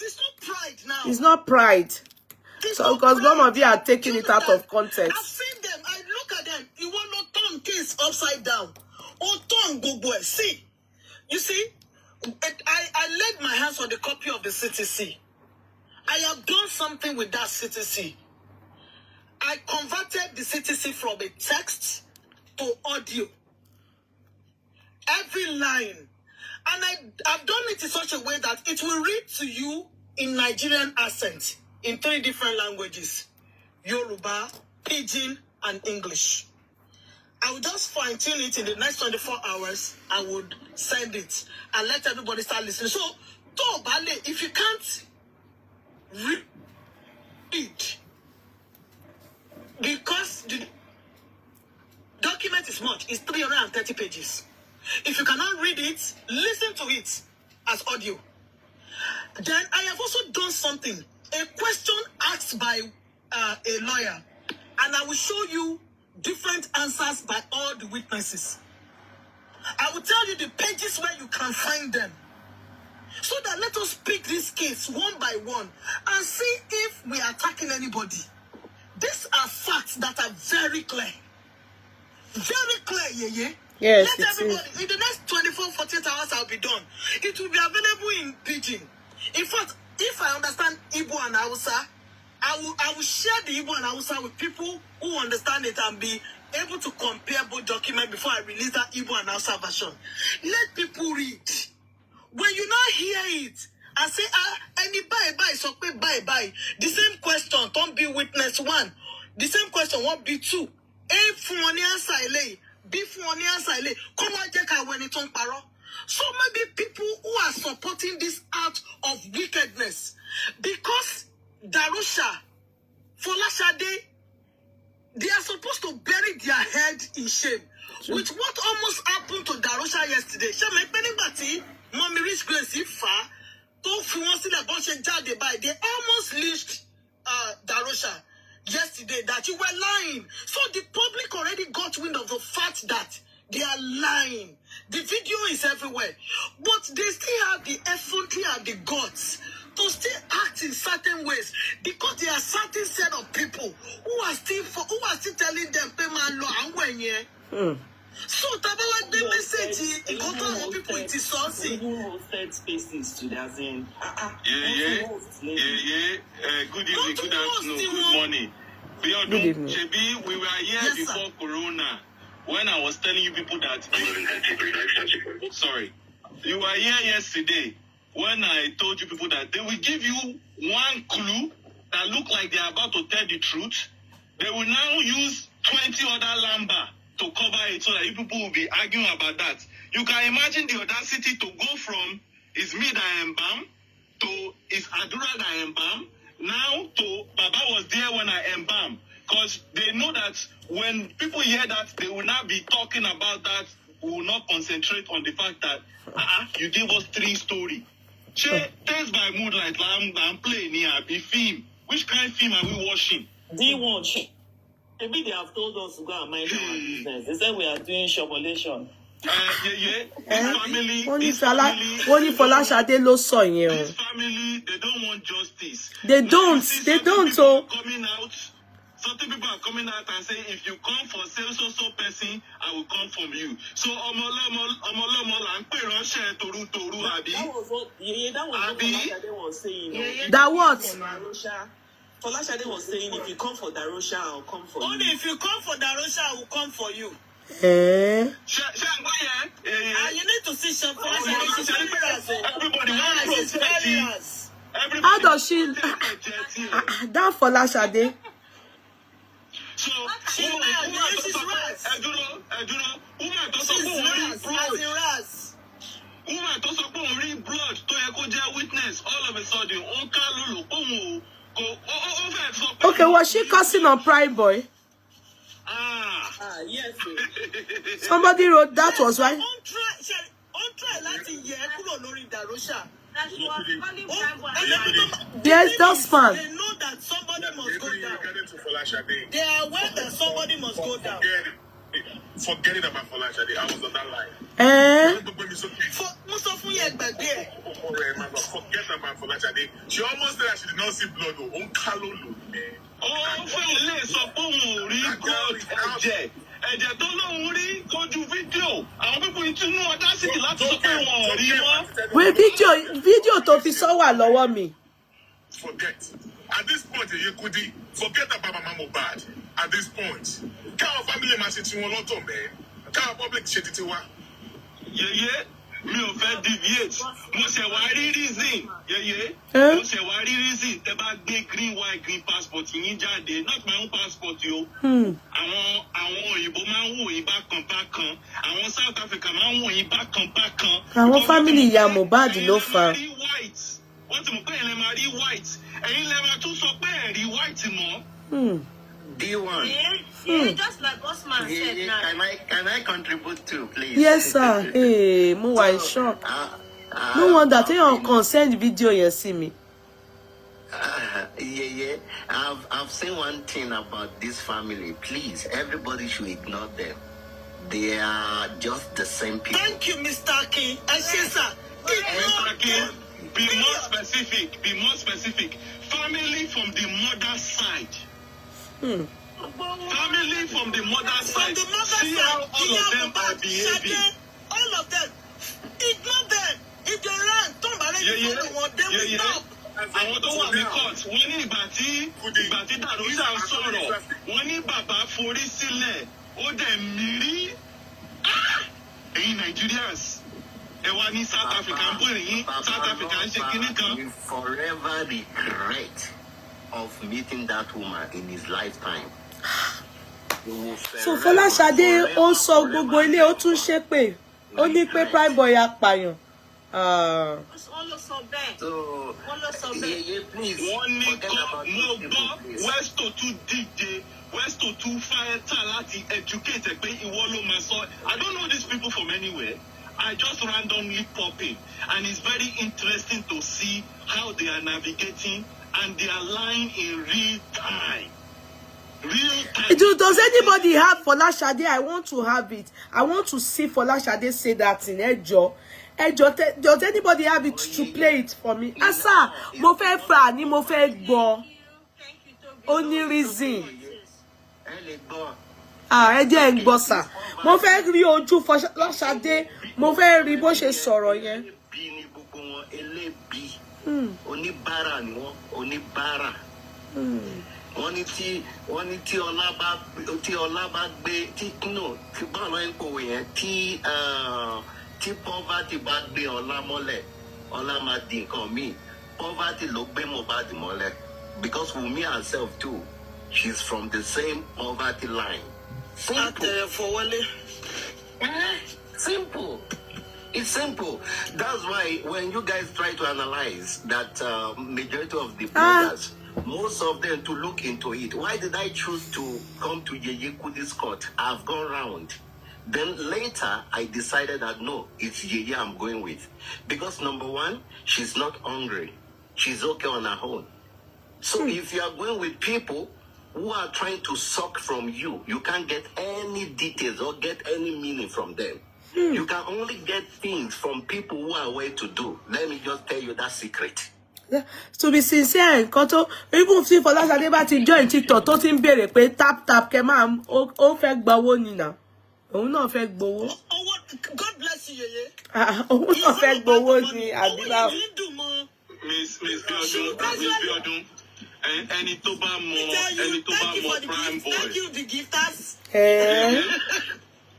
It's not pride now. It's not pride. So because some of you are taking it out of I've context. seen them. I look at them. You want to turn things upside down. Or turn go. See. You see, I laid my hands on the copy of the CTC. I have done something with that CTC. I converted the CTC from a text to audio. Every line. And I've done it in such a way that it will read to you in Nigerian accent in 3 different languages. Yoruba, Pidgin, and English. I will just fine-tune it in the next 24 hours. I would send it and let everybody start listening. So, if you can't read, because the document is much, it's 330 pages. If you cannot read it, listen to it as audio. Then I have also done something. A question asked by a lawyer, and I will show you different answers by all the witnesses. I will tell you the pages where you can find them. So that let us pick this case one by one and see if we are attacking anybody. These are facts that are very clear. Very clear, yeah. Yes, let everybody, in the next 24, 48 hours, I'll be done. It will be available in Pidgin. In fact, if I understand Igbo and Hausa, I will share the Igbo and Hausa with people who understand it and be able to compare both documents before I release that Igbo and Hausa version. Let people read. When you now hear it, I say, any bye, so quick bye. The same question, don't be witness 1. The same question, won't be 2. A for one answer, B for one answer, come on, Jeka when it on paro. So maybe people who are supporting this act of wickedness, because Darusha, Folashade, they are supposed to bury their head in shame. Sure. With what almost happened to Darusha yesterday. Mommy Rich Grace, they almost lynched Darusha yesterday that you were lying. So the public already got wind of the fact that they are lying. The video is everywhere. But they still have the effrontery and the guts to still act in certain ways because there are certain set of people who are still telling them pay my law and when yeah. So Tabawa the message people it is saucy. Who hosted spaces to their saying Yeah. Good evening, good afternoon, good morning. Good evening. Shebi, we were here before Corona when I was telling you people that sorry. You were here yesterday when I told you people that they will give you one clue that look like they are about to tell the truth. They will now use 20 other lamba to cover it so that you people will be arguing about that. You can imagine the audacity to go from is me that I am bam to is Adura that I am bam now to Baba was there when I am bam. Because they know that when people hear that, they will not be talking about that, we will not concentrate on the fact that you gave us 3 stories. Test by moonlight, I'm playing here, be film. Which kind of film are we watching? D1. Maybe they have told us to go and mind our business. They said we are doing shopulation. This family, they don't want justice. They don't. Coming out. Certain people are coming out and saying, if you come for sale so person, I will come from you. So that was what Folashade was saying. That what? Folashade was saying, if you come for Darusha, I'll come for you. Only if you come for Darusha, I will come for you. You need to see Chef Folashade. She's very razzle. Everybody wants She's very razzle. How does she? That Folashade. So, She's woman tó sọ pé òun rí blood tó yẹ kó jẹ́ witness all of a sudden ó ká lòlò pé òun ó fẹ́ sọ pé. Okay, was she cussing on Prime Boy? Yes. Somebody wrote that was why. On try láti yẹ kúrò lórí Darosha. Yes, that's fine. They know that somebody must go down. They are aware that somebody must go down. Forgetting about Folashade, I was on that line. Forget about Folashade. She almost said that she did not see blood. Ẹ̀jẹ̀ tó lóun rí kojú fídíò àwọn pípọ̀ ìtúnú ọjà sí láti sọ pé wọn ò rí wọn. Wait, video tó fi sọ wà lọ́wọ́ mi. Forget. At this point, you could forget about Mama Mohbad. At this point, káwọn family máa ṣe tiwọn lọ́tọ̀ mẹ́, káwọn public ṣe titi wa. Yeye, mi ò fẹ́ deviate. Mo ṣe wá rí reason. Yeye, mo ṣe wá rí reason. Tẹ́ bá gbé green white green passport yín jáde, not my own passport yo. Àwọn òyìnbó máa ń wò yín bákan bákan. Àwọn South Africa máa ń wò yín bákan bákan. Àwọn family ìyá Mohbad ló fà. Wọ́n ti mọ̀ pé ẹ̀yin lè máa rí white. Ẹ̀yin lè máa tún sọ pé ẹ̀ rí white mọ́. D1. Yeah, just like Osman said now. Can I contribute too, please? Yes, sir. Hey, mo wà in shock. No wonder they on consent video you see me. Yeah. I've seen one thing about this family. Please, everybody should ignore them. They are just the same people. Thank you, Mr. King. Mr. King, be more specific. Be more specific. Family from the mother's side. Family from the mother's side. From the mother's See side. how all of them are behaving. All of them. Ignore them. If they run, don't bother you for them. They will stop. Àwọn tó wà ní court wọ́n ní ìgbà tí Darosha sọ̀rọ̀ wọ́n ní bàbá forí sílẹ̀ ó dẹ̀ mírí. Ẹ̀yin Nigerians ẹ wá ní South Africa ń bọ̀ yín South Africa ń ṣe kíní kan. He forever regret of meeting that woman in his lifetime. So Folashade ó sọ gbogbo ilé ó tún ṣépè. Ó ní pé Prime Boy apààyàn. So, please. Wọ́n ní kọ́ mo gbọ́ West to tún díje West to tún fáyẹ́tà láti educate pé ìwọ ló máa sọ. I don't know these people from anywhere. I just randomly pop in, and it's very interesting to see how they are navigating, and they are lying in real time. Does anybody have Folashade? I want to have it. I want to see Folashade say that in Ejo. Does anybody have it to play it for me? Asa, mo fẹ́ fà ni mo fẹ́ gbọ́. Only reason. Ẹ jẹ́ n gbọ́ sà. Mo fẹ́ rí ojú Folashade. Mo fẹ́ rí bó ṣe sọ̀rọ̀ yẹn. Oníbàárà ni wọ́n, oníbàárà. Wọ́n ní tí ọlá bá gbé tí no tí báwo ń pòwe yẹn tí poverty bá gbé ọlá mọ́lẹ̀ ọlá máa di nǹkan míì poverty ló gbé Mohbad mọ́lẹ̀ because Wunmi herself too she's from the same poverty line. Simple. It's simple. That's why when you guys try to analyze that majority of the bloggers, most of them to look into it. Why did I choose to come to Yeye Kudi's court? I've gone round. Then later, I decided that no, it's Yeye I'm going with. Because number one, she's not hungry. She's okay on her own. So if you are going with people who are trying to suck from you, you can't get any details or get any meaning from them. You can only get things from people who are well to do. Let me just tell you that secret. To be sincere, Koto, even if Folashade bá ti join TikTok tó ti ń béèrè pé tap kẹ́ máa ó fẹ́ gbowó ni na. Òun náà fẹ́ gbowó. God bless you, Yeye. Òun náà fẹ́ gbowó ni àbílà. Miss Biodun, ẹni tó bá mọ Prime Boy. Thank you, the gifters.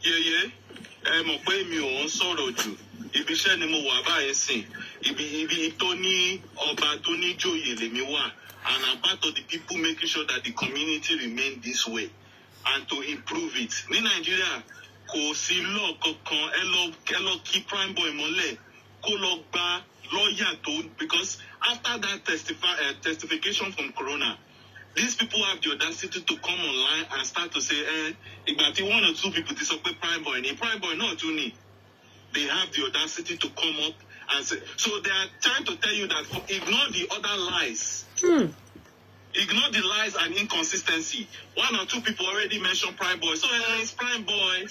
mọ̀ pé mi ò ń sọ̀rọ̀ jù. Ibi iṣẹ́ ni mo wà báyìí sìn. Ibi tó ní ọba tó ní joyè lèmi wà. And I'm part of the people making sure that the community remain this way and to improve it. Ní Nàìjíríà, kò sí law kankan, ẹ lọ kí prime boy mọ́lẹ̀, kó lọ gba lawyer tó, because after that testification from Corona, these people have the audacity to come online and start to say, ìgbà tí 1 or 2 people ti sọ pé prime boy náà tún ni. They have the audacity to come up and say, so they are trying to tell you that ignore the other lies. Ignore the lies and inconsistency. 1 or 2 people already mentioned prime boy. So it's prime boy.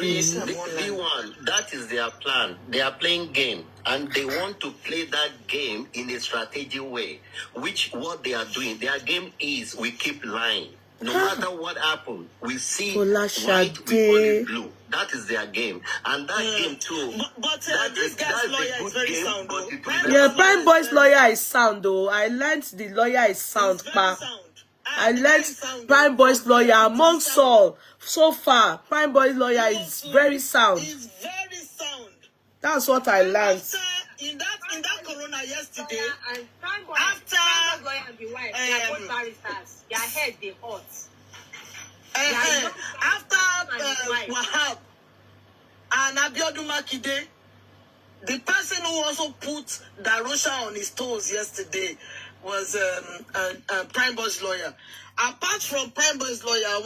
B1, that is their plan. They are playing game, and they want to play that game in a strategic way, which what they are doing. Their game is we keep lying. No matter what happens, we see white, we call it blue. That is their game. And that game too. But this guy's lawyer is very sound, though. Yeah, prime boy's lawyer is sound, though. I learned the lawyer is sound, pa. I learned prime boy's lawyer amongst all. So far, prime boy's lawyer is very sound. He's very sound. That's what I learned. In that Corona yesterday, And after lawyer and the wife, they are both barristers. Their head they hot. after Wahab and Abiodun Makinde, the person who also put Darusha on his toes yesterday was Prime Boy's lawyer. Apart from Prime Boy's lawyer,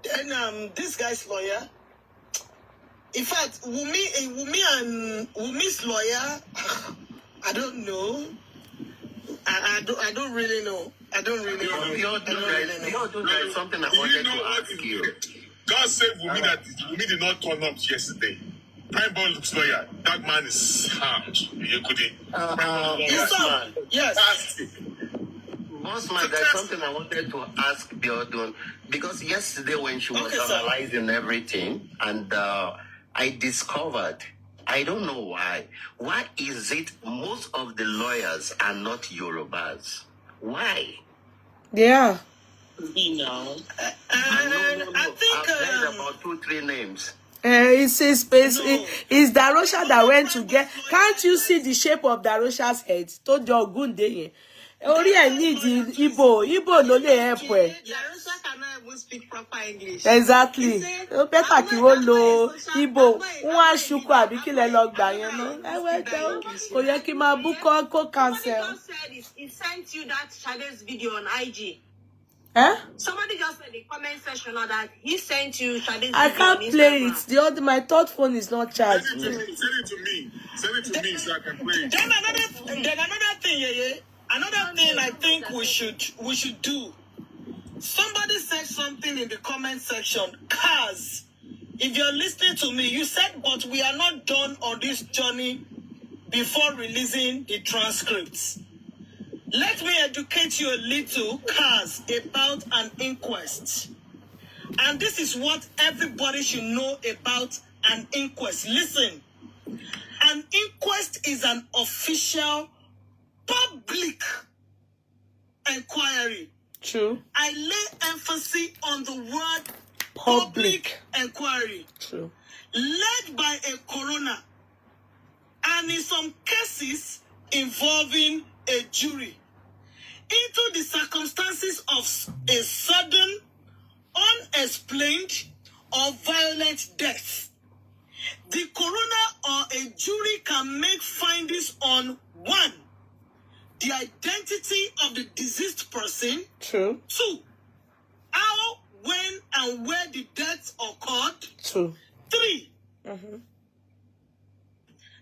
then this guy's lawyer. In fact, Wumi and Wumi's lawyer, I don't know. I don't really know. I don't really know. There's something I wanted to ask you. God save Wumi that Wumi did not turn up yesterday. Prime boy looks lawyer. That man is sound. You couldn't. Yes. Bossman, there's something I wanted to ask Biodun, because yesterday when she was analyzing everything, and I discovered, I don't know why is it most of the lawyers are not Yorubas? Why? Yeah. I think I've heard about 2-3 names. It's Darosha that went to get. Can't you see the shape of Darosha's head? To your good day. Only I need Igbo no le help. Darusha cannot even speak proper English. Exactly. Better ki wo lo Igbo. Wọ́n shuku àbí kí lẹ lọ gbà yẹn no. I went down. Kò yẹ kí ma book ko cancel. Somebody just said he sent you that Shade's video on IG. Somebody just said in the comment section now that he sent you Shade's video. I can't play it. My third phone is not charged. Send it to me. Send it to me so I can play it. Then another thing, another thing I think we should do. Somebody said something in the comment section. Kaz, if you're listening to me, you said, but we are not done on this journey before releasing the transcripts. Let me educate you a little, Kaz, about an inquest. And this is what everybody should know about an inquest. Listen, an inquest is an official public inquiry. True. I lay emphasis on the word public inquiry. True. Led by a coroner, and in some cases involving a jury, into the circumstances of a sudden, unexplained, or violent death. The coroner or a jury can make findings on 1, the identity of the deceased person. True. 2, how, when, and where the death occurred. True. 3,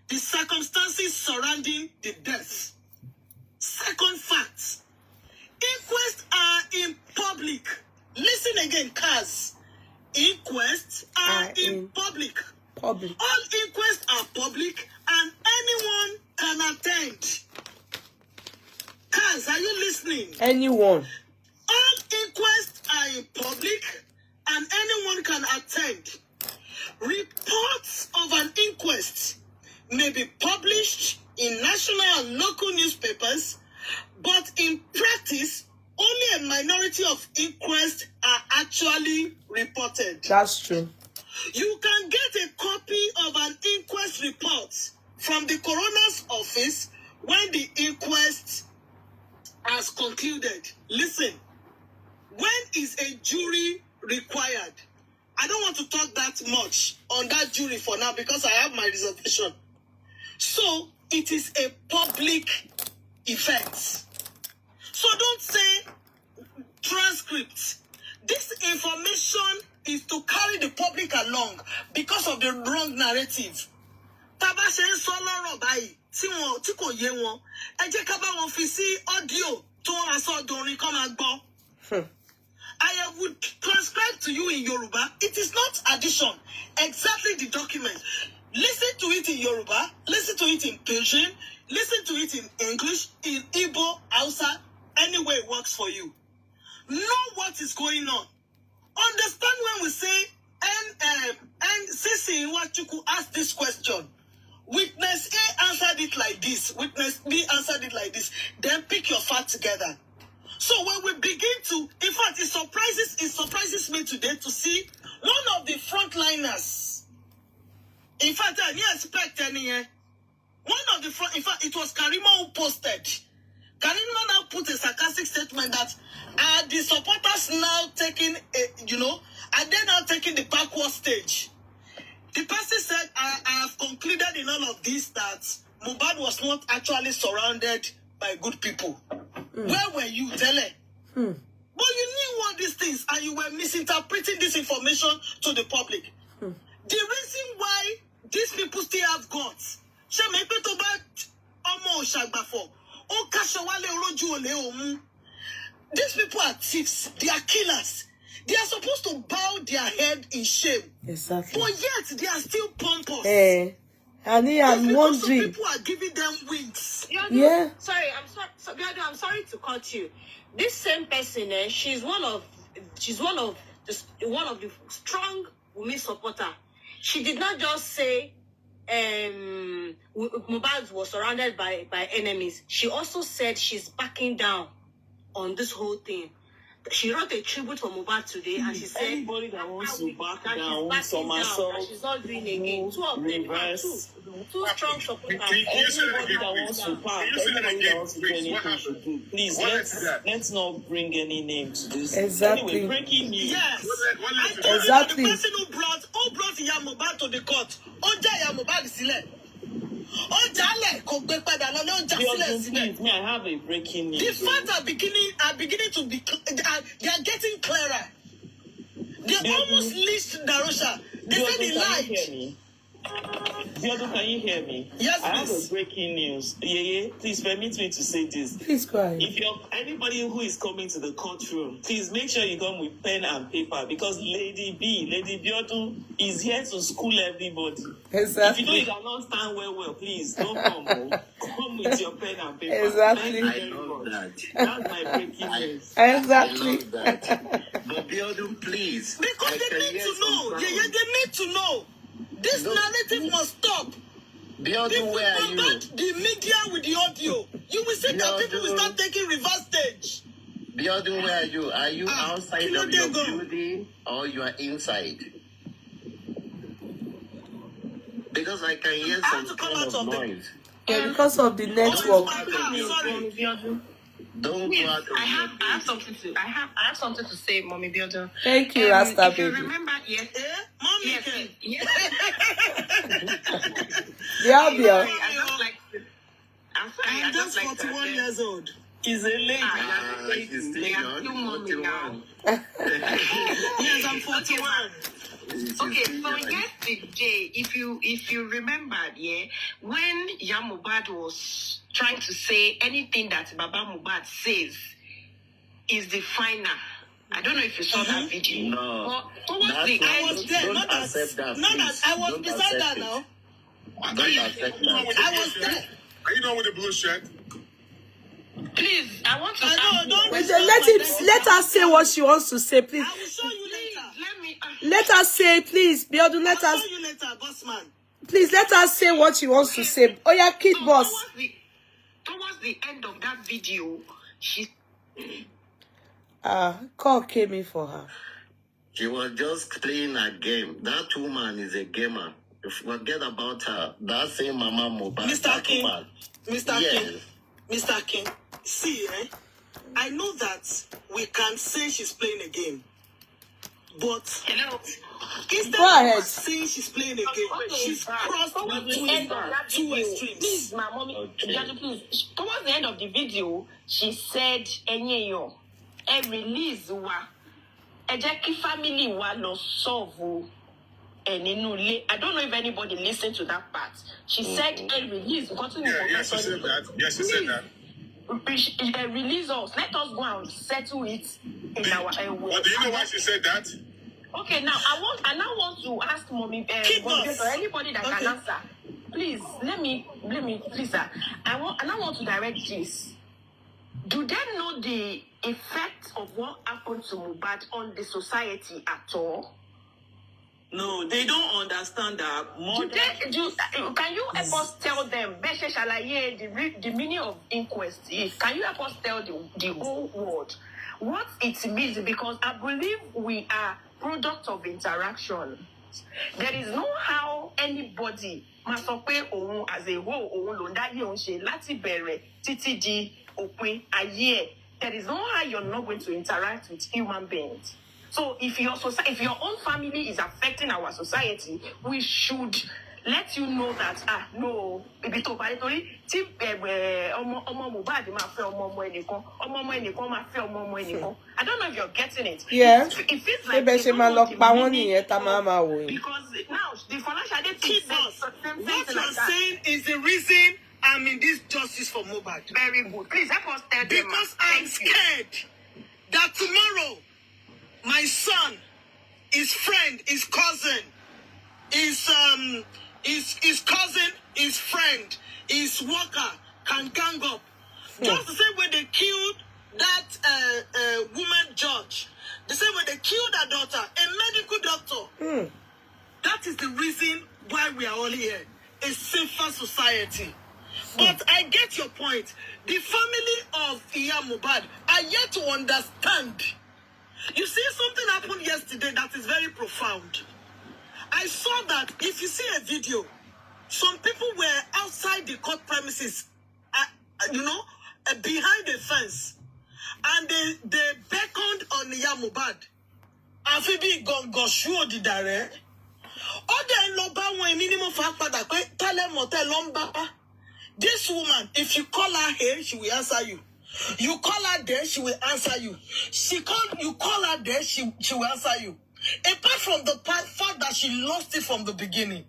the circumstances surrounding the death. Second fact, inquests are in public. Listen again, Kaz. Inquests are in public. All inquests are public and anyone can attend. Kaz, are you listening? Anyone. All inquests are in public and anyone can attend. Reports of an inquest may be published in national and local newspapers, but in practice, only a minority of inquests are actually reported. That's true. You can get a copy of an inquest report from the coroner's office when the inquest has concluded. Listen, when is a jury required? I don't want to talk that much on that jury for now because I have my reservation. So, it is a public event. So don't say transcript. This information is to carry the public along because of the wrong narrative. Taba ṣe ń sọ lọ́rọ̀ báyìí tí kò yé wọn. Ẹ jẹ́ ká bá wọn fi sí audio tó wọ́n sọ dorin kọ́ máa gbọ́. I would transcribe to you in Yoruba. It is not addition. Exactly the document. Listen to it in Yoruba. Listen to it in Persian. Listen to it in English, in Igbo, Hausa. Any way it works for you. Know what is going on. Understand when we say, and Sisi Iwachuku asked this question. Witness A answered it like this. Witness B answered it like this. Then pick your facts together. So when we begin to, in fact, it surprises me today to see one of the frontliners. In fact, I didn't expect any. One of the front, in fact, it was Karima who posted. Karima now put a sarcastic statement that are the supporters now taking, are they now taking the backward stage? The person said, I have concluded in all of this that Mohbad was not actually surrounded by good people. Where were you, Tele? But you knew all these things and you were misinterpreting this information to the public. The reason why these people still have guts, these people are thieves, they are killers. They are supposed to bow their head in shame. Exactly. But yet they are still pompous. Hey. And I'm wondering. People are giving them wings. Yeah. Sorry, I'm sorry to cut you. This same person, she's one of the strong women supporter. She did not just say Mohbad was surrounded by enemies. She also said she's backing down on this whole thing. She wrote a tribute for Mohbad today, and she said anybody that wants to back down, she's not doing again. Two of them are two strong supporters. Anybody that wants to back, anybody that wants to do anything should do. Please, let's not bring any name to this. Exactly. Anyway, breaking news. Yes. Exactly. The person who brought Mohbad to the court, Mohbad Sile. Please, may I have a breaking news? The facts are beginning to be. They are getting clearer. They almost leashed Darusha. They said they lied. Diodo, can you hear me? Yes, I have please. a breaking news. Yeah, please permit me to say this. Please go ahead. If you're anybody who is coming to the courtroom, please make sure you come with pen and paper because Lady Biodu is here to school everybody. Exactly. If you know you cannot stand well, please don't come. Come with your pen and paper. Exactly. Thank you very much. That's my breaking news. Exactly. I love that. But Biodu, please. Because they need to know. They need to know. This narrative must stop. Biodu, where are you? The media with the audio. You will see that people will start taking reverse stage. Biodu, where are you? Are you outside of your go. building or you are inside? Because I can hear I have some to come kind out of of noise. Yeah, because of the network. Sorry. Don't go out of I have something to say, Mommy Biodo. Thank you, Rasta if you baby. remember, yes, Mommy, yes. Biobio. I'm sorry, I'm just 41 years old. He's a lady. She's still young, 41. Yes, I'm 41. Okay, so yesterday, if you remembered, when Mohbad was trying to say anything that Baba Mohbad says is the final. I don't know if you saw that video. No. But towards the I end, was there. Not that I was beside that now. Don't accept that. I was there. Are you not with the blue shirt? please, I want to. Don't Wait, let us say what she wants to say, please. I will show you later. Let me. Let us say, please, Biodu, let I'll us. show you later, bossman. Please, let us say what she wants to say. Oh, yeah, kid So boss. towards the end of that video, she. Call came in for her. She was just playing a game. That woman is a gamer. Forget about her. That same Mama Mohbad. Mr. King. Woman. Mr. Yes. King. Mr. King. See, I know that we can say she's playing a game. But instead ahead. of saying she's playing a game, she's crossed between two extremes. Please, my mommy, please. Towards the end of the video, she said, "Enyeyo, release wa, ejeki family wa lo solve nínú. I don't know if anybody listened to that part. She said, release." Yes, she said that. Yes, she said that. Release us. Let us go and settle it in our way. But do you know why she said that? Okay, now I now want to ask mommy, or anybody that can answer. Please, let me, please, sir. I now want to direct this. Do they know the effect of what happened to Mohbad on the society at all? No, they don't understand that more. Can you help us tell them the meaning of inquest? Can you help us tell the whole world what it means? Because I believe we are product of interaction. There is no how anybody must pay as a whole there is no how you're not going to interact with human beings. So if your own family is affecting our society, we should let you know that no, I don't know if you're getting it. Yeah. It feels like they don't know the meaning because now the financial What you're saying is the reason I'm in this justice for Mohbad. Very good. Please help us tell them. Because I'm scared that tomorrow my son, his friend, his cousin, his cousin, his friend, his worker can gang up. Just the same way they killed that woman judge. The same way they killed her daughter, a medical doctor. That is the reason why we are all here. A safer society. But I get your point. The family of Iya Mohbad are yet to understand. You see, something happened yesterday that is very profound. I saw that if you see a video, some people were outside the court premises, behind a fence, and they beckoned on Iya Mohbad. Afibi gongoshu odidare. Ode lo ba won minimum fa pada pe tale motel lomba. This woman, if you call her here, she will answer you. You call her there, she will answer you. You call her there, she will answer you. Apart from the fact that she lost it from the beginning,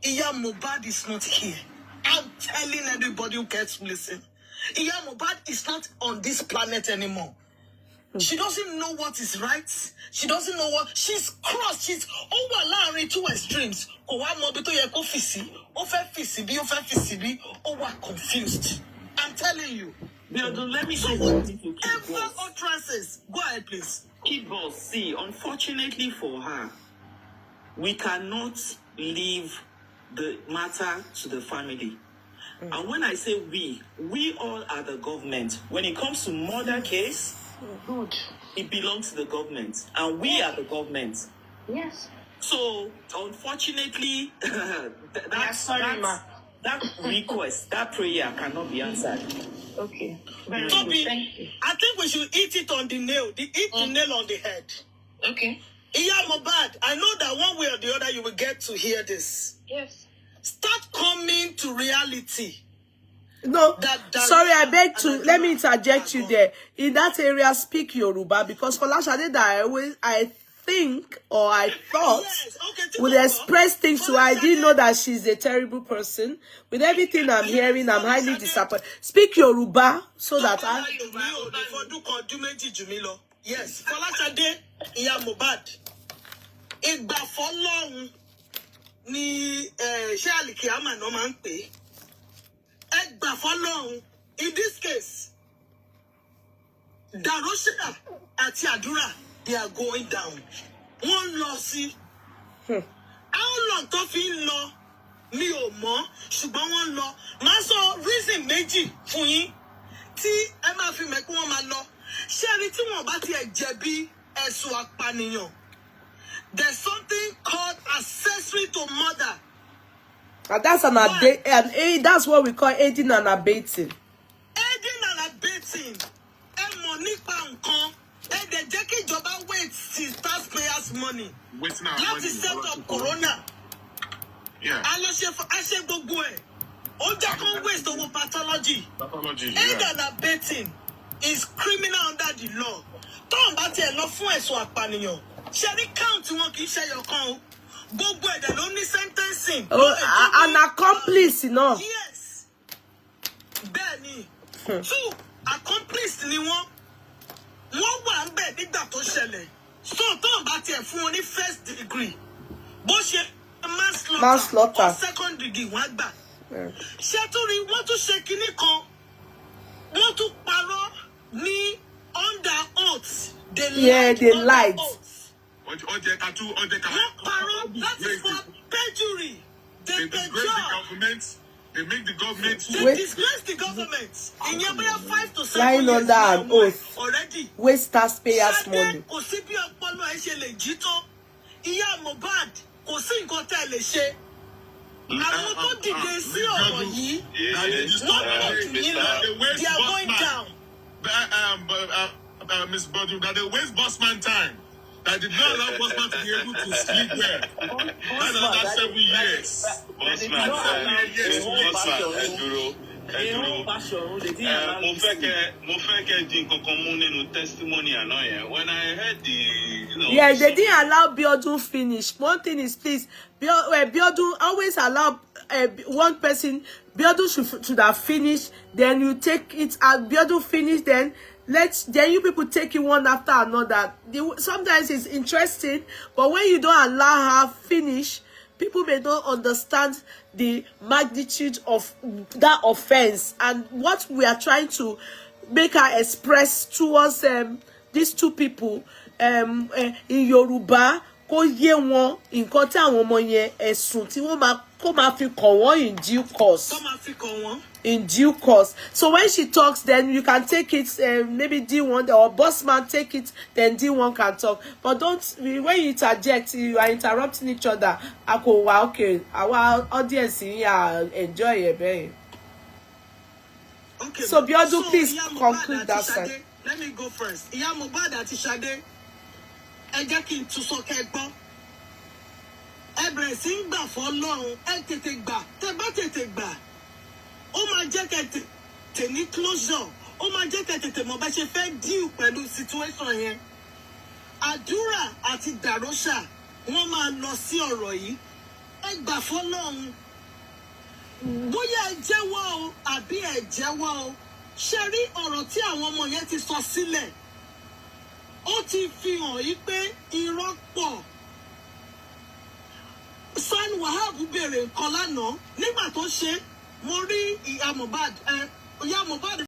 Iya Mohbad is not here. I'm telling everybody who cares to listen. Iya Mohbad is not on this planet anymore. She doesn't know what is right. She doesn't know what... She's crossed. She's over two extremes. Confused. I'm telling you. Let me say something to Ever utterances. Go ahead, please. Kid Boss, see, unfortunately for her, we cannot leave the matter to the family. And when I say we all are the government. When it comes to murder case, it belongs to the government. And we are the government. Yes. So, unfortunately, that request, that prayer cannot be answered. Okay. Toby, Thank you. I think we should eat it on the nail. The nail on the head. Okay. Iya Mohbad, I know that one way or the other you will get to hear this. Yes. Start coming to reality. No, sorry, I beg to, let me interject you there. In that area, speak Yoruba, because for Lashade that I think, or I thought, would express things to her. I didn't know that she's a terrible person. With everything I'm hearing, I'm highly disappointed. Speak Yoruba, so that Yes, for Lashade, Iya Mohbad. Igba fọlọ́run ni ṣé àlìkìyámà náà máa ń pè. Egba fọlọ́run. In this case, Darosha àti Àdúrà, they are going down. Wọ́n lọ sí. How long tó fi ń lọ mi ò mọ̀, ṣùgbọ́n wọ́n lọ. Màá sọ reason méjì fún yín tí ẹ máa fi mọ̀ pé wọ́n máa lọ. Ṣé ẹni tí wọ́n bá tiẹ̀ jẹ̀bi ẹ̀sùn apànìyàn there's something called accessory to murder. And that's that's what we call aiding and abetting. Aiding and abetting. They take ìjọba waste taxpayers' money. Láti set up corona. Yeah. I ṣe gbogbo ẹ̀. Ó jẹ́ kó waste owó pathology. Aid and abetting is criminal under the law. Tóun bá tiẹ̀ lọ fún ẹ̀sùn àpànìyàn. Ṣé ní count wọn kì í ṣe ẹyọkan o? Gbogbo ẹ̀dẹ̀ ló ní sentencing. An accomplice, no? Yes. Bẹ́ẹ̀ni. Two accomplice ni wọ́n. Wọ́n wà ń bẹ̀ nígbà tó ṣẹlẹ̀. So tóun bá tiẹ̀ fún wọn ní first degree. Bó ṣe manslaughter or second degree wọ́n gbà. Ṣé tún rí wọ́n tún ṣe kinní kan? Wọ́n tún parọ́ ní under oath. They lied. Wọ́n parọ́, that is for perjury. They perjure. They make the government. They disgrace the government. Ìyẹn bóyá 5 to 7 lying years under an oath. Already. Waste taxpayers' money. Kò sí bí ọpọlọ ẹ ṣe lè jí tó. Ìyá Mohbad kò sí nǹkan tẹ́ ẹ lè ṣe. Àwọn tó dìde sí ọ̀rọ̀ yìí, wọ́n they are going down. Miss Badu, that they waste Bossman time. That did not allow Bossman to be able to sleep well. That's another 7 years. Bossman, mo fẹ́ kẹ́ di nǹkan kan mú nínú testimony àná yẹn. When I heard yeah, they didn't allow Biodun finish. One thing is, please, Biodun always allow one person. Biodun should have finished. Then you take it as Biodun finish. Then you people take it one after another. Sometimes it's interesting, but when you don't allow her finish, people may not understand the magnitude of that offense and what we are trying to make her express towards these two people in Yoruba. Kó yé wọn nǹkan tí àwọn ọmọ yẹn ẹ̀sùn tí wọ́n máa fi kàn wọ́n in due course. Kó máa fi kàn wọ́n. In due course. So when she talks, then you can take it, maybe D1 or Bossman take it, then D1 can talk. But when you interject, you are interrupting each other. Okay, our audience here enjoy it, babe. Okay. So Biodun, please conclude that side. Let me go first. Ìyá Mohbad àti Ṣadé, ẹ jẹ́ kí n tún sọ kẹ́ gbọ́. Ẹ bẹ̀rẹ̀ sí ń gbà f'Ọlọ́run, ẹ tètè gbà, tẹ́ bá tètè gbà. Ó máa jẹ́ kẹ́ tètè ní closure. Ó máa jẹ́ kẹ́ tètè mọ̀ bá ṣe fẹ́ deal pẹ̀lú situation yẹn. Àdúrà àti dàróṣà wọ́n máa lọ sí ọ̀rọ̀ yìí. Ẹ gbà f'Ọlọ́run. Bóyá ẹ jẹ́wọ́ o àbí ẹ jẹ́wọ́ o. Ṣé rí ọ̀rọ̀ tí àwọn ọmọ yẹn ti sọ sílẹ̀? Ó ti fi hàn yí pé irọ́ pọ̀. San Wahab béèrè nǹkan lánàá nígbà tó ṣe mo rí ìyá Mohbad